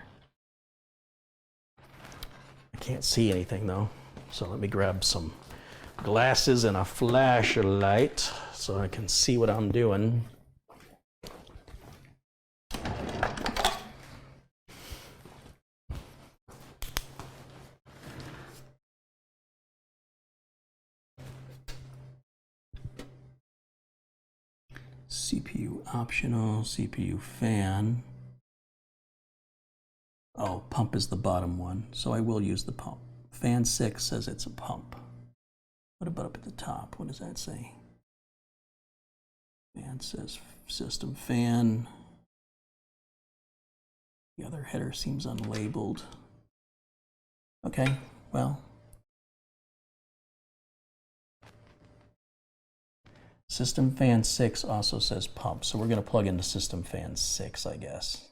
I can't see anything though, so let me grab some glasses and a flashlight so I can see what I'm doing. CPU optional, CPU fan. Oh, pump is the bottom one, so I will use the pump. Fan 6 says it's a pump. What about up at the top? What does that say? Fan says system fan. The other header seems unlabeled. Okay, well. System fan 6 also says pump, so we're going to plug into system fan 6, I guess.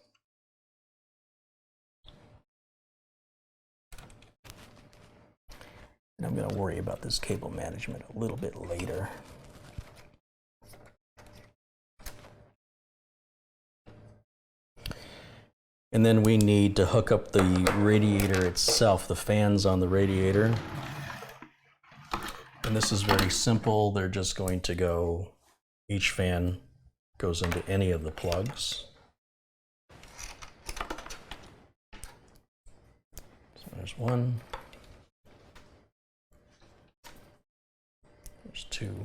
And I'm going to worry about this cable management a little bit later. And then we need to hook up the radiator itself, the fans on the radiator. And this is very simple. They're just going to go, each fan goes into any of the plugs. So there's one. There's two.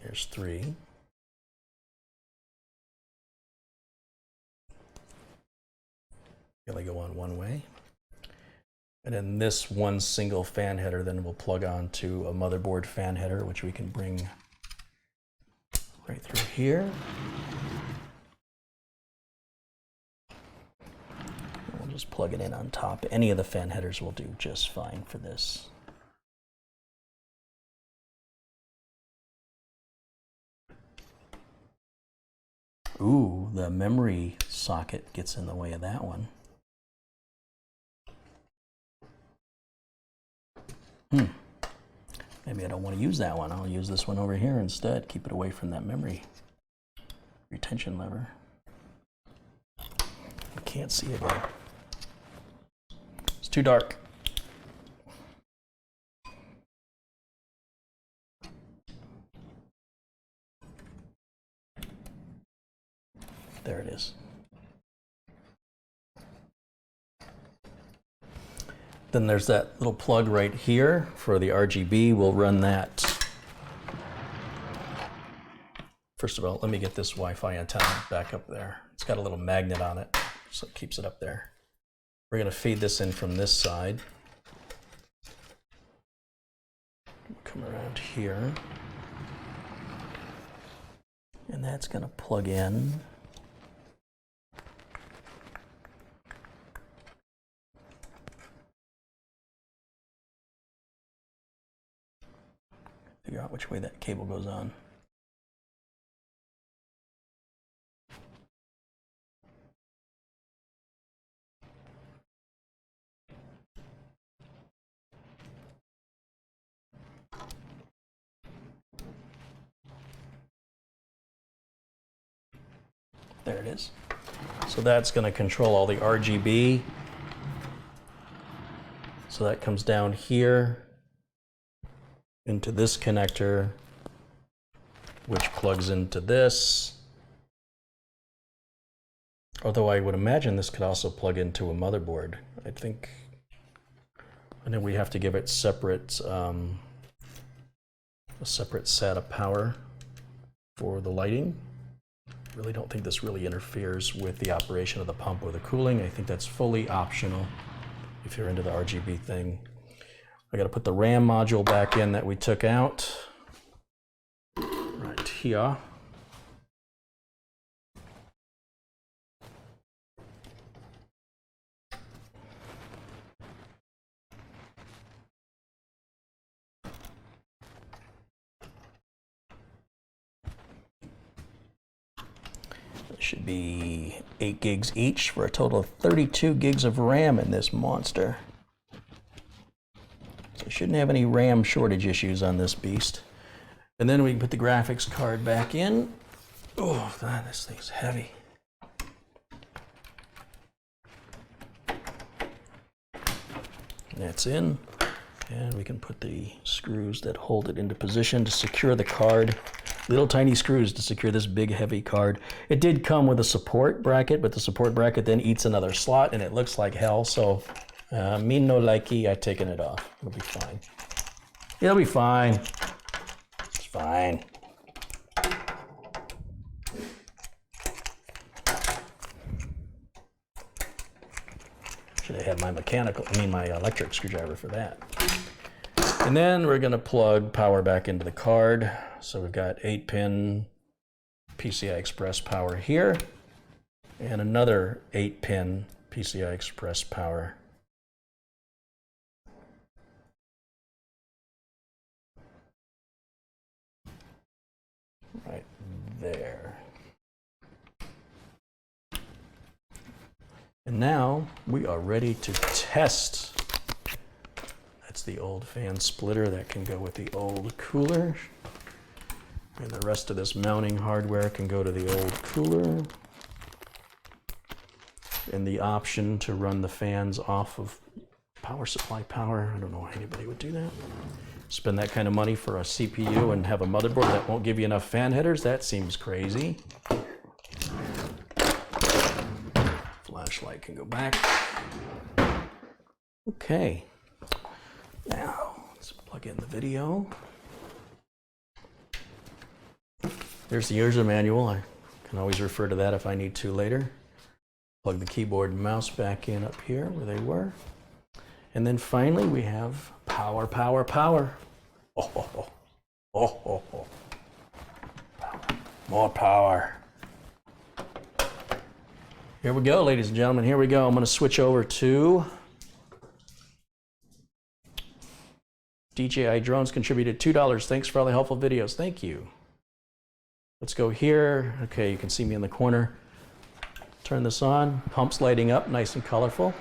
There's three. They only go on one way. And then this one single fan header then will plug on to a motherboard fan header, which we can bring right through here. We'll just plug it in on top. Any of the fan headers will do just fine for this. Ooh, the memory socket gets in the way of that one. Maybe I don't want to use that one. I'll use this one over here instead. Keep it away from that memory retention lever. I can't see it yet. It's too dark. There it is. Then there's that little plug right here for the RGB. We'll run that. First of all, let me get this Wi-Fi antenna back up there. It's got a little magnet on it, so it keeps it up there. We're going to feed this in from this side. Come around here. And that's going to plug in. figure out which way that cable goes on. There it is. So that's going to control all the RGB. So that comes down here into this connector, which plugs into this. Although I would imagine this could also plug into a motherboard. I think we have to give it separate, a separate SATA power for the lighting. Really don't think this really interferes with the operation of the pump or the cooling. I think that's fully optional if you're into the RGB thing. I got to put the RAM module back in that we took out. Right here. Should be 8 gigs each for a total of 32 gigs of RAM in this monster. So shouldn't have any RAM shortage issues on this beast. And then we can put the graphics card back in. Oh, God, this thing's heavy. That's in. And we can put the screws that hold it into position to secure the card. Little tiny screws to secure this big heavy card. It did come with a support bracket, but the support bracket then eats another slot and it looks like hell. So me no likey, I've taken it off. It'll be fine. It'll be fine. It's fine. Should have had my my electric screwdriver for that. And then we're going to plug power back into the card. So we've got 8-pin PCI Express power here, and another 8-pin PCI Express power. Right there. And now we are ready to test. That's the old fan splitter that can go with the old cooler. And the rest of this mounting hardware can go to the old cooler. And the option to run the fans off of power supply power. I don't know why anybody would do that. Spend that kind of money for a CPU and have a motherboard that won't give you enough fan headers? That seems crazy. Flashlight can go back. Okay. Now, let's plug in the video. There's the user manual. I can always refer to that if I need to later. Plug the keyboard and mouse back in up here where they were. And then finally we have power, power, power. Oh, oh, oh. Oh, oh, oh. Power. More power. Here we go, ladies and gentlemen. Here we go. I'm going to switch over to DJI Drones contributed $2. Thanks for all the helpful videos. Thank you. Let's go here. Okay, you can see me in the corner. Turn this on. Pump's lighting up, nice and colorful.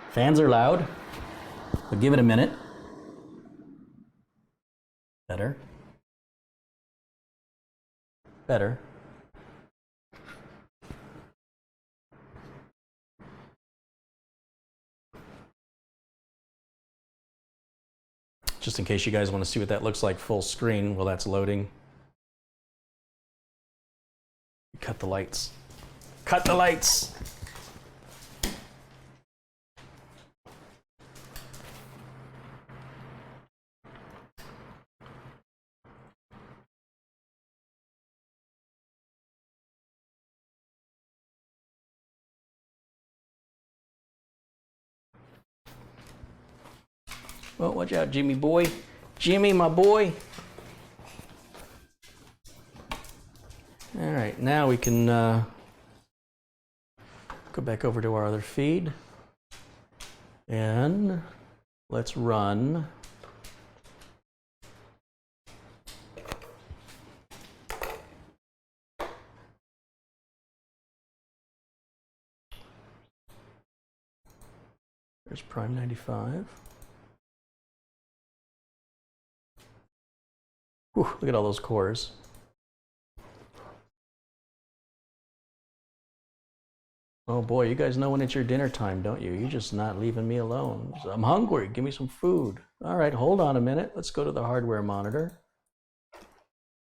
Fans are loud, but give it a minute. Better. Better. Just in case you guys want to see what that looks like full screen while that's loading. Cut the lights. Cut the lights! Well, watch out, Jimmy boy. Jimmy, my boy. All right, now we can go back over to our other feed. And let's run There's Prime 95. Whew, look at all those cores. Oh boy, you guys know when it's your dinner time, don't you? You're just not leaving me alone. I'm hungry, give me some food. All right, hold on a minute. Let's go to the hardware monitor.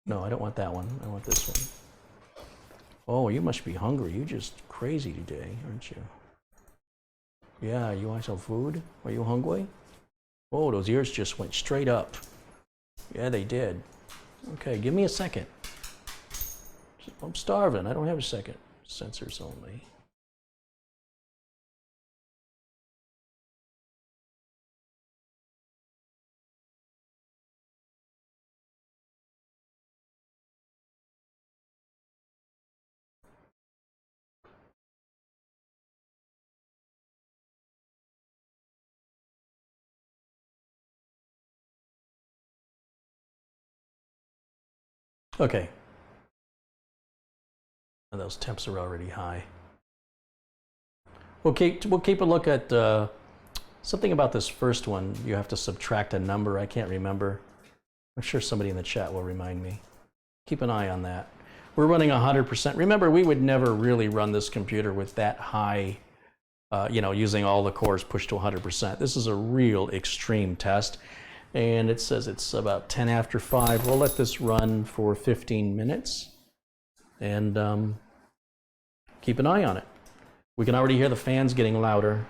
No, I don't want that one. I want this one. Oh, you must be hungry. You're just crazy today, aren't you? Yeah, you want some food? Are you hungry? Oh, those ears just went straight up. Yeah, they did. Okay, give me a second. I'm starving. I don't have a second. Sensors only. Okay. And those temps are already high. We'll keep a look at something about this first one. You have to subtract a number. I can't remember. I'm sure somebody in the chat will remind me. Keep an eye on that. We're running 100%. Remember, we would never really run this computer with that high, you know, using all the cores pushed to 100%. This is a real extreme test. And it says it's about 10 after 5. We'll let this run for 15 minutes and keep an eye on it. We can already hear the fans getting louder,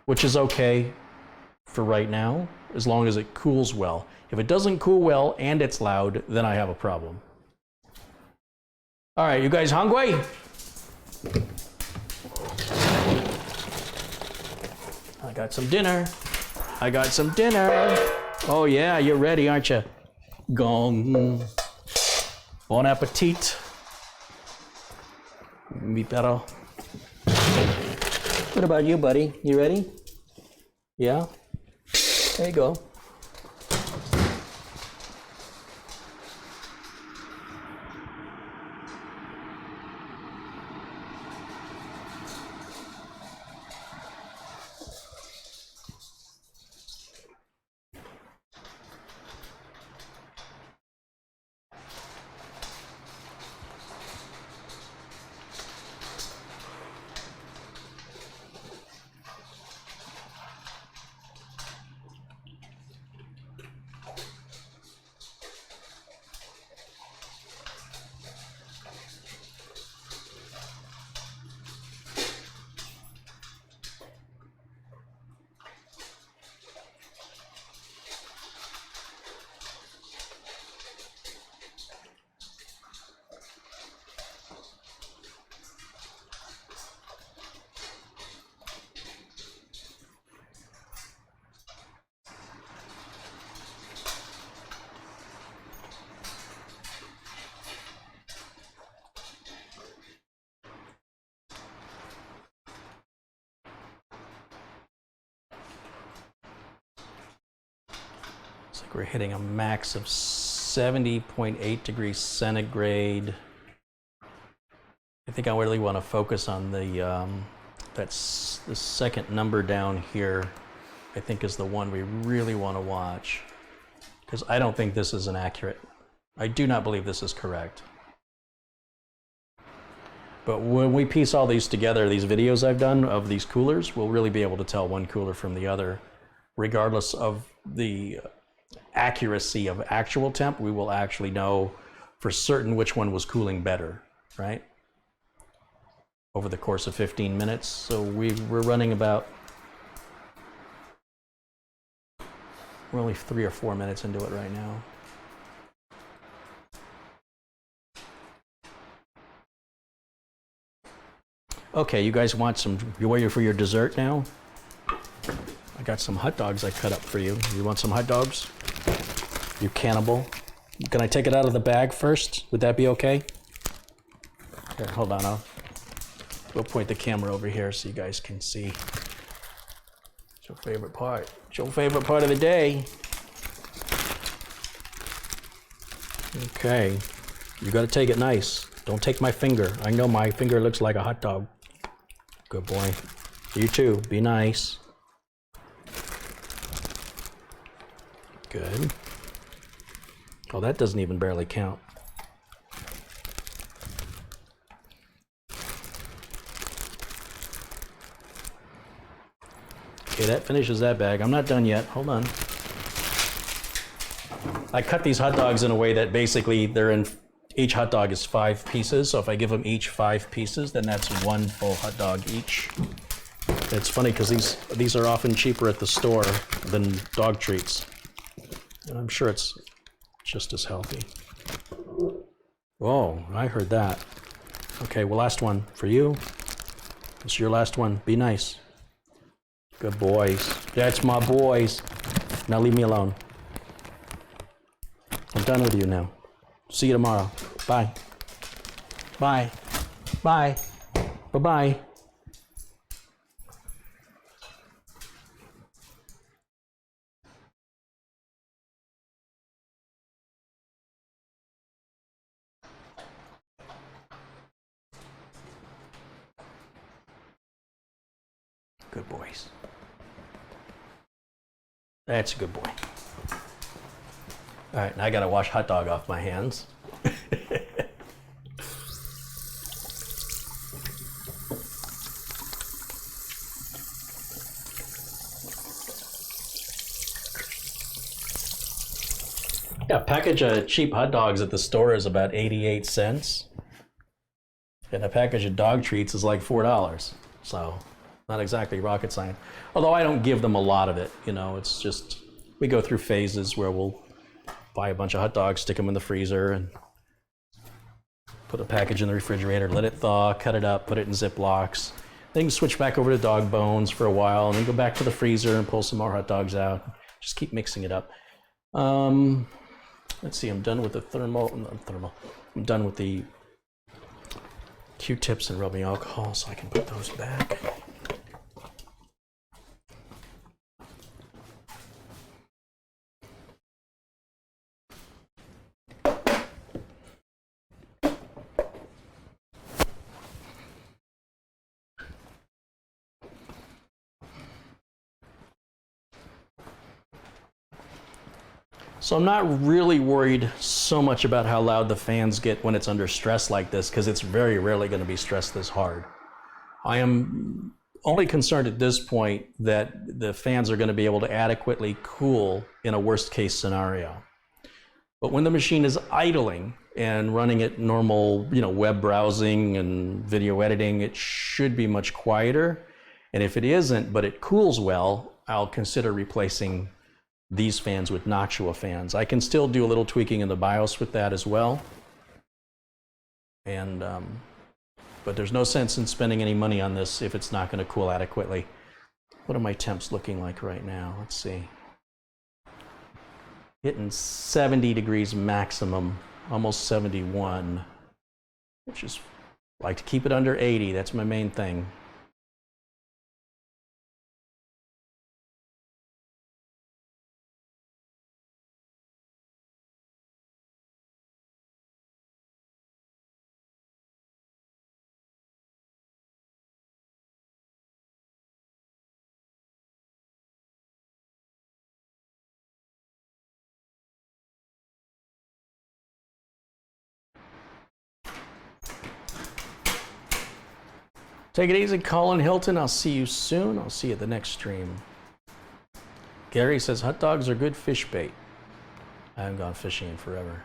which is okay for right now, as long as it cools well. If it doesn't cool well and it's loud, then I have a problem. All right, you guys hungry? I got some dinner. I got some dinner. Oh yeah, you're ready, aren't you? Gong. Bon appetit. Mi perro. What about you, buddy? You ready? Yeah? There you go. Looks like we're hitting a max of 70.8 degrees centigrade. I think I really want to focus on the that's the second number down here. I think is the one we really want to watch, because I don't think this is inaccurate. I do not believe this is correct. But when we piece all these together, these videos I've done of these coolers, we'll really be able to tell one cooler from the other, regardless of the accuracy of actual temp. We will actually know for certain which one was cooling better, right? Over the course of 15 minutes. So we're running about, we're only 3 or 4 minutes into it right now. Okay, you guys want some, you ready for your dessert now? I got some hot dogs I cut up for you. You want some hot dogs? You cannibal. Can I take it out of the bag first? Would that be okay? Here, hold on, we'll point the camera over here so you guys can see. It's your favorite part. It's your favorite part of the day. Okay, you gotta take it nice. Don't take my finger. I know my finger looks like a hot dog. Good boy. You too, be nice. Good. Oh, that doesn't even barely count. Okay, that finishes that bag. I'm not done yet. Hold on. I cut these hot dogs in a way that basically they're in, each hot dog is 5 pieces. So if I give them each 5 pieces, then that's 1 full hot dog each. It's funny because these are often cheaper at the store than dog treats. And I'm sure it's just as healthy. Whoa, I heard that. Okay, well, last one for you. This is your last one. Be nice. Good boys. That's my boys. Now leave me alone. I'm done with you now. See you tomorrow. Bye. Bye. Bye. Bye-bye. Good boys. That's a good boy. All right, now I gotta wash hot dog off my hands. Yeah, a package of cheap hot dogs at the store is about 88 cents. And a package of dog treats is like $4. So, not exactly rocket science. Although I don't give them a lot of it, you know, it's just, we go through phases where we'll buy a bunch of hot dogs, stick them in the freezer, and put a package in the refrigerator, let it thaw, cut it up, put it in Ziplocs. Then you switch back over to dog bones for a while, and then go back to the freezer and pull some more hot dogs out. Just keep mixing it up. Let's see, I'm done with the I'm done with the Q-tips and rubbing alcohol, so I can put those back. So I'm not really worried so much about how loud the fans get when it's under stress like this, because it's very rarely going to be stressed this hard. I am only concerned at this point that the fans are going to be able to adequately cool in a worst case scenario. But when the machine is idling and running at normal, you know, web browsing and video editing, it should be much quieter. And if it isn't, but it cools well, I'll consider replacing these fans with Noctua fans. I can still do a little tweaking in the BIOS with that as well. And, but there's no sense in spending any money on this if it's not going to cool adequately. What are my temps looking like right now? Let's see. Hitting 70 degrees maximum, almost 71, which is, I like to keep it under 80. That's my main thing. Take it easy, Colin Hilton. I'll see you soon. I'll see you at the next stream. Gary says, hot dogs are good fish bait. I haven't gone fishing in forever.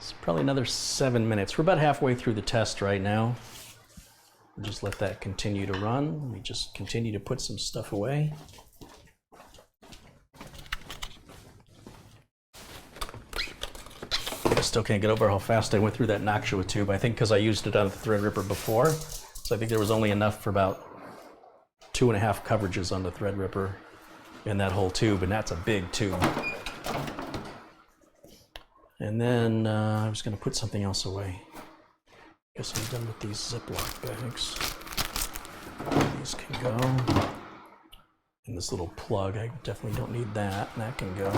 It's probably another 7 minutes. We're about halfway through the test right now. We'll just let that continue to run. Let me just continue to put some stuff away. I still can't get over how fast I went through that Noctua tube. I think because I used it on the Threadripper before. So I think there was only enough for about 2.5 coverages on the Threadripper in that whole tube, and that's a big tube. And then I was going to put something else away. Guess I'm done with these Ziploc bags. These can go. And this little plug, I definitely don't need that. That can go.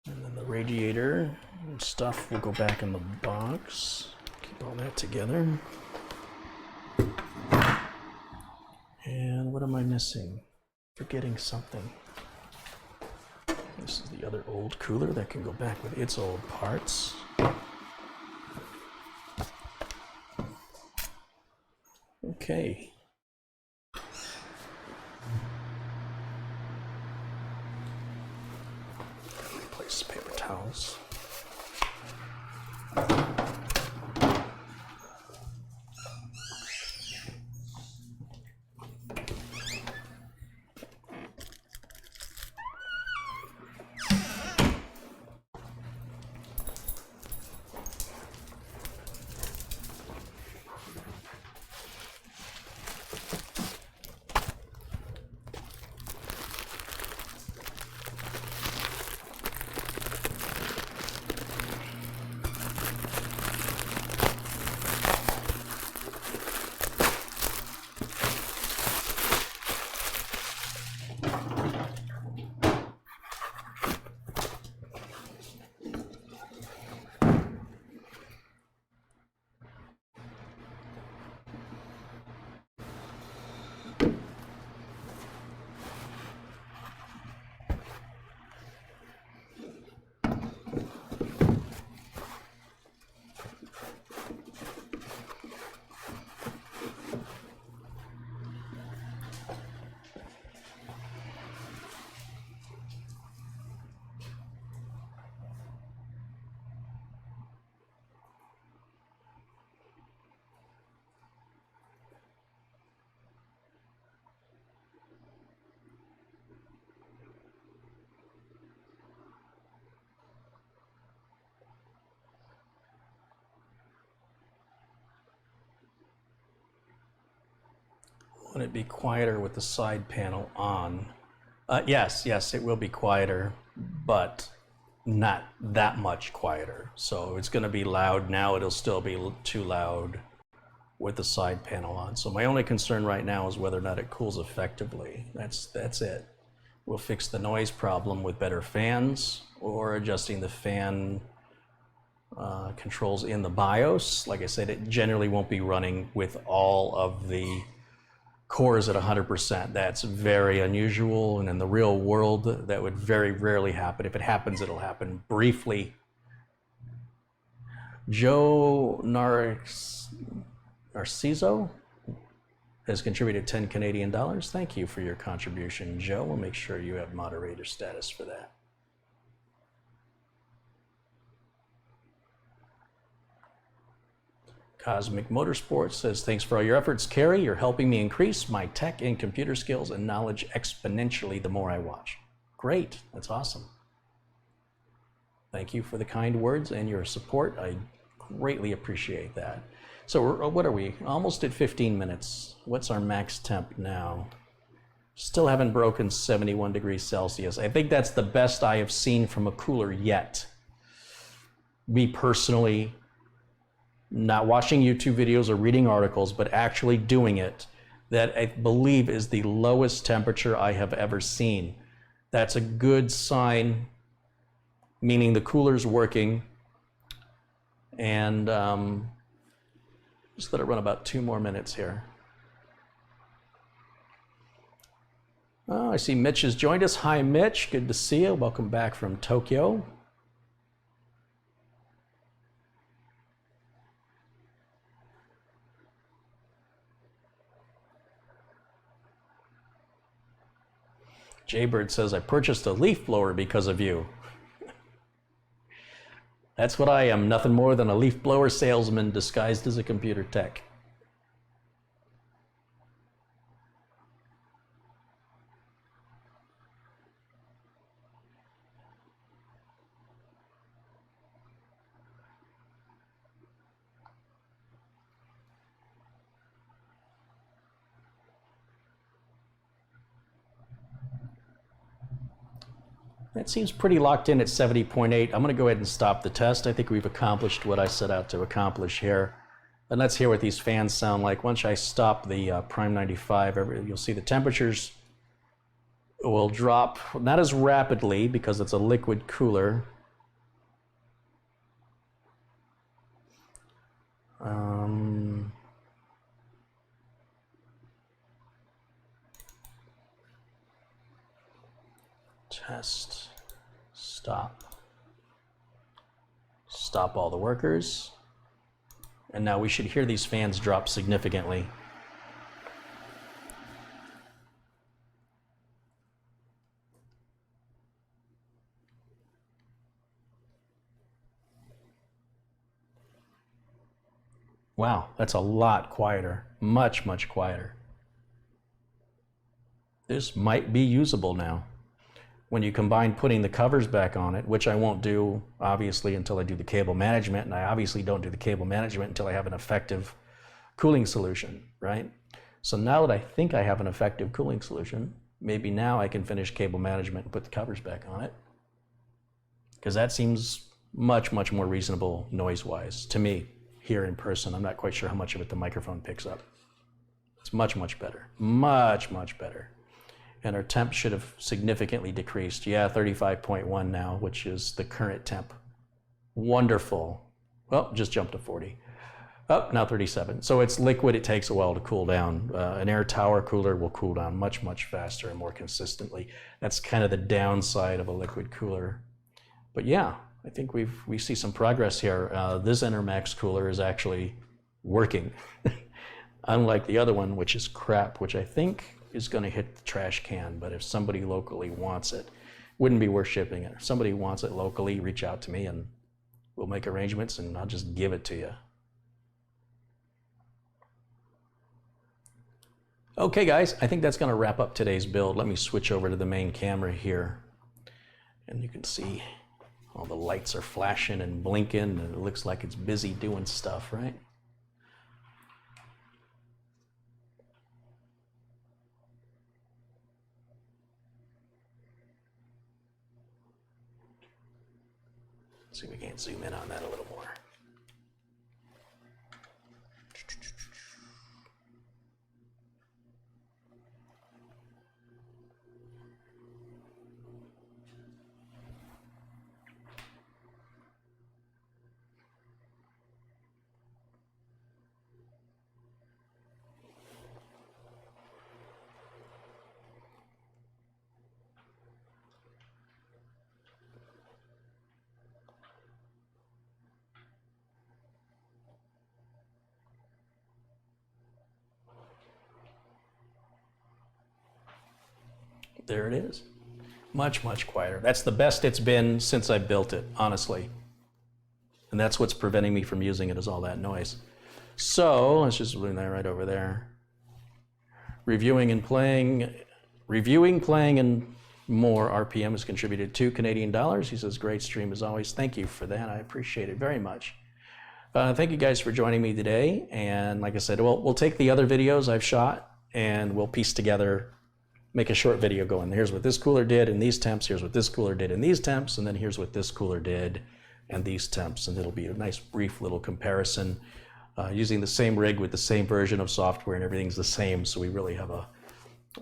And then the radiator and stuff will go back in the box. Keep all that together. And what am I missing? Forgetting something. This is the other old cooler that can go back with its old parts. Okay. Replace paper towels. Would it be quieter with the side panel on? Yes, it will be quieter, but not that much quieter. So it's going to be loud now. It'll still be too loud with the side panel on. So my only concern right now is whether or not it cools effectively. That's it. We'll fix the noise problem with better fans or adjusting the fan controls in the BIOS. Like I said, it generally won't be running with all of the cores at 100%. That's very unusual, and in the real world that would very rarely happen. If it happens, it'll happen briefly. Joe Narciso has contributed 10 Canadian dollars. Thank you for your contribution, Joe. We'll make sure you have moderator status for that. Cosmic Motorsports says, thanks for all your efforts, Carrie. You're helping me increase my tech and computer skills and knowledge exponentially the more I watch. Great, that's awesome. Thank you for the kind words and your support. I greatly appreciate that. So what are we? Almost at 15 minutes. What's our max temp now? Still haven't broken 71 degrees Celsius. I think that's the best I have seen from a cooler yet. Me personally, not watching YouTube videos or reading articles, but actually doing it, that I believe is the lowest temperature I have ever seen. That's a good sign, meaning the cooler's working. And just let it run about 2 more minutes here. Oh, I see Mitch has joined us. Hi, Mitch. Good to see you. Welcome back from Tokyo. Jaybird says, I purchased a leaf blower because of you. That's what I am, nothing more than a leaf blower salesman disguised as a computer tech. That seems pretty locked in at 70.8. I'm going to go ahead and stop the test. I think we've accomplished what I set out to accomplish here. And let's hear what these fans sound like. Once I stop the Prime 95, you'll see the temperatures will drop, not as rapidly because it's a liquid cooler. Test, stop all the workers. And now we should hear these fans drop significantly. Wow, that's a lot quieter, much, much quieter. This might be usable now. When you combine putting the covers back on it, which I won't do obviously until I do the cable management, and I obviously don't do the cable management until I have an effective cooling solution, right? So now that I think I have an effective cooling solution, maybe now I can finish cable management and put the covers back on it, because that seems much, much more reasonable noise-wise to me here in person. I'm not quite sure how much of it the microphone picks up. It's much, much better, much, much better. And our temp should have significantly decreased. Yeah, 35.1 now, which is the current temp. Wonderful. Well, just jumped to 40. Oh, now 37. So it's liquid, it takes a while to cool down. An air tower cooler will cool down much, much faster and more consistently. That's kind of the downside of a liquid cooler. But yeah, I think we see some progress here. This Enermax cooler is actually working. Unlike the other one, which is crap, which I think is going to hit the trash can, but if somebody locally wants it, wouldn't be worth shipping it. If somebody wants it locally, reach out to me and we'll make arrangements and I'll just give it to you. Okay guys, I think that's going to wrap up today's build. Let me switch over to the main camera here. And you can see all the lights are flashing and blinking and it looks like it's busy doing stuff, right? See if we can't zoom in on that a little more. There it is. Much, much quieter. That's the best it's been since I built it, honestly. And that's what's preventing me from using it, is all that noise. So let's just bring that right over there. Reviewing, playing, and more RPM has contributed $2 Canadian. He says, great stream as always. Thank you for that. I appreciate it very much. Thank you guys for joining me today. And like I said, we'll take the other videos I've shot and we'll piece together, make a short video going, here's what this cooler did in these temps, here's what this cooler did in these temps, and then here's what this cooler did and these temps. And it'll be a nice brief little comparison using the same rig with the same version of software and everything's the same. So we really have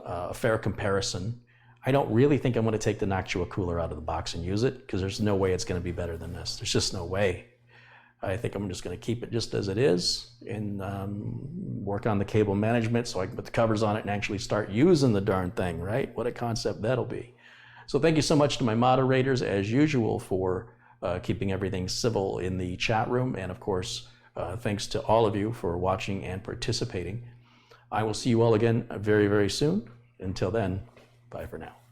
a fair comparison. I don't really think I'm going to take the Noctua cooler out of the box and use it because there's no way it's going to be better than this. There's just no way. I think I'm just going to keep it just as it is and work on the cable management so I can put the covers on it and actually start using the darn thing, right? What a concept that'll be. So thank you so much to my moderators, as usual, for keeping everything civil in the chat room. And of course, thanks to all of you for watching and participating. I will see you all again very, very soon. Until then, bye for now.